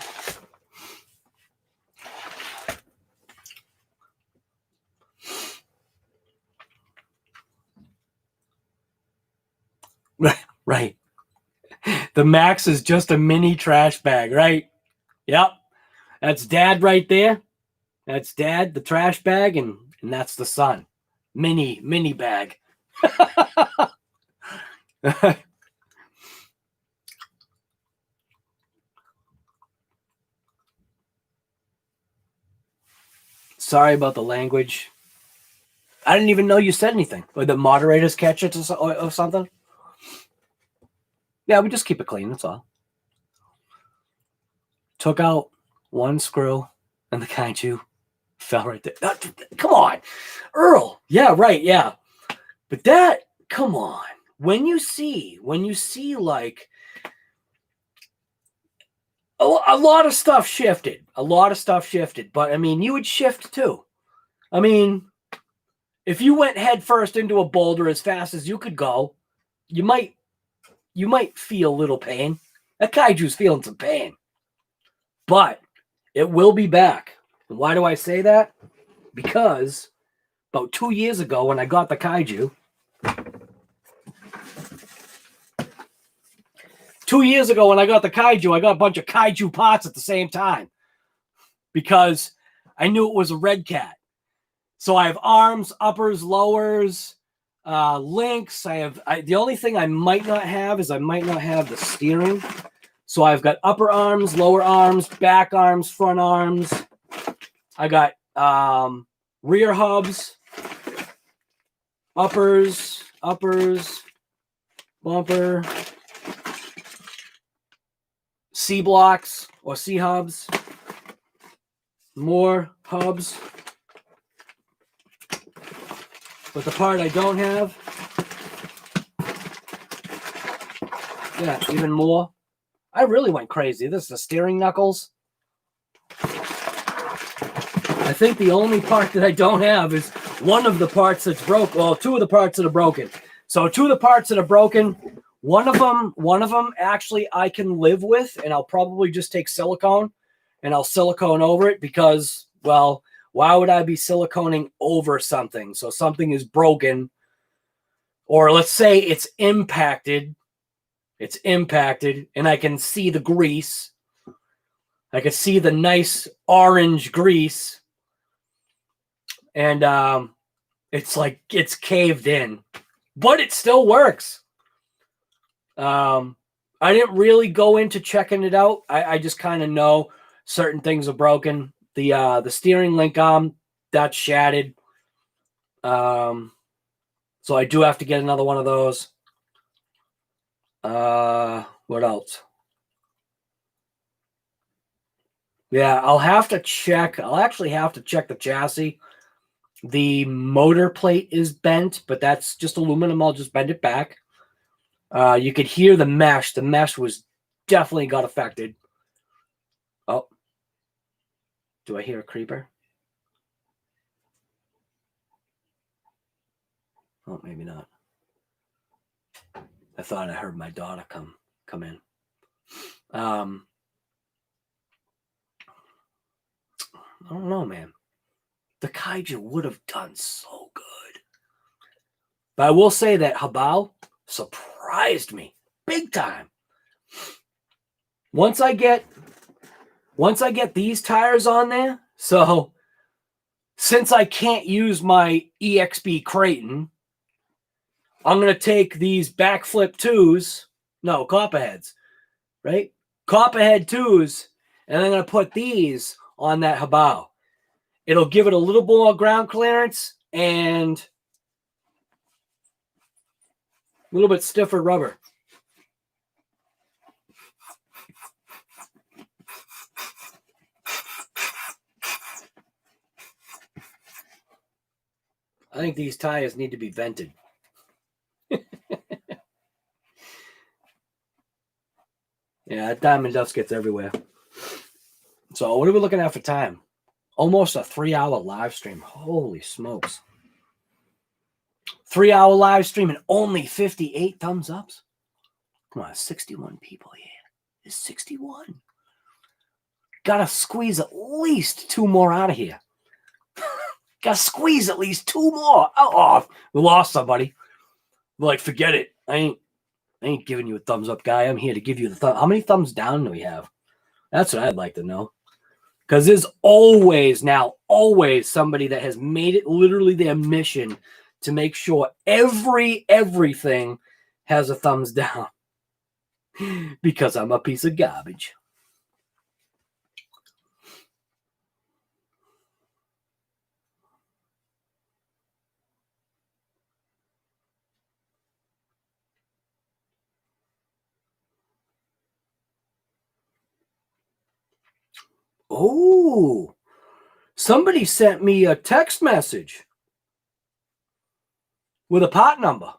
Right. The MAXX is just a mini trash bag, right? Yep. That's Dad right there. That's Dad, the trash bag, and that's the son. Mini bag. Sorry about the language. I didn't even know you said anything. Or the moderators catch it or something. Yeah, we just keep it clean. That's all. Took out one screw and the Kaiju fell right there. Come on. Earl. Yeah, right. Yeah. But that, come on. When you see like a lot of stuff shifted. A lot of stuff shifted. But I mean, you would shift too. I mean, if you went head first into a boulder as fast as you could go, you might feel a little pain. That Kaiju's feeling some pain. but it will be back. And why do I say that? Because about 2 years ago when I got the Kaiju, 2 years ago when I got the Kaiju, I got a bunch of Kaiju parts at the same time because I knew it was a Redcat. So I have arms, uppers, lowers, links. The only thing I might not have is I might not have the steering. So I've got upper arms, lower arms, back arms, front arms. I got rear hubs, uppers, bumper, C blocks or C hubs, more hubs. But the part I don't have, yeah, even more. I really went crazy. This is the steering knuckles. I think the only part that I don't have is one of the parts that's broke. Well, two of the parts that are broken. So two of the parts that are broken, one of them actually I can live with, and I'll probably just take silicone and I'll silicone over it because, well, why would I be siliconing over something? So something is broken, or let's say it's impacted, and I can see the grease. I can see the nice orange grease, and it's like it's caved in, but it still works. I didn't really go into checking it out. I just kind of know certain things are broken. The steering link arm, that's shattered. So I do have to get another one of those. What else? Yeah, I'll have to check. I'll actually have to check the chassis. The motor plate is bent, but that's just aluminum. I'll just bend it back. You could hear the mesh. The mesh was definitely got affected. Oh. Do I hear a creeper? Oh, maybe not. I thought I heard my daughter come in. I don't know, man. The Kaiju would have done so good. But I will say that Hobao surprised me big time. Once I get these tires on there, so since I can't use my EXB Creighton, I'm going to take these backflip 2s, no, Copperheads, right? Copperhead 2s, and I'm going to put these on that Hobao. It'll give it a little more ground clearance and a little bit stiffer rubber. I think these tires need to be vented. Yeah, that diamond dust gets everywhere. So what are we looking at for time? Almost a 3-hour live stream. Holy smokes. 3-hour live stream and only 58 thumbs ups. Come on, 61 people here. There's 61. Gotta squeeze at least 2 more out of here. Gotta squeeze at least 2 more. Oh, we lost somebody. We're like, forget it. I ain't giving you a thumbs up, guy. I'm here to give you the thumb. How many thumbs down do we have? That's what I'd like to know. Because there's always somebody that has made it literally their mission to make sure everything has a thumbs down. Because I'm a piece of garbage. Oh, somebody sent me a text message with a part number.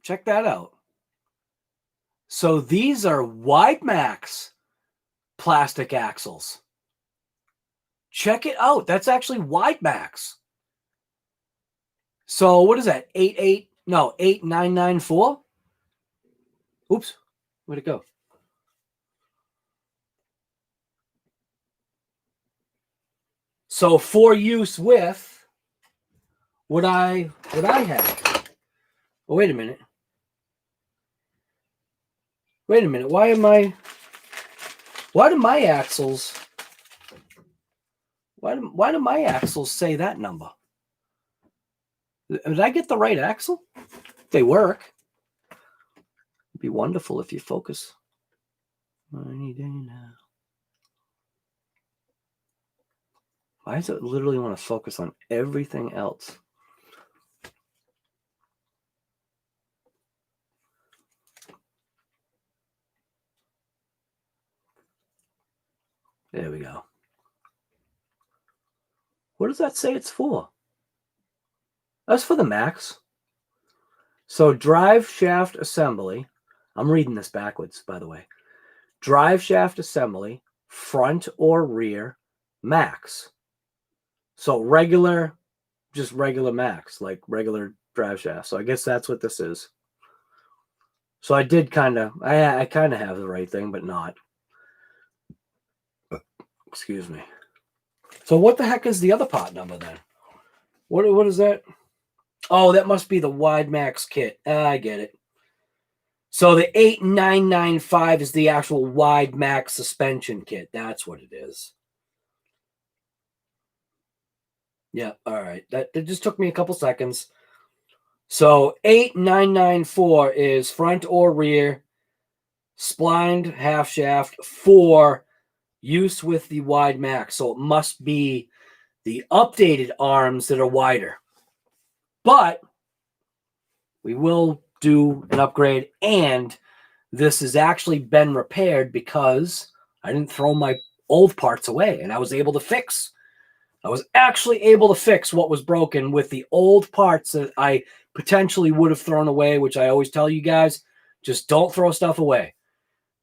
Check that out. So these are MAXX plastic axles. Check it out. That's actually MAXX. So what is that? 8994? Oops. Where'd it go? So for use with what I have. Oh, wait a minute. Wait a minute. Why do my axles say that number? Did I get the right axle? They work. It'd be wonderful if you focus. Any day now. Why does it literally want to focus on everything else? There we go. What does that say it's for? That's for the MAXX. So drive shaft assembly. I'm reading this backwards, by the way. Drive shaft assembly, front or rear, MAXX. So regular, just regular MAXX, like regular drive shaft. So I guess that's what this is. So I did kind of, I kind of have the right thing, but not. Excuse me. So what the heck is the other part number then? What is that? Oh, that must be the wide MAXX kit. I get it. So the 8995 is the actual wide MAXX suspension kit. That's what it is. Yeah, all right. That just took me a couple seconds. So 8994 is front or rear, splined half shaft for use with the wide MAXX. So it must be the updated arms that are wider. But we will do an upgrade, and this has actually been repaired because I didn't throw my old parts away, and I was able to fix. I was actually able to fix what was broken with the old parts that I potentially would have thrown away, which I always tell you guys, just don't throw stuff away.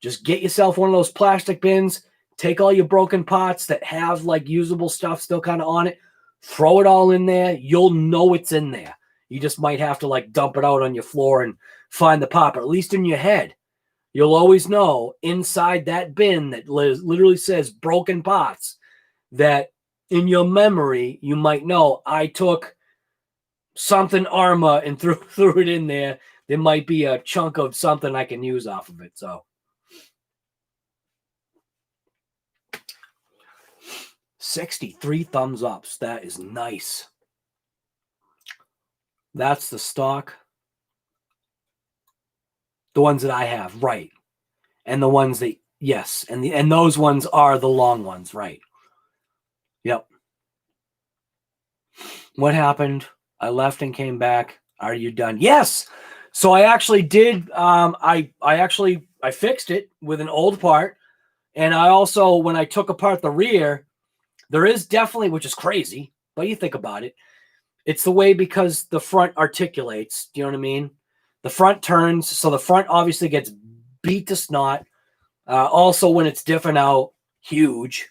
Just get yourself one of those plastic bins, take all your broken parts that have like usable stuff still kind of on it, throw it all in there. You'll know it's in there. You just might have to like dump it out on your floor and find the part, but at least in your head, you'll always know inside that bin that literally says broken parts, that in your memory, you might know I took something ARRMA and threw it in there. There might be a chunk of something I can use off of it. So 63 thumbs ups. That is nice. That's the stock. The ones that I have, right. And the ones that, yes, and those ones are the long ones, right. Yep. What happened? I left and came back. Are you done? Yes. So I actually did. I fixed it with an old part, and I also, when I took apart the rear, there is definitely, which is crazy, but you think about it, it's the way because the front articulates. Do you know what I mean? The front turns, so the front obviously gets beat to snot. Also, when it's different out, huge.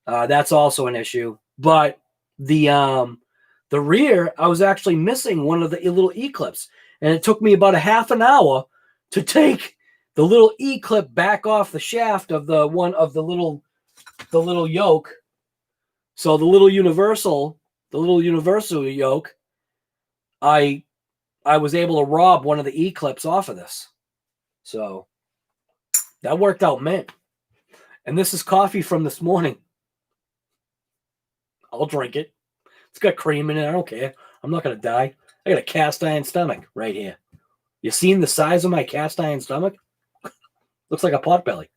That's also an issue. But the rear, I was actually missing one of the little E-clips, and it took me about a half an hour to take the little E-clip back off the shaft of the little yoke. So the little universal yoke, I was able to rob one of the E-clips off of this. So that worked out, man. And this is coffee from this morning. I'll drink it. It's got cream in it. I don't care. I'm not going to die. I got a cast iron stomach right here. You seen the size of my cast iron stomach? Looks like a pot belly.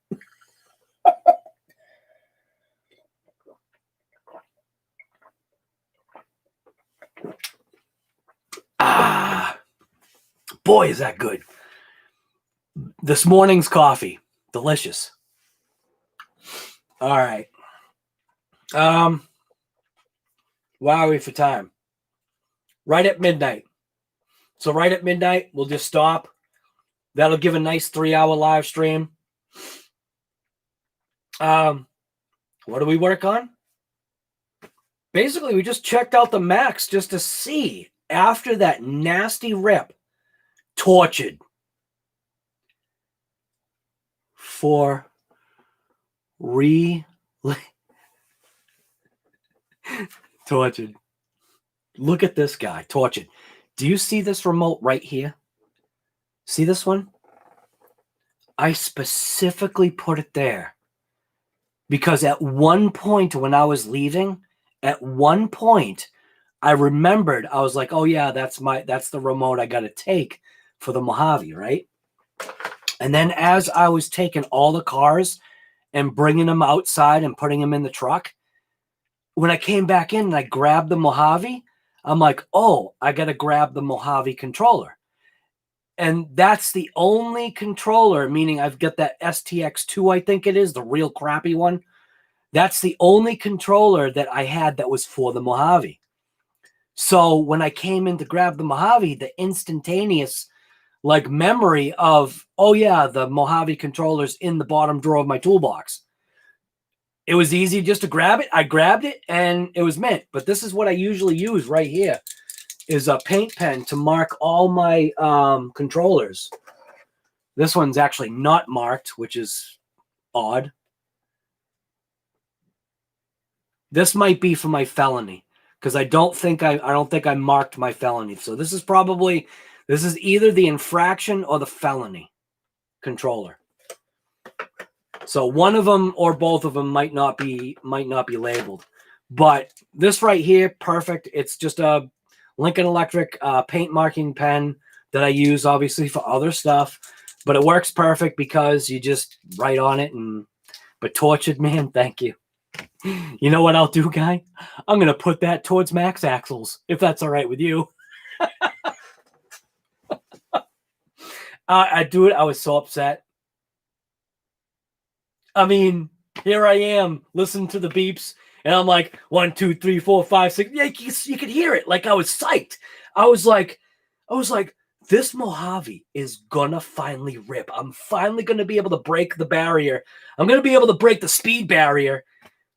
Boy, is that good. This morning's coffee. Delicious. All right. Where are we for time? Right at midnight. So right at midnight, we'll just stop. That'll give a nice 3-hour live stream. What do we work on? Basically, we just checked out the MAXX just to see after that nasty rip, tortured for tortured. Look at this guy, tortured. Do you see this remote right here? See this one? I specifically put it there because at one point when I was leaving, at one point I remembered, I was like, oh yeah, that's the remote I got to take for the Mojave, right? And then as I was taking all the cars and bringing them outside and putting them in the truck, when I came back in and I grabbed the Mojave, I'm like, oh, I got to grab the Mojave controller. And that's the only controller, meaning I've got that STX2, I think it is, the real crappy one. That's the only controller that I had that was for the Mojave. So when I came in to grab the Mojave, the instantaneous like memory of, oh yeah, the Mojave controller's in the bottom drawer of my toolbox. It was easy just to grab it. I grabbed it and it was mint. But this is what I usually use right here, is a paint pen to mark all my controllers. This one's actually not marked, which is odd. This might be for my felony because I don't think I marked my felony. So this is either the infraction or the felony controller. So one of them or both of them might not be labeled. But this right here, perfect. It's just a Lincoln Electric paint marking pen that I use obviously for other stuff, but it works perfect because you just write on it. But tortured, man, thank you. You know what I'll do, guy? I'm going to put that towards MAXX axles, if that's all right with you. I do it. I was so upset. I mean, here I am listening to the beeps, and I'm like, 1, 2, 3, 4, 5, 6. Yeah, you could hear it. Like I was psyched. I was like, this Mojave is gonna finally rip. I'm finally gonna be able to break the barrier. I'm gonna be able to break the speed barrier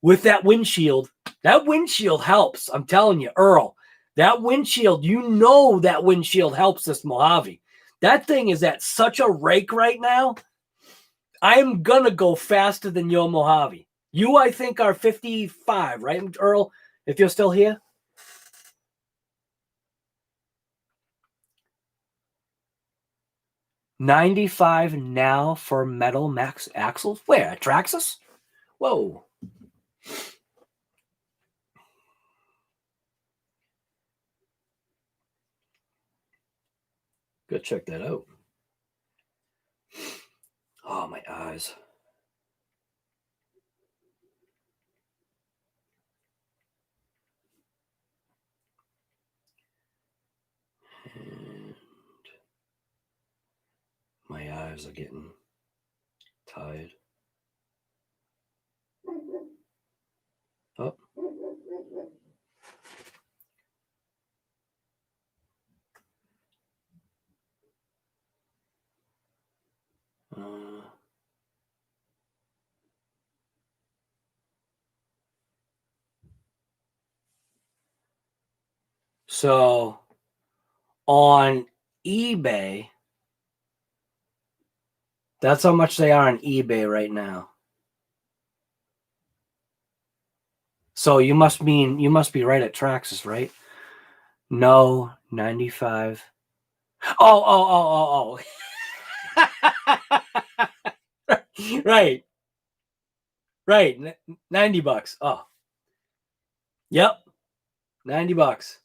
with that windshield. That windshield helps. I'm telling you, Earl. That windshield, that windshield helps this Mojave. That thing is at such a rake right now. I'm going to go faster than your Mojave. You, I think, are 55, right, Earl? If you're still here? $95 now for metal MAXX axles? Where? At Traxxas? Whoa. Go check that out. Oh, my eyes. And my eyes are getting tired. Oh. So on eBay, that's how much they are on eBay right now. So you must be right at Traxxas, right? No, 95. Oh. Right. 90 bucks. Oh. Yep. 90 bucks.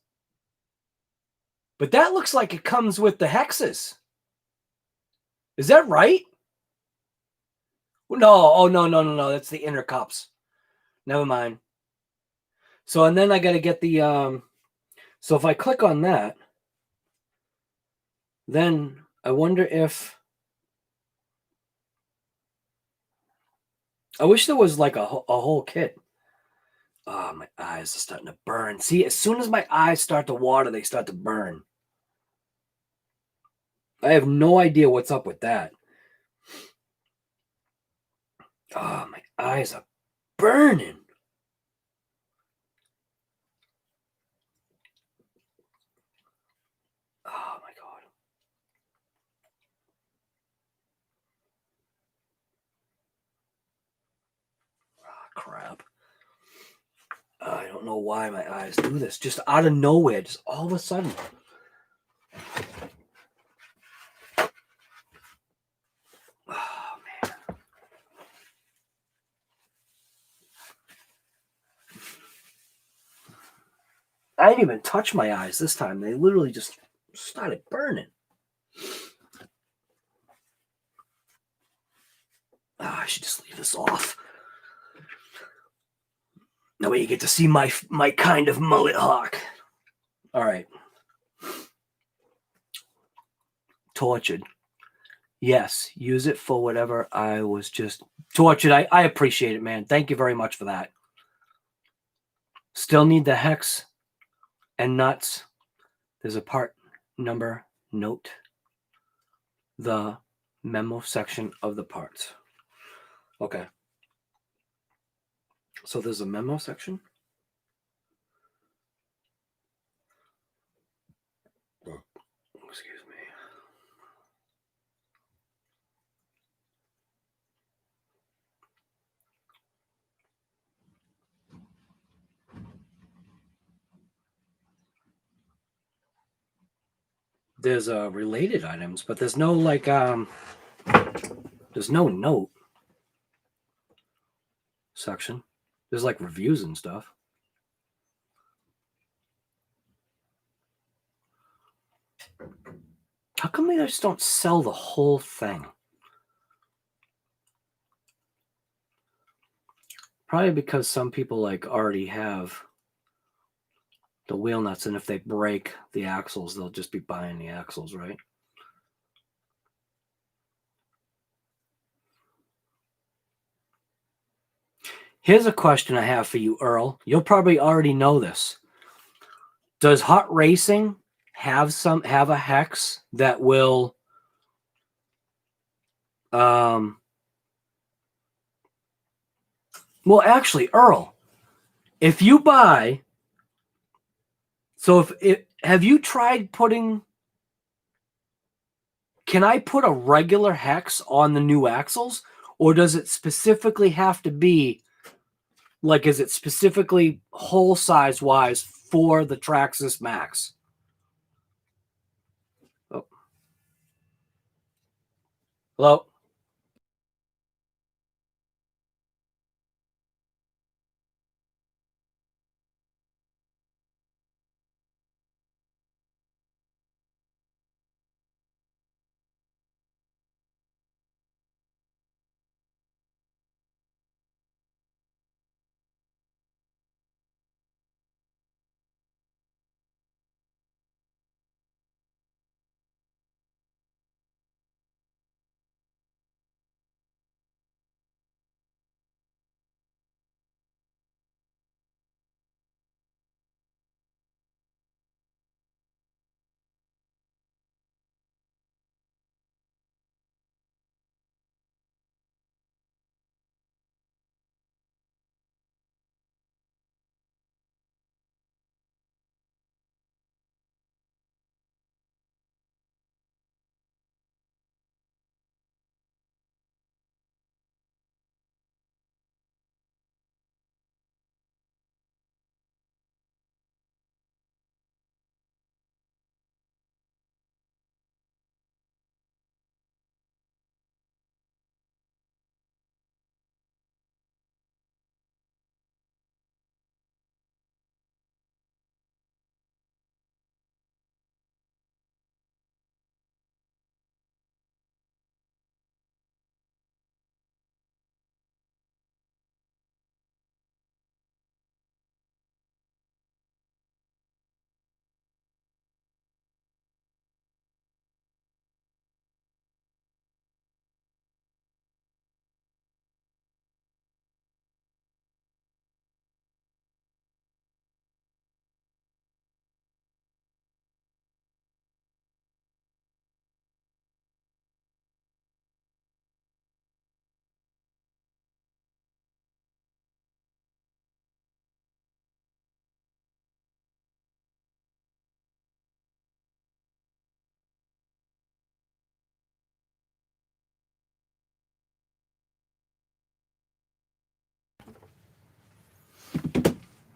But that looks like it comes with the hexes. Is that right? No. Oh, no. That's the inner cups. Never mind. So, and then I got to get the, so if I click on that, then I wonder if, I wish there was like a whole kit. Oh, my eyes are starting to burn. See, as soon as my eyes start to water, they start to burn. I have no idea what's up with that. Oh, my eyes are burning. crap. I don't know why my eyes do this. Just out of nowhere, just all of a sudden. Oh, man. I didn't even touch my eyes this time. They literally just started burning. I should just leave this off. That way you get to see my kind of mullet hawk. All right. Tortured. Yes, use it for whatever I was just... Tortured, I appreciate it, man. Thank you very much for that. Still need the hex and nuts. There's a part number note. The memo section of the parts. Okay. So there's a memo section. Excuse me. There's related items, but there's no like there's no note section. There's like reviews and stuff. How come they just don't sell the whole thing? Probably because some people like already have the wheel nuts, and if they break the axles, they'll just be buying the axles, right? Here's a question I have for you, Earl. You'll probably already know this. Does Hot Racing have a hex that will well, actually, Earl, if you buy, so have you tried putting, can I put a regular hex on the new axles, or does it specifically have to be like, is it specifically hole size wise for the Traxxas MAXX? Oh. Hello?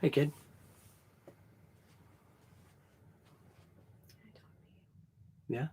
Hey, kid. Yeah.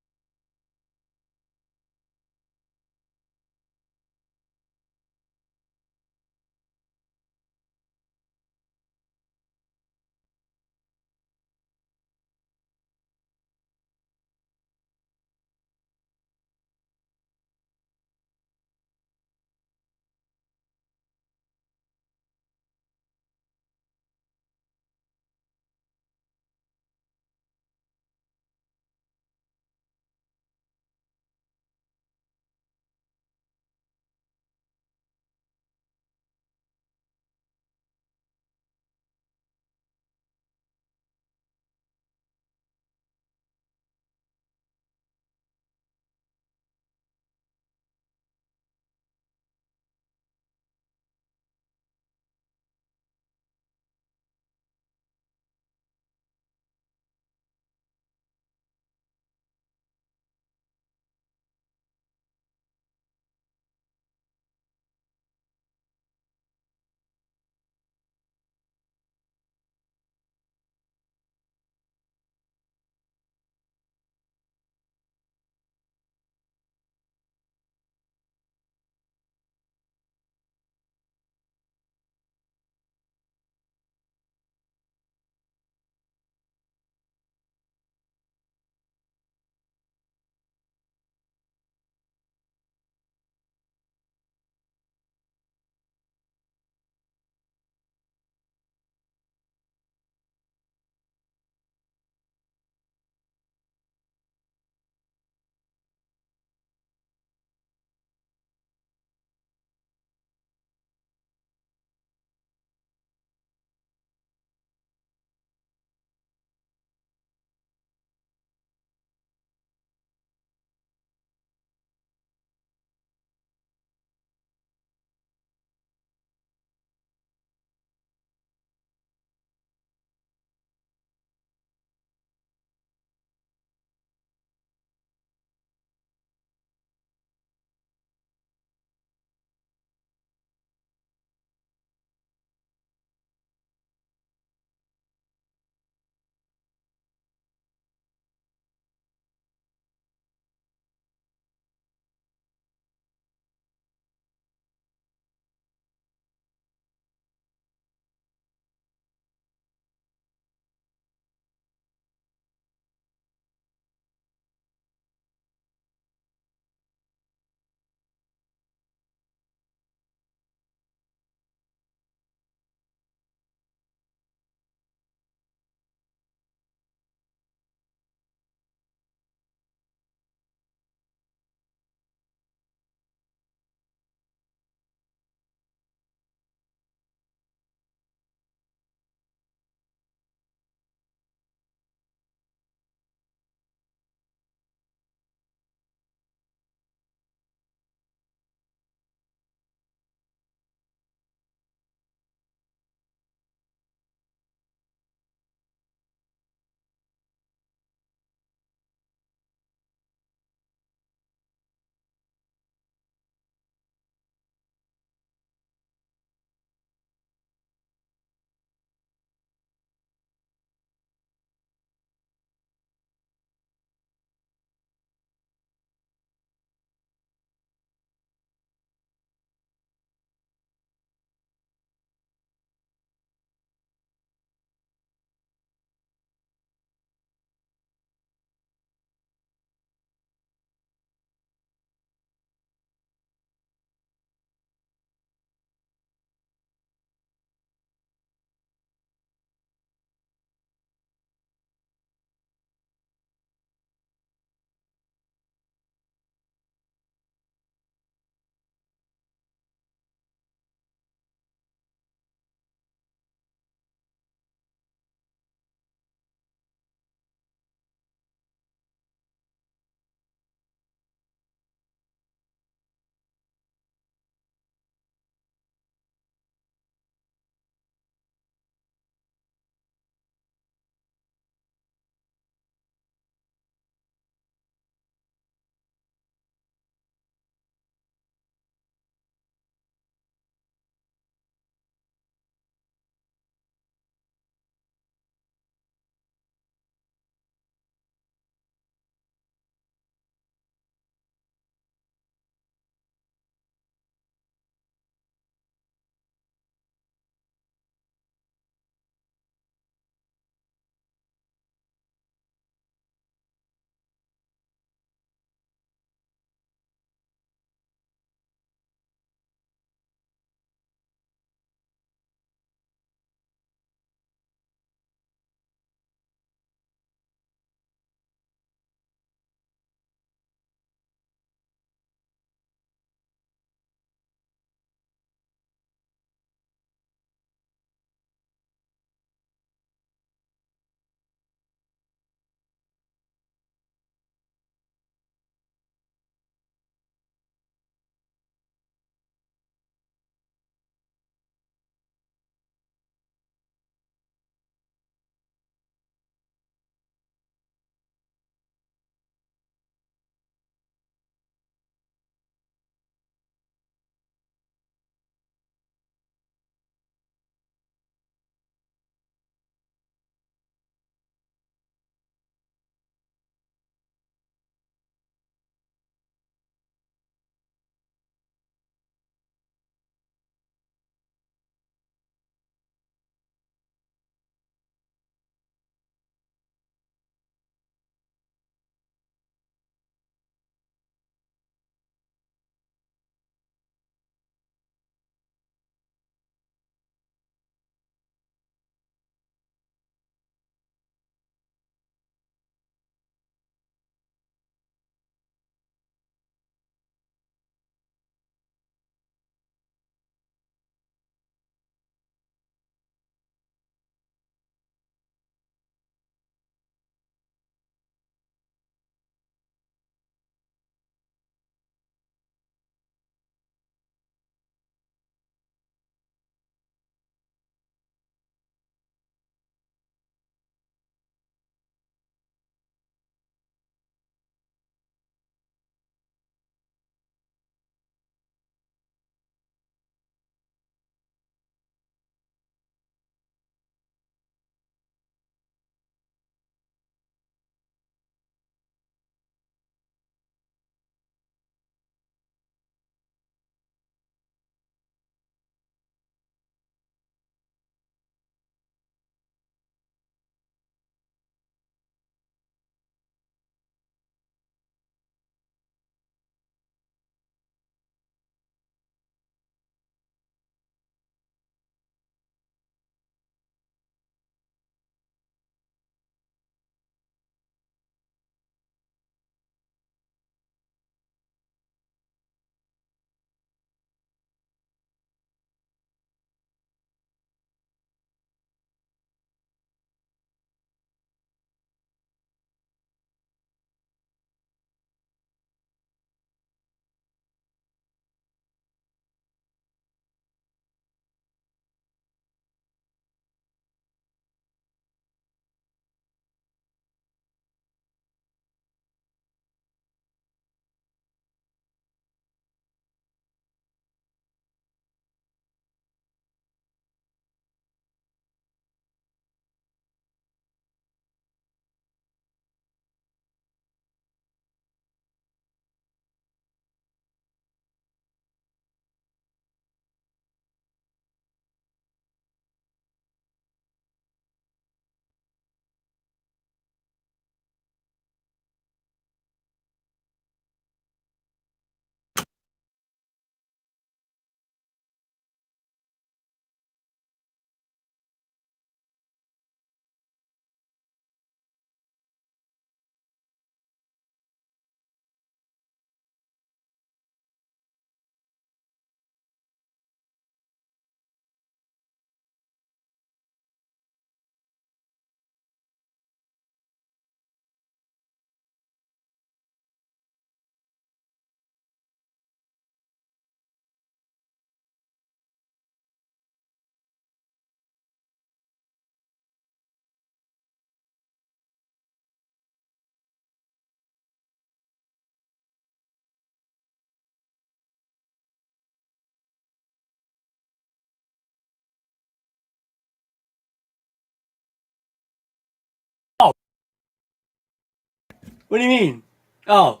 What do you mean? Oh,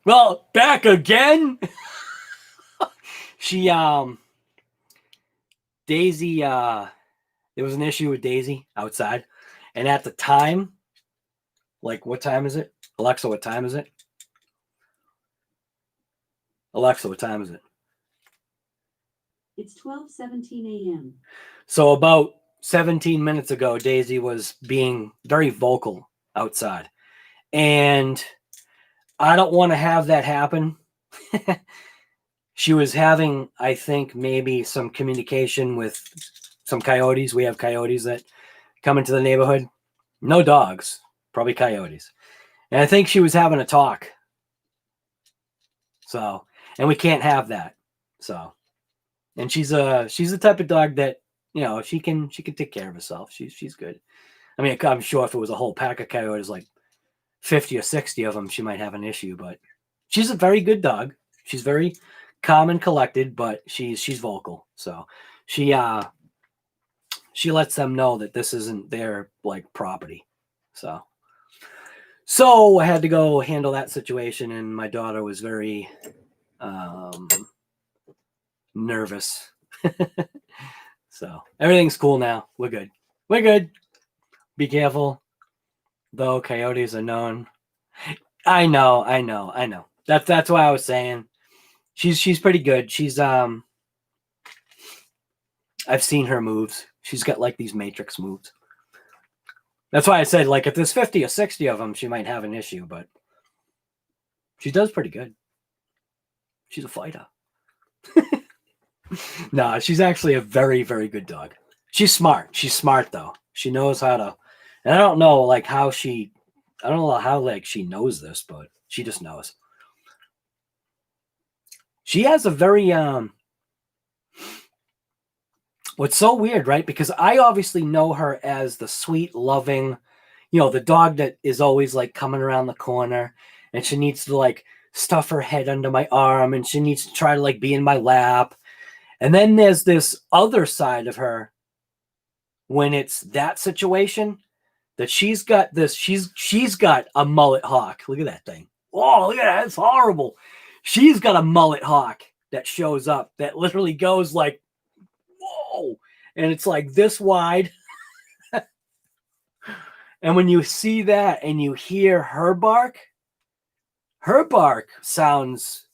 well, back again? She, Daisy, there was an issue with Daisy outside. And at the time, like, what time is it? Alexa, what time is it? Alexa, what time is it? It's 12:17 a.m. So about 17 minutes ago, Daisy was being very vocal outside. And I don't want to have that happen. She was having, I think, maybe some communication with some coyotes. We have coyotes that come into the neighborhood. No dogs, probably coyotes. And I think she was having a talk. So, and we can't have that. So, and she's the type of dog that, you know, she can take care of herself. She's good. I mean, I'm sure if it was a whole pack of coyotes, like 50 or 60 of them, she might have an issue, but she's a very good dog. She's very calm and collected, but she's vocal. So she lets them know that this isn't their like property. So I had to go handle that situation, and my daughter was very nervous. So everything's cool now. We're good. We're good. Be careful. Though coyotes are known. I know. That's why I was saying she's pretty good. She's I've seen her moves. She's got like these matrix moves. That's why I said, like, if there's 50 or 60 of them, she might have an issue, but she does pretty good. She's a fighter. No, she's actually a very, very good dog. She's smart. She's smart though. She knows how to, and I don't know like how she knows this, but she just knows. She has a very what's so weird, right? Because I obviously know her as the sweet, loving, you know, the dog that is always like coming around the corner, and she needs to like stuff her head under my arm, and she needs to try to like be in my lap. And then there's this other side of her when it's that situation that she's got this, she's got a mullet hawk. Look at that thing. Oh, look at that. It's horrible. She's got a mullet hawk that shows up that literally goes like, whoa. And it's like this wide. And when you see that and you hear her bark sounds,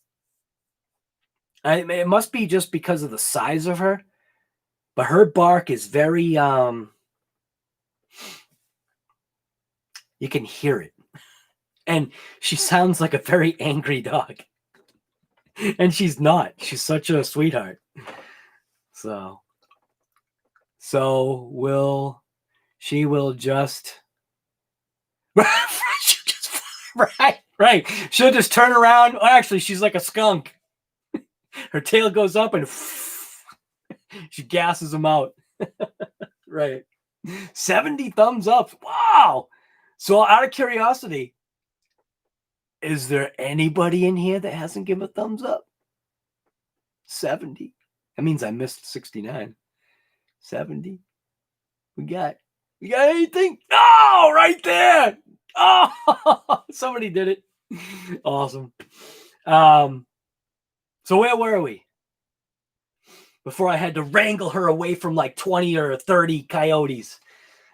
it must be just because of the size of her, but her bark is very, you can hear it. And she sounds like a very angry dog. And she's not. She's such a sweetheart. So she will just right. She'll just turn around. Oh, actually, she's like a skunk. Her tail goes up and she gasses them out. Right. 70 thumbs up. Wow. So out of curiosity, is there anybody in here that hasn't given a thumbs up? 70. That means I missed 69. 70. We got anything? Oh, right there. Oh, somebody did it. Awesome. So where were we? Before I had to wrangle her away from like 20 or 30 coyotes.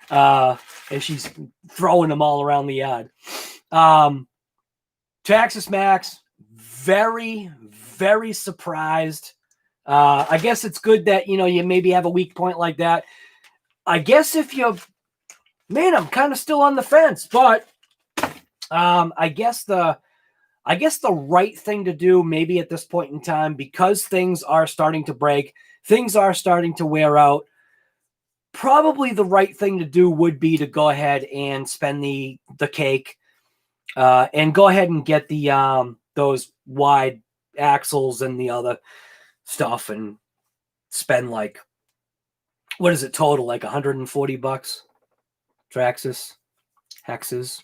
And she's throwing them all around the yard. Traxxas MAXX, very, very surprised. I guess it's good that, you know, you maybe have a weak point like that. I guess if you, man, I'm kind of still on the fence, but I guess the right thing to do maybe at this point in time, because things are starting to break, things are starting to wear out, probably the right thing to do would be to go ahead and spend the cake and go ahead and get the those wide axles and the other stuff and spend like, what is it total? Like $140 Traxxas hexes.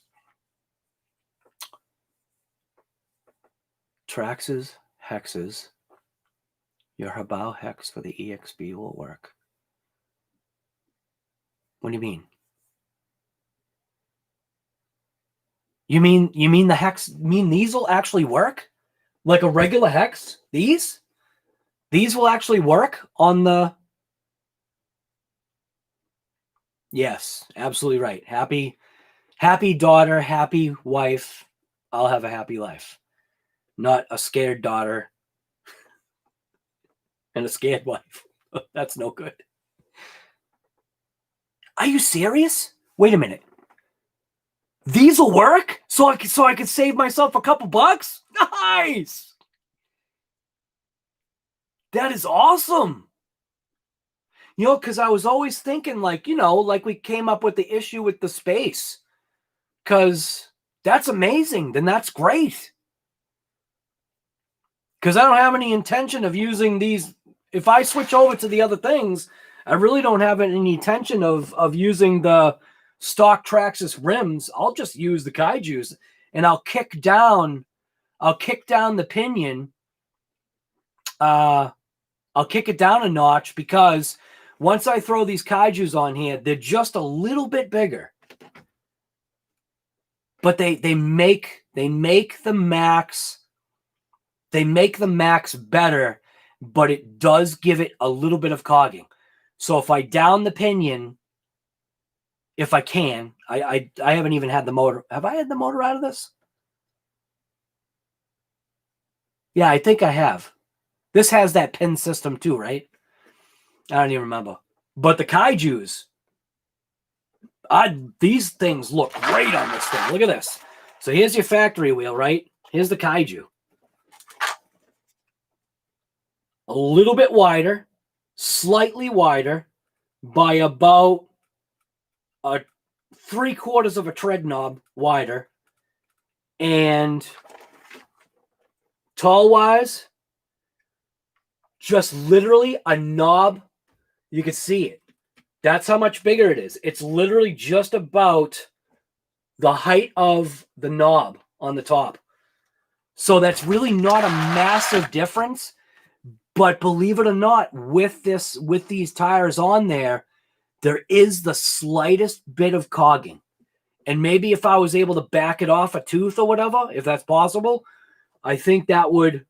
Traxxas hexes. Your Hobao Hex for the EXP will work. What do you mean? You mean the hex? These will actually work? Like a regular hex? These will actually work on the... Yes, absolutely right. Happy daughter, happy wife. I'll have a happy life. Not a scared daughter and a scared wife. That's no good. Are you serious? Wait a minute. These will work? So I could save myself a couple bucks? Nice! That is awesome. You know, because I was always thinking, like, you know, like we came up with the issue with the space. Because that's amazing. Then that's great. Because I don't have any intention of using these. If I switch over to the other things, I really don't have any intention of using the stock Traxxas rims. I'll just use the Kaijus, and I'll kick down the pinion. I'll kick it down a notch, because once I throw these Kaijus on here, they're just a little bit bigger. But they make the MAXX. They make the MAXX better, but it does give it a little bit of cogging. So if I down the pinion, if I can, I haven't even had the motor. Have I had the motor out of this? Yeah, I think I have. This has that pin system too, right? I don't even remember. But the Kaijus, these things look great on this thing. Look at this. So here's your factory wheel, right? Here's the Kaiju. A little bit wider, slightly wider, by about a 3/4 of a tread knob wider. And tall-wise, just literally a knob. You can see it. That's how much bigger it is. It's literally just about the height of the knob on the top. So that's really not a massive difference. But believe it or not, with these tires on there, there is the slightest bit of cogging. And maybe if I was able to back it off a tooth or whatever, if that's possible, I think that would...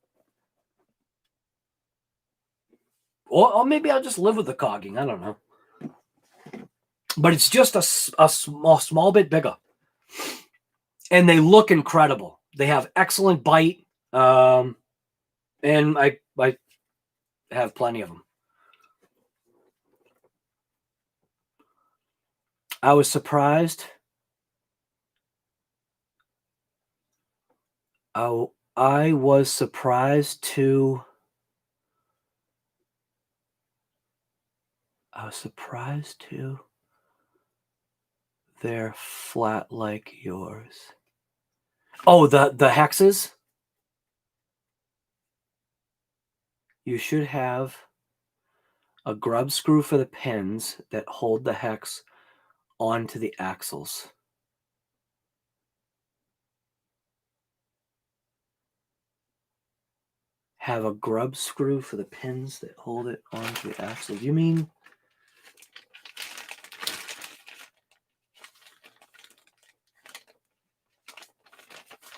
Or maybe I'll just live with the cogging. I don't know. But it's just a small bit bigger. And they look incredible. They have excellent bite. And I have plenty of them. I was surprised. I was surprised to... They're flat like yours. Oh, the hexes? You should have a grub screw for the pins that hold the hex onto the axles. Have a grub screw for the pins that hold it onto the axles. You mean...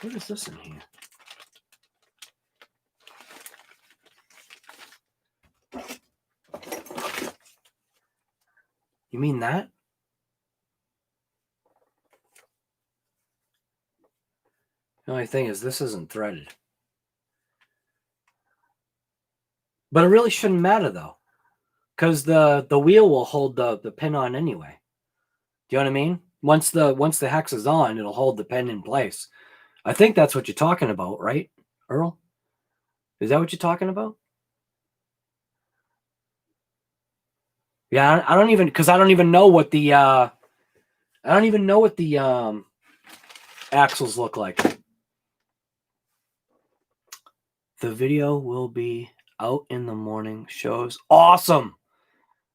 What is this in here? You mean that? The only thing is this isn't threaded. But it really shouldn't matter though, because the wheel will hold the pin on anyway. Do you know what I mean? Once the hex is on, it'll hold the pin in place. I think that's what you're talking about, right, Earl? Is that what you're talking about? Yeah, I don't even, because I don't even know what the axles look like. The video will be out in the morning. Shows awesome.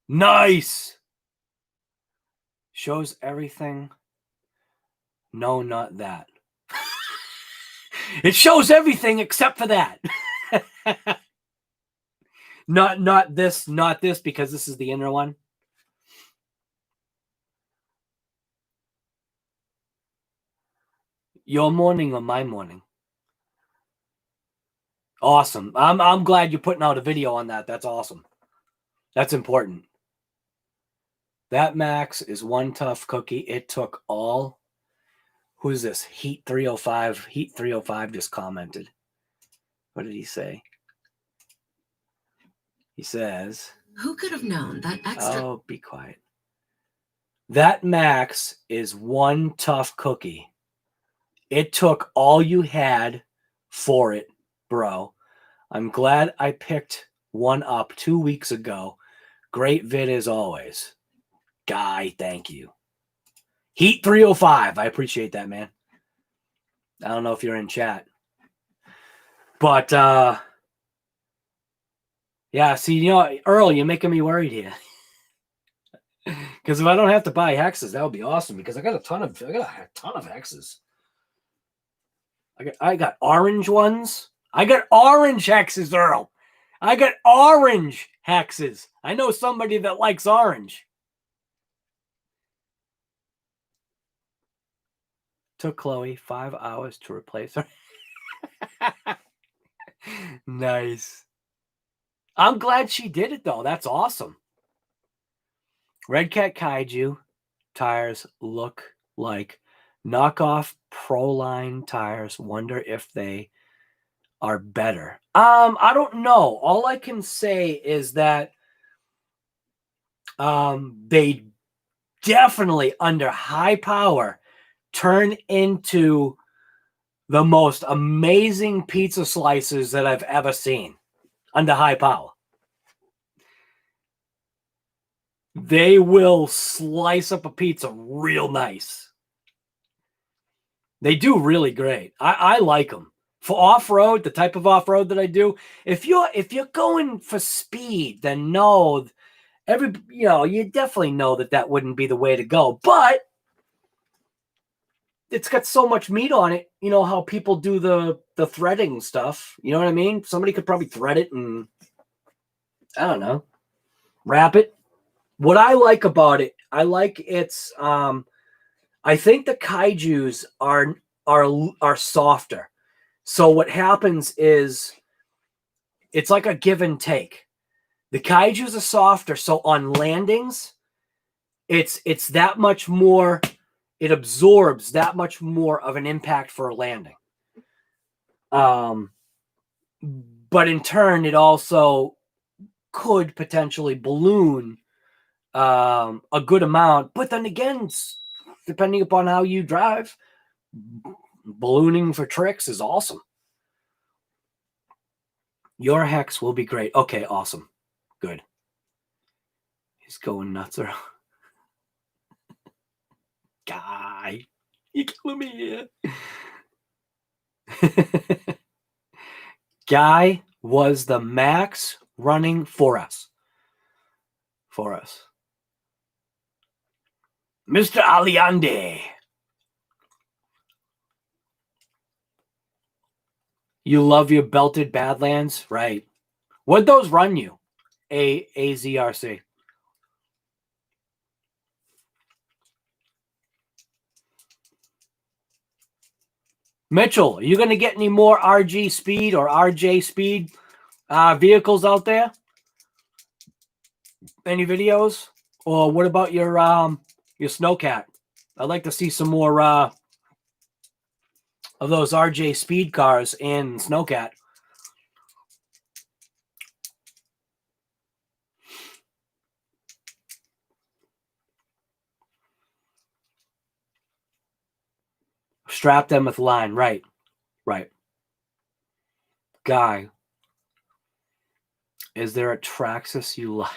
Nice. Shows everything. No, not that. It shows everything except for that. Not this, because this is the inner one. Your morning or my morning? Awesome. I'm glad you're putting out a video on that. That's awesome. That's important. That MAXX is one tough cookie. It took all. Who's this? Heat 305. Heat 305 just commented. What did he say? He says, Who could have known that extra? oh, be quiet. That MAXX is one tough cookie. It took all you had for it, bro. I'm glad I picked one up 2 weeks ago. Great vid as always. Guy, thank you. Heat 305. I appreciate that, man. I don't know if you're in chat. But, yeah, see, you know, Earl, you're making me worried here. Because if I don't have to buy hexes, that would be awesome. Because I got a ton of hexes. I got orange ones. I got orange hexes, Earl. I got orange hexes. I know somebody that likes orange. Took Chloe 5 hours to replace her. Nice. I'm glad she did it, though. That's awesome. Redcat Kaiju tires look like knockoff Proline tires. Wonder if they are better. I don't know. All I can say is that they definitely, under high power, turn into the most amazing pizza slices that I've ever seen under high power. They will slice up a pizza real nice. They do really great. I like them. For off-road, the type of off-road that I do, if you're going for speed, then no, you definitely know that wouldn't be the way to go. But it's got so much meat on it. You know how people do the threading stuff. You know what I mean? Somebody could probably thread it and, I don't know, wrap it. What I like about it, I like its, I think the Kaijus are softer. So what happens is it's like a give and take. The Kaijus are softer, so on landings, it's that much more, it absorbs that much more of an impact for a landing. But in turn, it also could potentially balloon a good amount. But then again, depending upon how you drive, ballooning for tricks is awesome. Your hex will be great. Okay, awesome. Good. He's going nuts around. Guy, you killing me here. Guy was the MAXX running for us. Mr. Aliande. You love your belted Badlands? Right. What'd those run you? AZRC. Mitchell, are you going to get any more RG Speed or RJ Speed vehicles out there? Any videos? Or what about your Snowcat? I'd like to see some more of those RJ Speed cars in Snowcat. Strap them with line. Right. Guy, is there a Traxxas you like?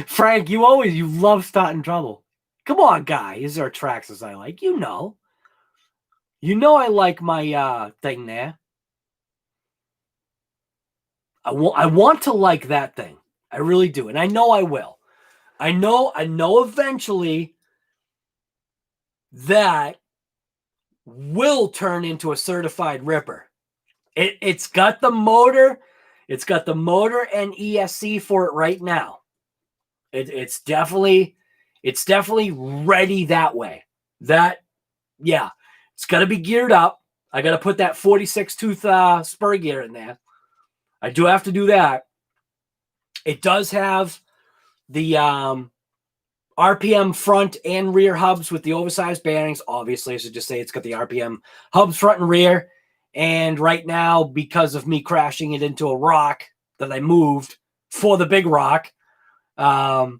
Frank, you love starting trouble. Come on, Guy. Is there a Traxxas I like? You know I like my thing there. I want to like that thing. I really do. And I know I will. I know eventually that will turn into a certified ripper. It's got the motor. It's got the motor and ESC for it right now. It's definitely ready that way. That yeah, it's got to be geared up. I got to put that 46 tooth spur gear in there. I do have to do that. It does have the RPM front and rear hubs with the oversized bearings. Obviously, I should just say it's got the RPM hubs front and rear. And right now, because of me crashing it into a rock that I moved for the big rock, I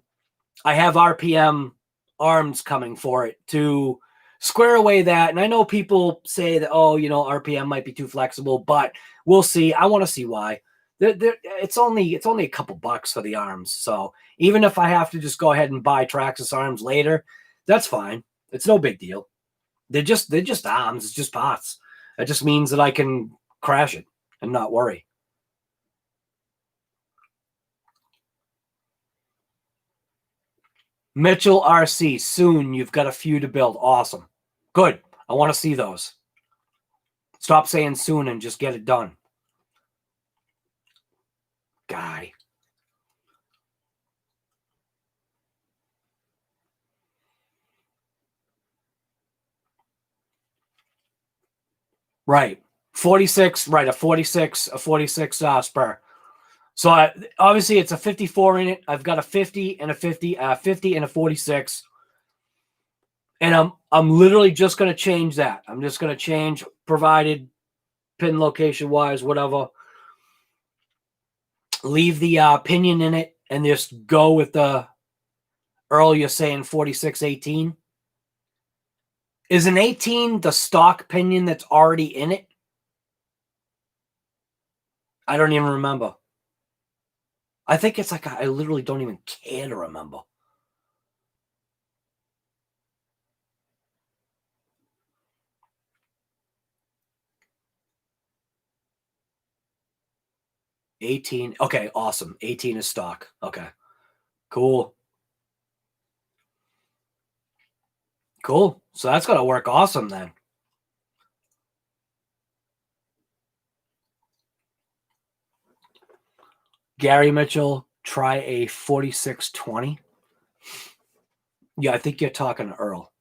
have RPM arms coming for it to square away that. And I know people say that, oh, you know, RPM might be too flexible, but we'll see. I want to see why. It's only a couple bucks for the arms. So even if I have to just go ahead and buy Traxxas arms later, that's fine. It's no big deal. They're just arms. It's just parts. That just means that I can crash it and not worry. Mitchell RC, soon you've got a few to build. Awesome. Good. I want to see those. Stop saying soon and just get it done. Guy. Right. 46, right, a 46 spur. So obviously it's a 54 in it. I've got a 50 and a 50 and a 46. And I'm literally just going to change that. I'm just going to change provided pin location wise, whatever. Leave the pinion in it and just go with the Earl, you're saying 4618. Is an 18 the stock pinion that's already in it? I don't even remember. I think it's like I literally don't even care to remember. $18. Okay, awesome. 18 is stock. Okay. Cool. Cool. So that's going to work awesome then. Gary Mitchell, try a 4620. Yeah, I think you're talking to Earl.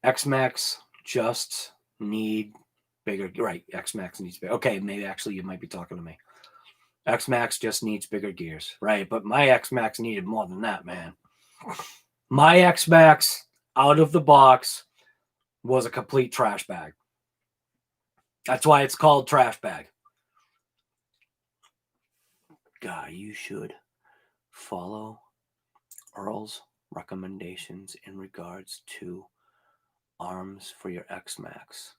XMAXX just need bigger. Right, XMAXX needs bigger. Okay, maybe actually you might be talking to me. XMAXX just needs bigger gears. Right, but my XMAXX needed more than that, man. My XMAXX out of the box was a complete trash bag. That's why it's called trash bag. God, you should follow Earl's recommendations in regards to arms for your XMAXX.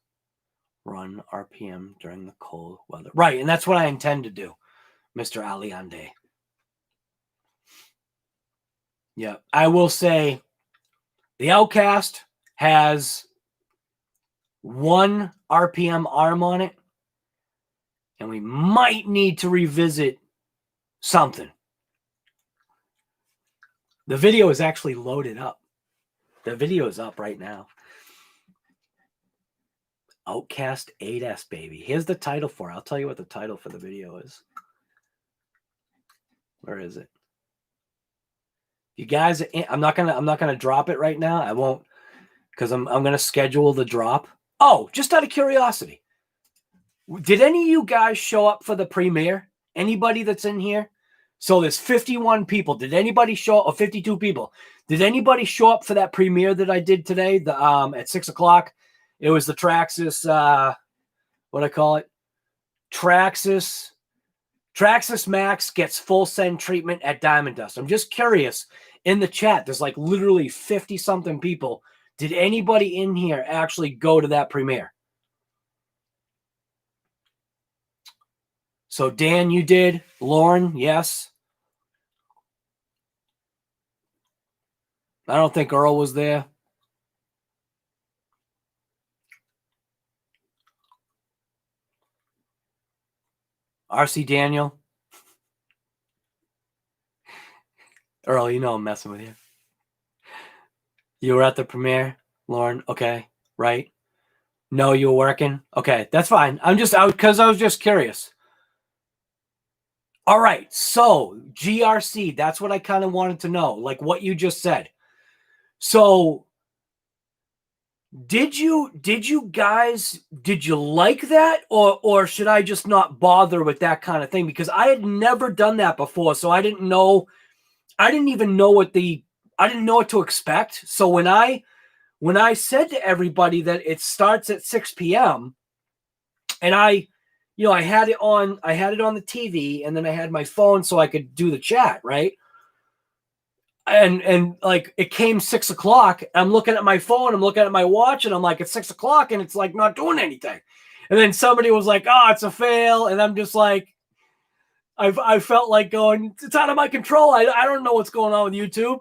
Run RPM during the cold weather. Right, and that's what I intend to do, Mr. Aliande. Yeah, I will say the Outcast has one RPM arm on it, and we might need to revisit something. The video is actually loaded up. The video is up right now. Outcast 8S, baby. Here's the title for it. I'll tell you what the title for the video is. Where is it? You guys, I'm not gonna drop it right now. I won't, because I'm gonna schedule the drop. Oh, just out of curiosity, did any of you guys show up for the premiere? Anybody that's in here? So there's 51 people. Did anybody show up? Or 52 people? Did anybody show up for that premiere that I did today? The at 6 o'clock. It was the Traxxas. What I call it? Traxxas MAXX gets full send treatment at Diamond Dust. I'm just curious. In the chat, there's like literally 50 something people. Did anybody in here actually go to that premiere? So Dan, you did. Lauren, yes. I don't think Earl was there. RC Daniel. Earl, you know I'm messing with you. You were at the premiere, Lauren. Okay, right. No, you were working. Okay, that's fine. I'm just out because I was just curious. All right. So GRC, that's what I kind of wanted to know, like what you just said. So did you like that, or should I just not bother with that kind of thing? Because I had never done that before, so I didn't even know what to expect. So when I said to everybody that it starts at 6 p.m. and I had it on the TV, and then I had my phone so I could do the chat, right? And like it came 6 o'clock. I'm looking at my phone, I'm looking at my watch, and I'm like, it's 6 o'clock, and it's like not doing anything. And then somebody was like, "Oh, it's a fail," and I'm just like, I felt like going, it's out of my control. I don't know what's going on with YouTube.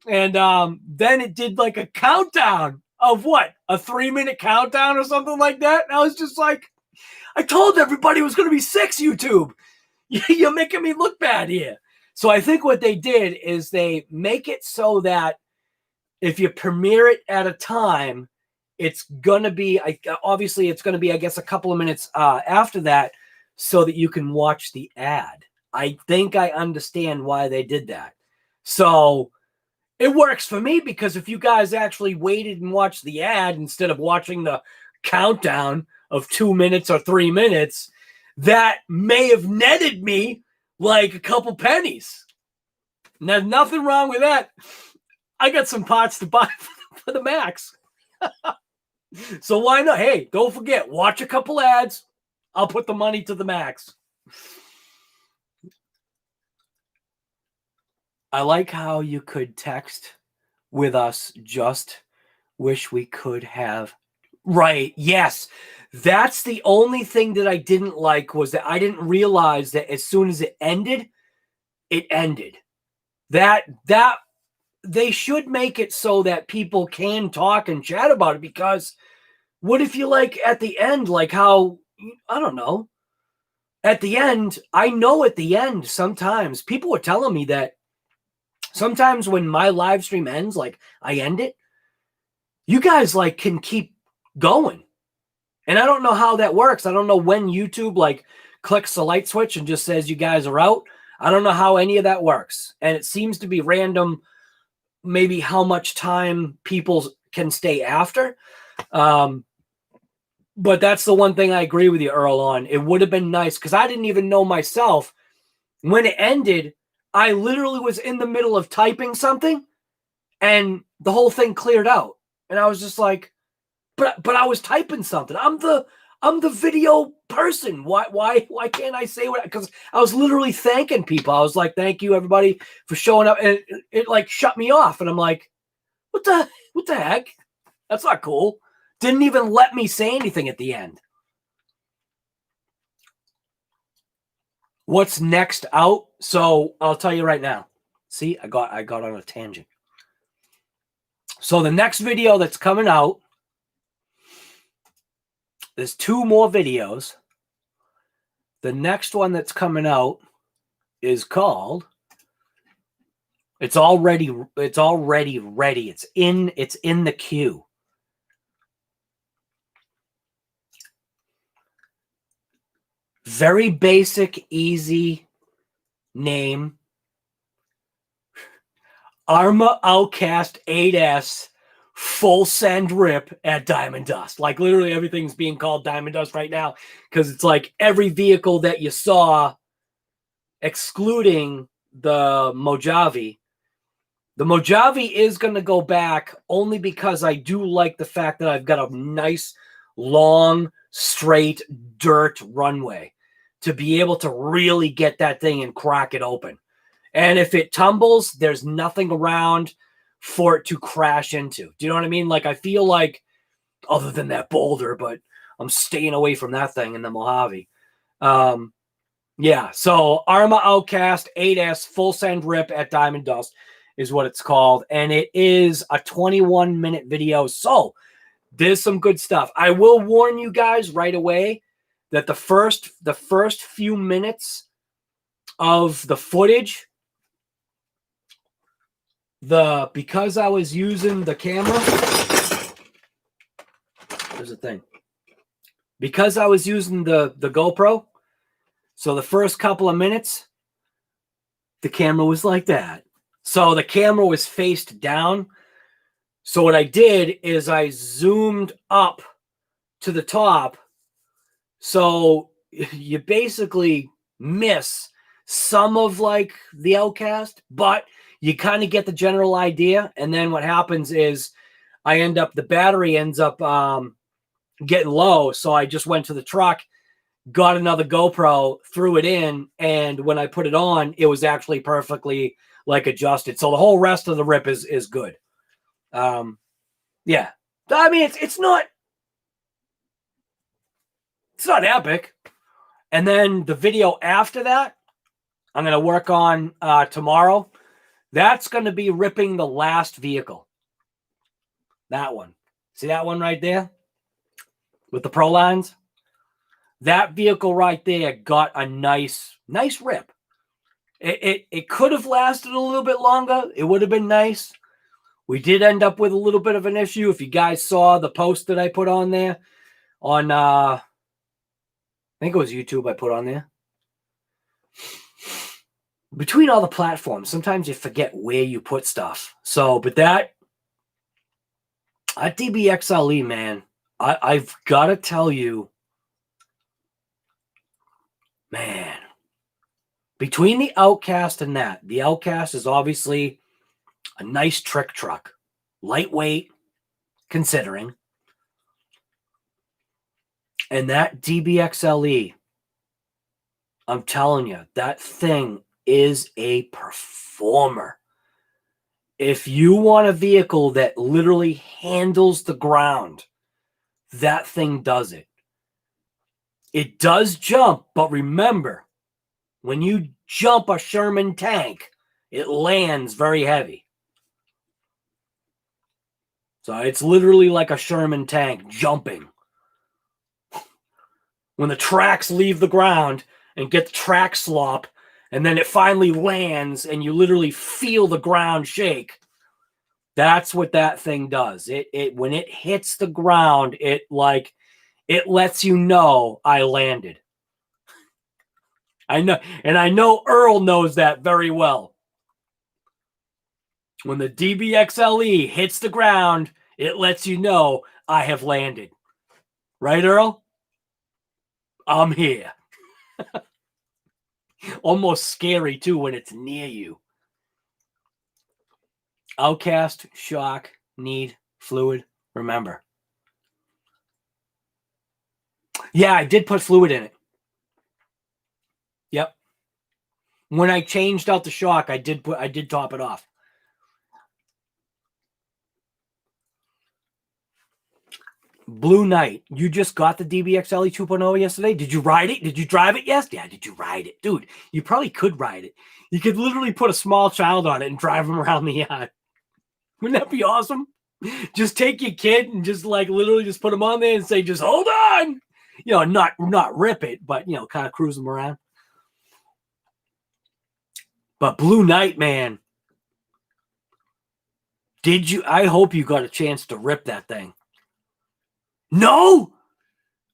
And then it did like a countdown of what, a 3-minute countdown or something like that. And I was just like, I told everybody it was going to be 6, YouTube. You're making me look bad here. So I think what they did is they make it so that if you premiere it at a time, it's going to be, obviously it's going to be, I guess, a couple of minutes after that so that you can watch the ad. I think I understand why they did that. So it works for me, because if you guys actually waited and watched the ad instead of watching the countdown of 2 minutes or 3 minutes, that may have netted me like a couple pennies. And there's nothing wrong with that. I got some parts to buy for the MAXX. So why not? Hey, don't forget, watch a couple ads. I'll put the money to the MAXX. I like how you could text with us. Just wish we could have. Right. Yes. That's the only thing that I didn't like, was that I didn't realize that as soon as it ended, it ended. That they should make it so that people can talk and chat about it, because what if you like at the end, like how, I don't know, at the end, I know at the end, sometimes people were telling me that sometimes when my live stream ends, like I end it, you guys like can keep going. And I don't know how that works. I don't know when YouTube like clicks the light switch and just says you guys are out. I don't know how any of that works. And it seems to be random, maybe how much time people can stay after. But that's the one thing I agree with you, Earl, on. It would have been nice, because I didn't even know myself. When it ended, I literally was in the middle of typing something, and the whole thing cleared out. And I was just like, but I was typing something. I'm the video person. Why can't I say what? Because I was literally thanking people. I was like, thank you everybody for showing up, and it like shut me off. And I'm like, what the heck? That's not cool. Didn't even let me say anything at the end. What's next out? So I'll tell you right now. See, I got on a tangent. So the next video that's coming out, there's 2 more videos. The next one that's coming out is called, it's already ready. It's in the queue. Very basic, easy name. ARRMA Outcast 8S full send rip at Diamond Dust. Like literally everything's being called Diamond Dust right now, because it's like every vehicle that you saw, excluding the Mojave. The Mojave is going to go back only because I do like the fact that I've got a nice, long, straight dirt runway to be able to really get that thing and crack it open. And if it tumbles, there's nothing around for it to crash into. Do you know what I mean? Like, I feel like, other than that boulder, but I'm staying away from that thing in the Mojave. Yeah, so ARRMA Outcast 8S full send rip at Diamond Dust is what it's called. And it is a 21-minute video. So there's some good stuff. I will warn you guys right away that the first few minutes of the footage, because I was using the camera, there's a thing. Because I was using the GoPro, So the first couple of minutes, the camera was like that. So the camera was faced down. So what I did is I zoomed up to the top. So you basically miss some of like the outcast, but you kind of get the general idea. And then what happens is the battery ends up getting low. So I just went to the truck, got another GoPro, threw it in. And when I put it on, it was actually perfectly like adjusted. So the whole rest of the rip is good. Yeah. I mean, it's not epic. And then the video after that, I'm going to work on tomorrow. That's going to be ripping the last vehicle. That one. See that one right there? With the Pro lines? That vehicle right there got a nice rip. It could have lasted a little bit longer. It would have been nice. We did end up with a little bit of an issue. If you guys saw the post that I put on there on, I think it was YouTube I put on there. Between all the platforms, sometimes you forget where you put stuff. So, but that DBXL-E, man, I've got to tell you, man, between the Outcast and that, the Outcast is obviously a nice trick truck, lightweight, considering. And that DBXL-E, I'm telling you, that thing is a performer. If you want a vehicle that literally handles the ground, that thing does it. It does jump, but remember, when you jump a Sherman tank, it lands very heavy. So it's literally like a Sherman tank jumping. When the tracks leave the ground and get the track slop, and then it finally lands and you literally feel the ground shake, that's what that thing does. It when it hits the ground, it lets you know I landed. I know, and I know Earl knows that very well. When the DBXL-E hits the ground, it lets you know I have landed. Right, Earl? I'm here. Almost scary, too, when it's near you. Outcast, shock, need, fluid, remember. Yeah, I did put fluid in it. Yep. When I changed out the shock, I did top it off. Blue Knight, you just got the DBXL-E 2.0 yesterday. Did you ride it? Did you drive it? Yes. Yeah, did you ride it? Dude, you probably could ride it. You could literally put a small child on it and drive them around the yard. Wouldn't that be awesome? Just take your kid and just like literally just put them on there and say, just hold on. You know, not rip it, but, you know, kind of cruise them around. But Blue Knight, man, I hope you got a chance to rip that thing. No?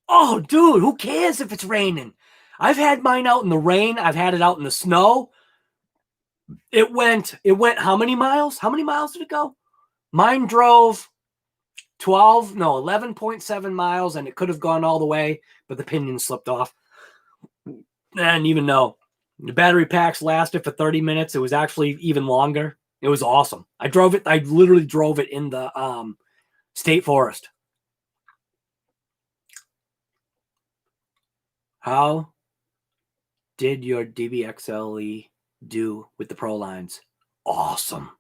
Oh, dude, who cares if it's raining? I've had mine out in the rain. I've had it out in the snow. It went how many miles? How many miles did it go? Mine drove 11.7 miles, and it could have gone all the way, but the pinion slipped off. And even though the battery packs lasted for 30 minutes, it was actually even longer. It was awesome. I literally drove it in the state forest. How did your DBXL-E do with the Pro lines? Awesome.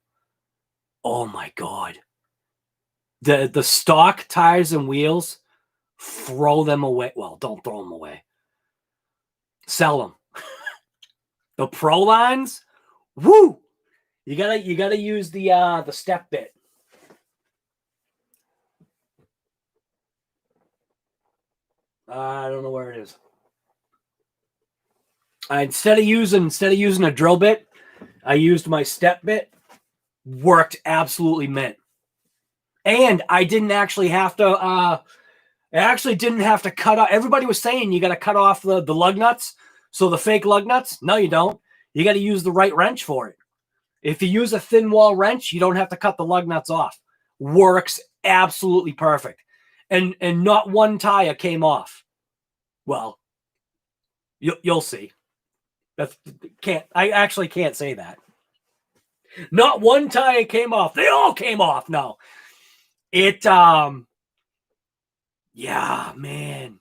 Oh my God. The stock tires and wheels, throw them away. Well, don't throw them away. Sell them. The Pro lines, woo! You gotta use the step bit. I don't know where it is. Instead of using a drill bit, I used my step bit. Worked absolutely mint. And I didn't actually have to cut off. Everybody was saying you got to cut off the lug nuts. So the fake lug nuts, no, you don't. You got to use the right wrench for it. If you use a thin wall wrench, you don't have to cut the lug nuts off. Works absolutely perfect. And not one tire came off. Well, you'll see. I actually can't say that. Not one tire came off. They all came off. No. Yeah, man.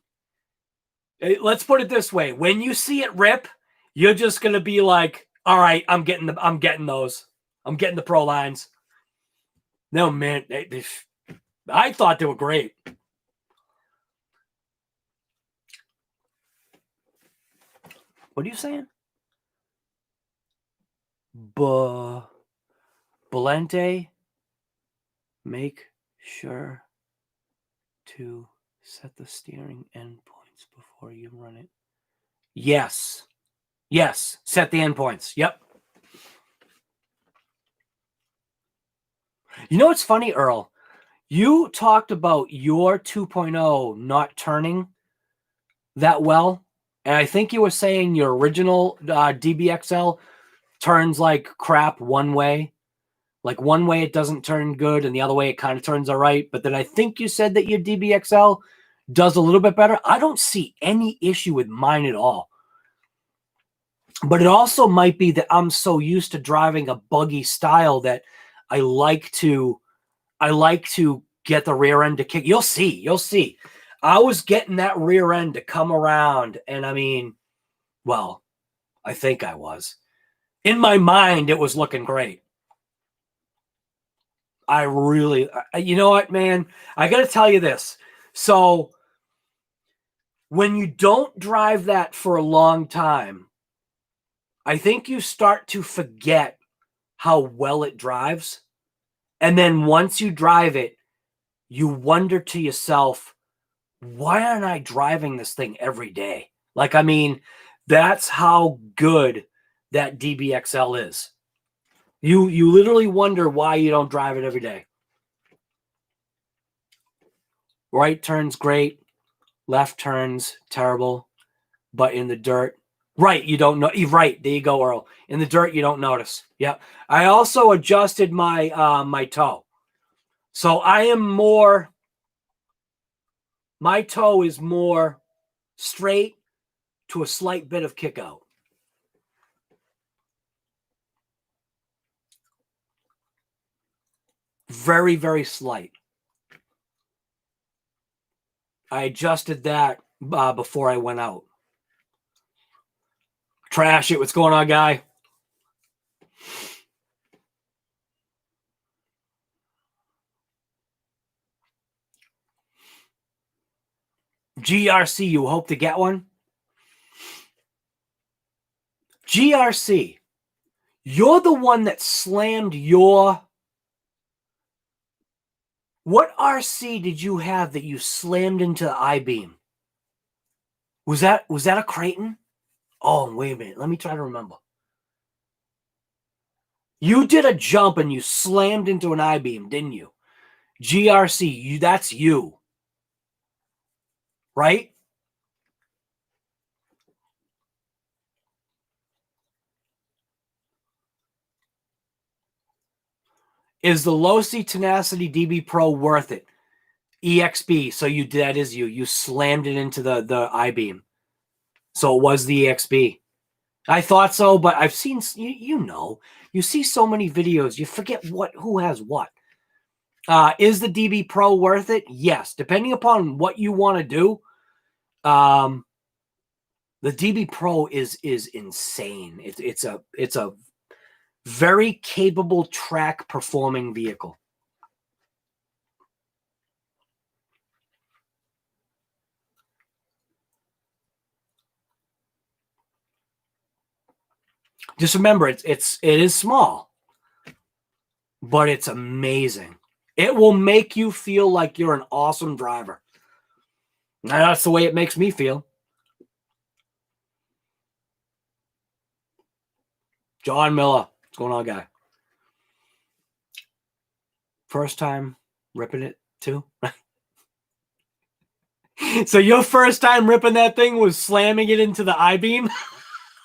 Let's put it this way. When you see it rip, you're just going to be like, all right, I'm getting those. I'm getting the Pro lines. No, man. I thought they were great. What are you saying? Valente, make sure to set the steering endpoints before you run it. Yes. Yes. Set the endpoints. Yep. You know what's funny, Earl? You talked about your 2.0 not turning that well. And I think you were saying your original DBXL turns like crap one way. Like one way it doesn't turn good and the other way it kind of turns all right. But then I think you said that your DBXL does a little bit better. I don't see any issue with mine at all. But it also might be that I'm so used to driving a buggy style that I like to get the rear end to kick. You'll see. I was getting that rear end to come around. And I mean, well, I think I was. In my mind, it was looking great. I really, you know what, man? I got to tell you this. So when you don't drive that for a long time, I think you start to forget how well it drives. And then once you drive it, you wonder to yourself, why aren't I driving this thing every day? Like, I mean, that's how good that DBXL is. You literally wonder why you don't drive it every day. Right turns great. Left turns terrible. But in the dirt, right, you don't know. Right, there you go, Earl. In the dirt, you don't notice. Yep. I also adjusted my my toe. So I am more, my toe is more straight to a slight bit of kick out. Very, very slight. I adjusted that before I went out. Trash it. What's going on, guy? GRC, you hope to get one? GRC, you're the one that slammed your... What RC did you have that you slammed into the I-beam? Was that a Creighton? Oh, wait a minute. Let me try to remember. You did a jump and you slammed into an I-beam, didn't you? GRC, that's you. Right? Is the Losi Tenacity DB Pro worth it? EXB. So that is you. You slammed it into the I-beam. So it was the EXB. I thought so, but I've seen, you see so many videos, you forget who has what. Is the DB Pro worth it? Yes. Depending upon what you want to do. The DB Pro is insane. It's a very capable track performing vehicle. Just remember, it is small, but it's amazing. It will make you feel like you're an awesome driver. And that's the way it makes me feel. John Miller, what's going on, guy? First time ripping it too? So your first time ripping that thing was slamming it into the I-beam?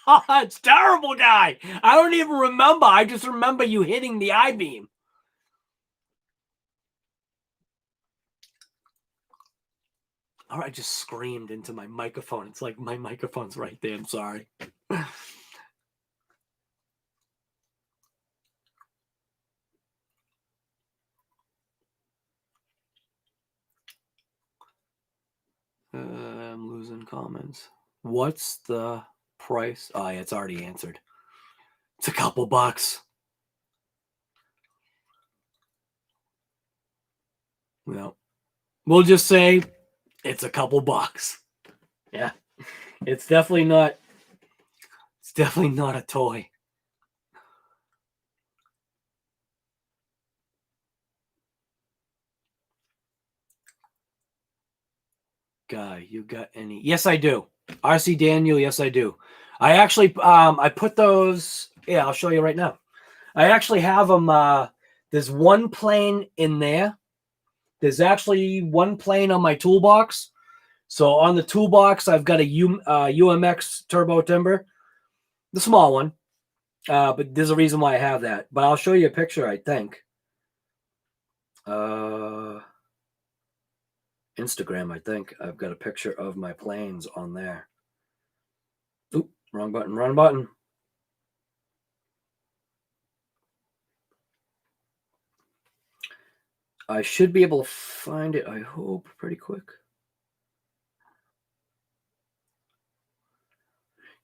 It's terrible, guy. I don't even remember. I just remember you hitting the I-beam. All right, I just screamed into my microphone. It's like my microphone's right there. I'm sorry. I'm losing comments. What's the price? Oh, yeah, it's already answered. It's a couple bucks. Well, we'll just say it's a couple bucks. Yeah, it's definitely not. It's definitely not a toy. Guy, you got any? Yes, I do. RC Daniel, yes, I do. I actually, I put those. Yeah, I'll show you right now. I actually have them. There's one plane in there. There's actually one plane on my toolbox. So on the toolbox, I've got a UMX Turbo Timber, the small one. But there's a reason why I have that. But I'll show you a picture, I think. Instagram, I think. I've got a picture of my planes on there. Oop, wrong button, wrong button. I should be able to find it, I hope, pretty quick.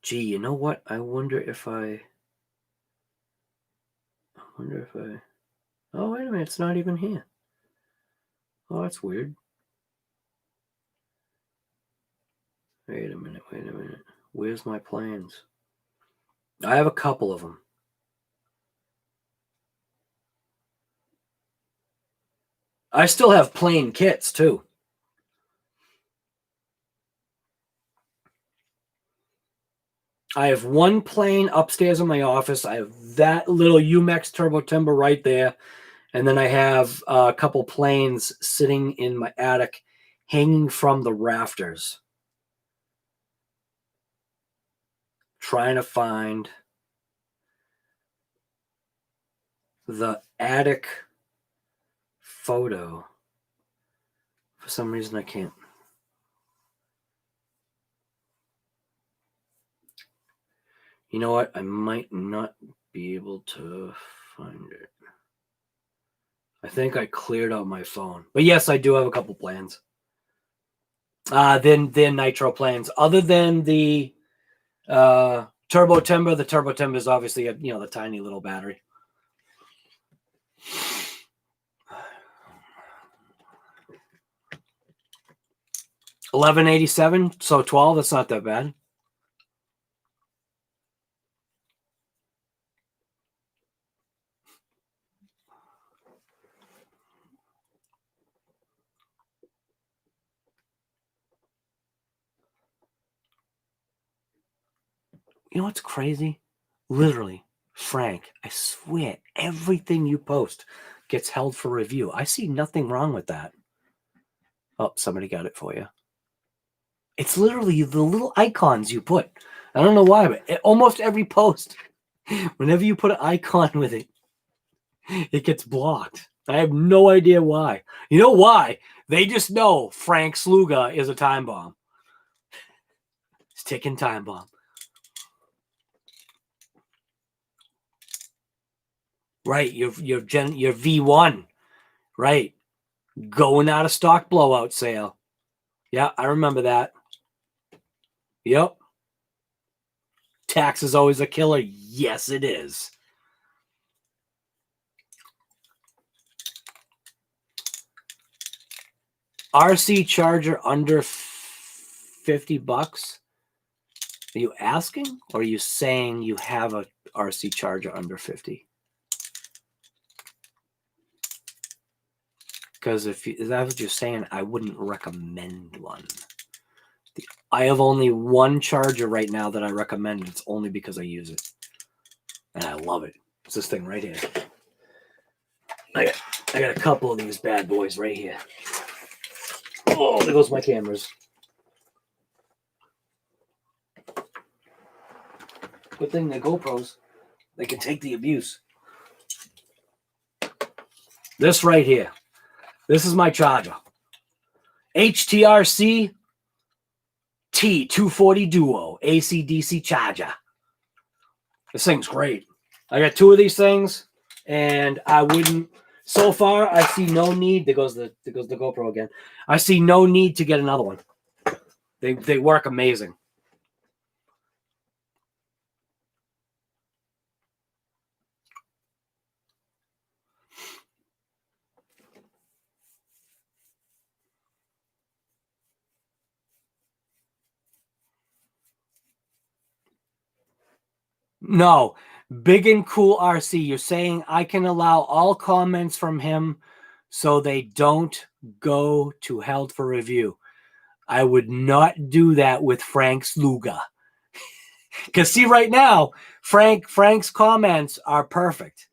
Gee, you know what? I wonder if I... Oh, wait a minute, it's not even here. Oh, that's weird. Wait a minute. Where's my planes? I have a couple of them. I still have plane kits, too. I have one plane upstairs in my office. I have that little UMX Turbo Timber right there. And then I have a couple planes sitting in my attic, hanging from the rafters. Trying to find the attic photo. For some reason, I can't. You know what? I might not be able to find it. I think I cleared out my phone. But yes, I do have a couple planes. Then nitro planes. Other than the Turbo Timber, the Turbo Timber is obviously the tiny little battery. $11.87, so 12. That's not that bad. You know what's crazy? Literally, Frank, I swear, everything you post gets held for review. I see nothing wrong with that. Oh, somebody got it for you. It's literally the little icons you put. I don't know why, but almost every post, whenever you put an icon with it, it gets blocked. I have no idea why. You know why? They just know Frank Sluga is a time bomb. It's ticking time bomb. Right, your V1, right? Going out of stock blowout sale. Yeah, I remember that. Yep. Tax is always a killer. Yes, it is. RC charger under 50 bucks. Are you asking, or are you saying you have a RC charger under 50? Because if that's what you're saying, I wouldn't recommend one. I have only one charger right now that I recommend. It's only because I use it. And I love it. It's this thing right here. I got a couple of these bad boys right here. Oh, there goes my cameras. Good thing they're GoPros. They can take the abuse. This right here. This is my charger. HTRC T240 Duo AC/DC charger. This thing's great. I got 2 of these things, and I wouldn't. So far, I see no need. There goes the GoPro again. I see no need to get another one. They work amazing. No, Big and Cool RC. You're saying I can allow all comments from him so they don't go to held for review. I would not do that with Frank Sluga. Because see, right now, Frank's comments are perfect.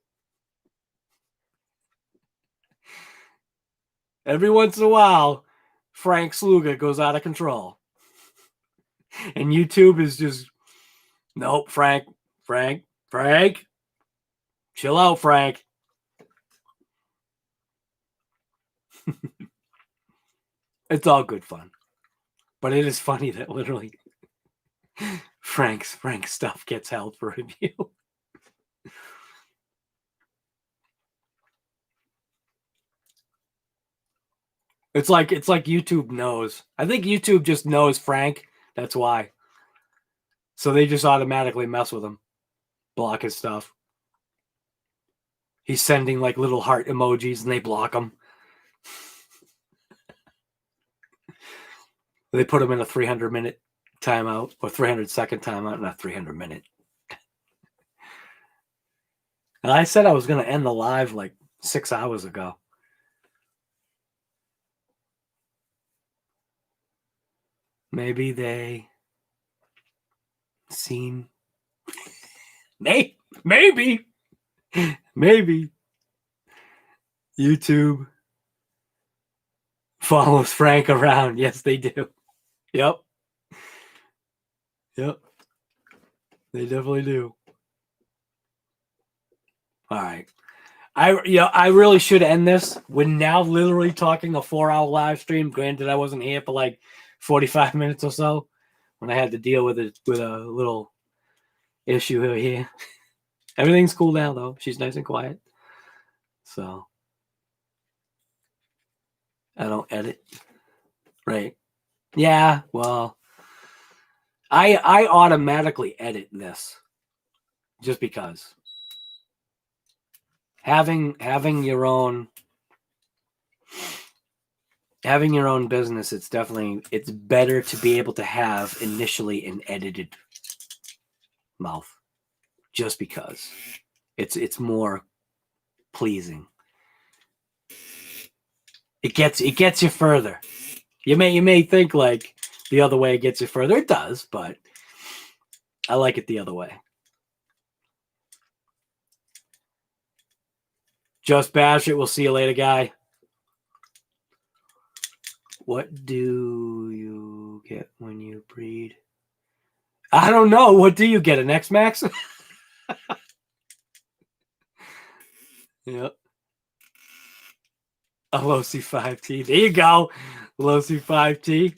Every once in a while, Frank Sluga goes out of control. And YouTube is just, nope, Frank. Chill out, Frank. It's all good fun. But it is funny that literally Frank's stuff gets held for review. It's like YouTube knows. I think YouTube just knows Frank. That's why. So they just automatically mess with him. Block his stuff. He's sending like little heart emojis and they block him. They put him in a 300-minute timeout or 300-second timeout, not 300-minute. And I said I was going to end the live like 6 hours ago. Maybe they seen. Maybe YouTube follows Frank around. Yes, they do. Yep. They definitely do. All right. I really should end this. We're now literally talking a 4-hour live stream. Granted, I wasn't here for like 45 minutes or so when I had to deal with a little issue here. Everything's cool now though. She's nice and quiet. So I don't edit. Right. Yeah, well, I automatically edit this just because having your own business, it's better to be able to have initially an edited mouth, just because it's more pleasing. It gets you further. You may think like the other way gets you further. It does, but I like it the other way. Just bash it. We'll see you later, guy. What do you get when you breed? I don't know. What do you get? An X-Max? Yep. A Losi 5T. There you go. Losi 5T.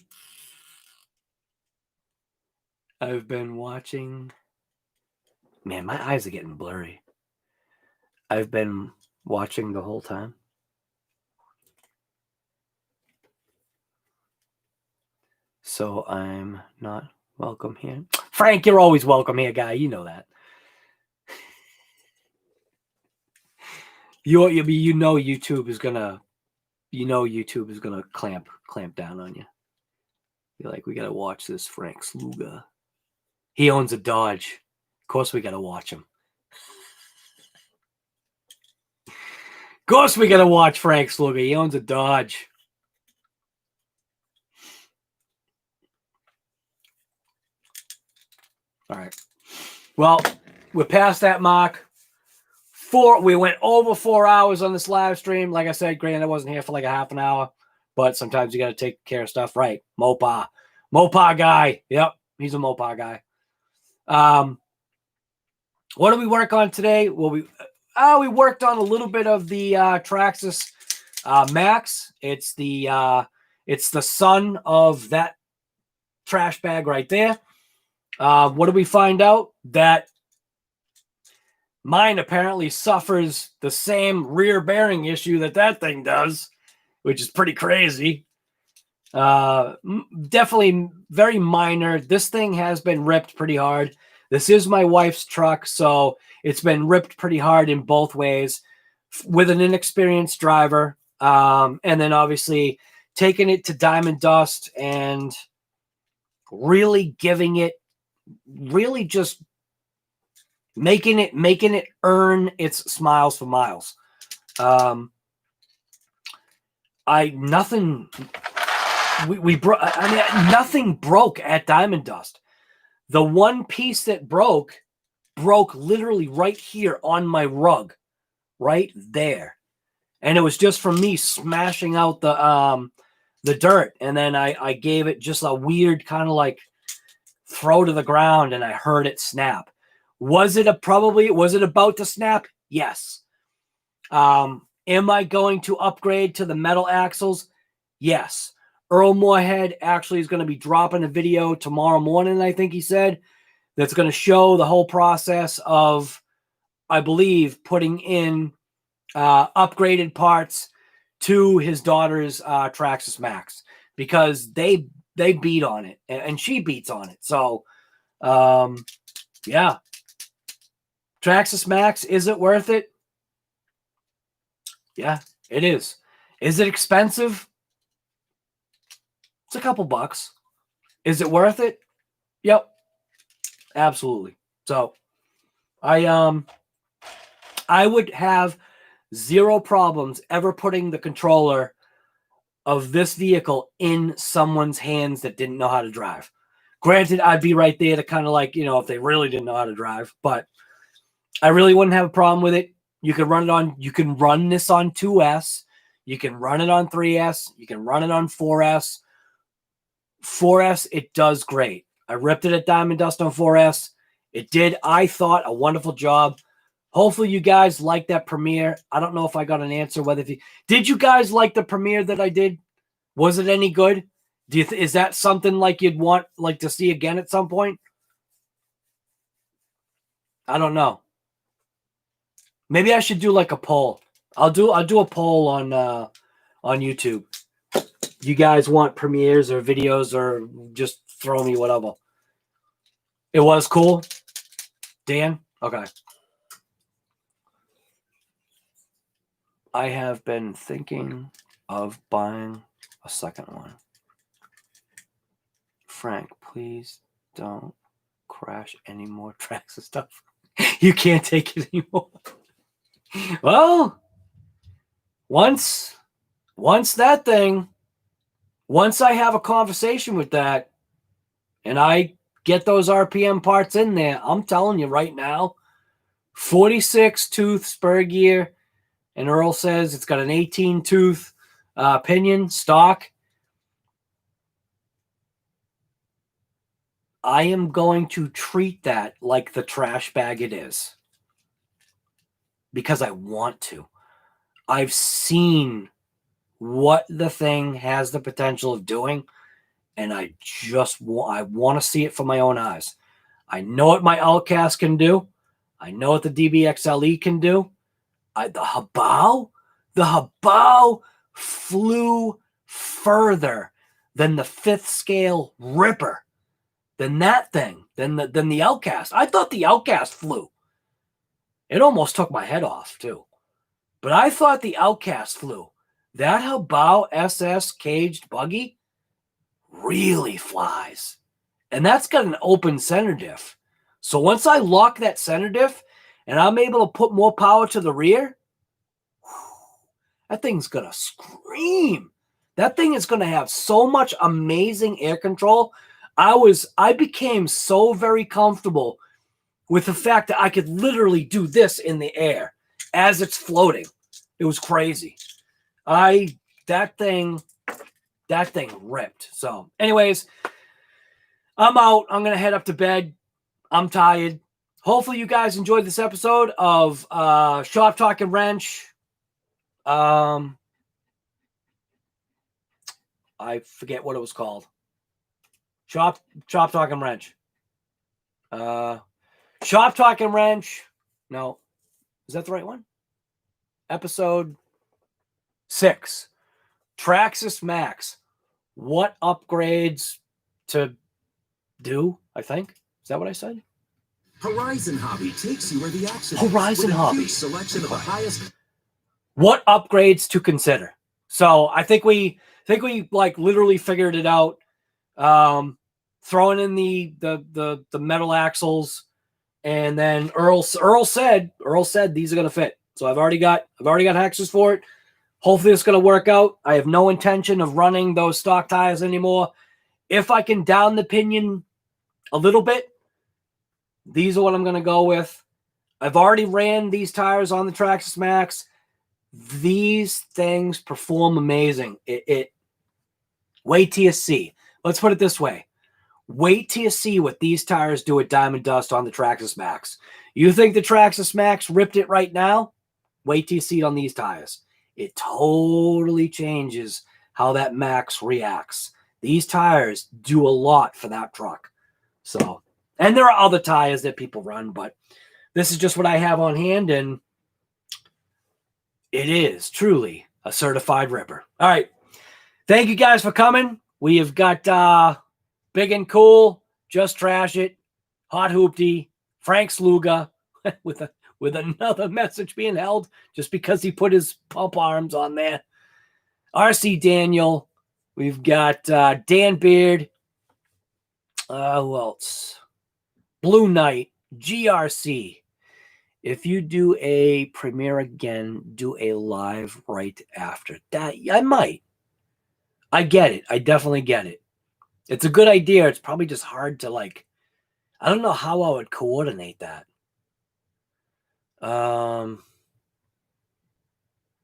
I've been watching. Man, my eyes are getting blurry. I've been watching the whole time. So I'm not welcome here. Frank, you're always welcome here, guy. You know that. You know YouTube is gonna clamp down on you. You're like, we gotta watch this Frank Sluga. He owns a Dodge. Of course we gotta watch him. Of course we gotta watch Frank Sluga. He owns a Dodge. All right. Well, we're past that mark. We went over 4 hours on this live stream. Like I said, granted, I wasn't here for like a half an hour, but sometimes you got to take care of stuff. Right. Mopa guy. Yep. He's a Mopa guy. What do we work on today? Well, we worked on a little bit of the Traxxas MAXX. It's the son of that trash bag right there. What do we find out? That mine apparently suffers the same rear bearing issue that thing does, which is pretty crazy. Definitely very minor. This thing has been ripped pretty hard. This is my wife's truck, so it's been ripped pretty hard in both ways with an inexperienced driver. And then obviously taking it to Diamond Dust and really giving it, really just making it earn its smiles for miles. Nothing broke at Diamond Dust. The one piece that broke literally right here on my rug, right there. And it was just from me smashing out the dirt. And then I gave it just a weird kind of like throw to the ground, and I heard it snap. Was it about to snap? Yes. Am I going to upgrade to the metal axles? Yes. Earl Moorhead actually is going to be dropping a video tomorrow morning, I think he said, that's going to show the whole process of, I believe, putting in upgraded parts to his daughter's Traxxas MAXX, because they beat on it, and she beats on it. So, yeah. Traxxas MAXX, is it worth it? Yeah, it is. Is it expensive? It's a couple bucks. Is it worth it? Yep. Absolutely. So I would have zero problems ever putting the controller of this vehicle in someone's hands that didn't know how to drive. Granted, I'd be right there to kind of like, if they really didn't know how to drive, but I really wouldn't have a problem with it. You can run this on 2S. You can run it on 3S. You can run it on 4S. 4S, it does great. I ripped it at Diamond Dust on 4S. It did, I thought, a wonderful job. Hopefully you guys like that premiere. I don't know if I got an answer did you guys like the premiere that I did? Was it any good? Is that something like you'd want to see again at some point? I don't know. Maybe I should do like a poll. I'll do a poll on YouTube. You guys want premieres or videos, or just throw me whatever? It was cool. Dan? Okay. I have been thinking of buying a second one. Frank, please don't crash any more Traxxas stuff. You can't take it anymore. Well, once I have a conversation with that and I get those RPM parts in there, I'm telling you right now, 46 tooth spur gear, and Earl says it's got an 18 tooth pinion stock. I am going to treat that like the trash bag it is, because I want to. I've seen what the thing has the potential of doing, and I want to see it for my own eyes. I know what my Outcast can do. I know what the DBXL-E can do. The Hobao flew further than the 5th scale Ripper, than that thing, than the Outcast. I thought the Outcast flew. It almost took my head off too, but I thought the Outcast flew. That Hobao SS caged buggy really flies, and that's got an open center diff. So once I lock that center diff and I'm able to put more power to the rear, that thing's gonna scream. That thing is gonna have so much amazing air control. I became so very comfortable with the fact that I could literally do this in the air as it's floating. It was crazy. That thing ripped. So anyways, I'm out. I'm going to head up to bed. I'm tired. hopefully you guys enjoyed this episode of Shop Talk and Wrench. I forget what it was called. Shop Talk and Wrench. Shop Talk and Wrench. No. Is that the right one? Episode 6. Traxxas MAXX. What upgrades to do, I think. Is that what I said? Horizon Hobby takes you where the action is. Horizon With a Hobby. huge selection of the highest. What upgrades to consider? So I think we like literally figured it out. Throwing in the metal axles, and then Earl said these are gonna fit. So I've already got hexes for it. Hopefully it's gonna work out. I have no intention of running those stock tires anymore. If I can down the pinion a little bit, these are what I'm gonna go with. I've already ran these tires on the Traxxas MAXX. These things perform amazing. Wait till you see. Let's put it this way. Wait till you see what these tires do at Diamond Dust on the Traxxas MAXX. You think the Traxxas MAXX ripped it right now? Wait till you see it on these tires. It totally changes how that MAXX reacts. These tires do a lot for that truck. So, and there are other tires that people run, but this is just what I have on hand, and it is truly a certified ripper. All right. Thank you guys for coming. We have got Big and Cool, Just Trash It, Hot Hoopty, Frank Sluga with another message being held just because he put his pump arms on there. RC Daniel. We've got Dan Beard. Who else? Blue Knight, GRC. If you do a premiere again, do a live right after that. I might. I get it. I definitely get it. It's a good idea. It's probably just hard to I don't know how I would coordinate that.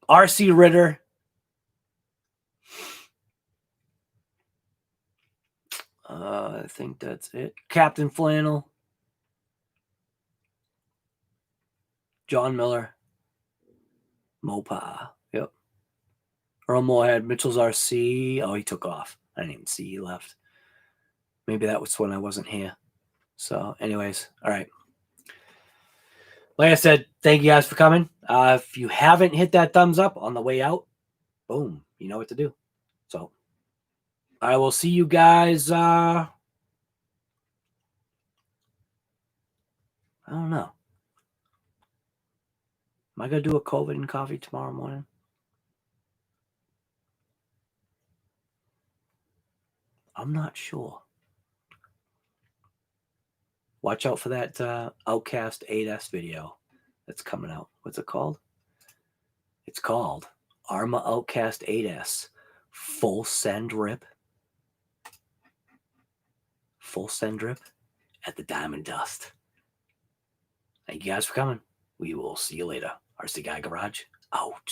RC Ritter. I think that's it. Captain Flannel. John Miller. Mopa. Yep. Earl Moorhead. Mitchell's RC. Oh, he took off. I didn't even see he left. Maybe that was when I wasn't here. So, anyways, all right. Like I said, thank you guys for coming. If you haven't hit that thumbs up on the way out, boom, you know what to do. So, I will see you guys. I don't know. Am I going to do a COVID and coffee tomorrow morning? I'm not sure. Watch out for that Outcast 8S video that's coming out. What's it called? It's called ARRMA Outcast 8S Full Send Rip. Full Send Rip at the Diamond Dust. Thank you guys for coming. We will see you later. RC Guy Garage out.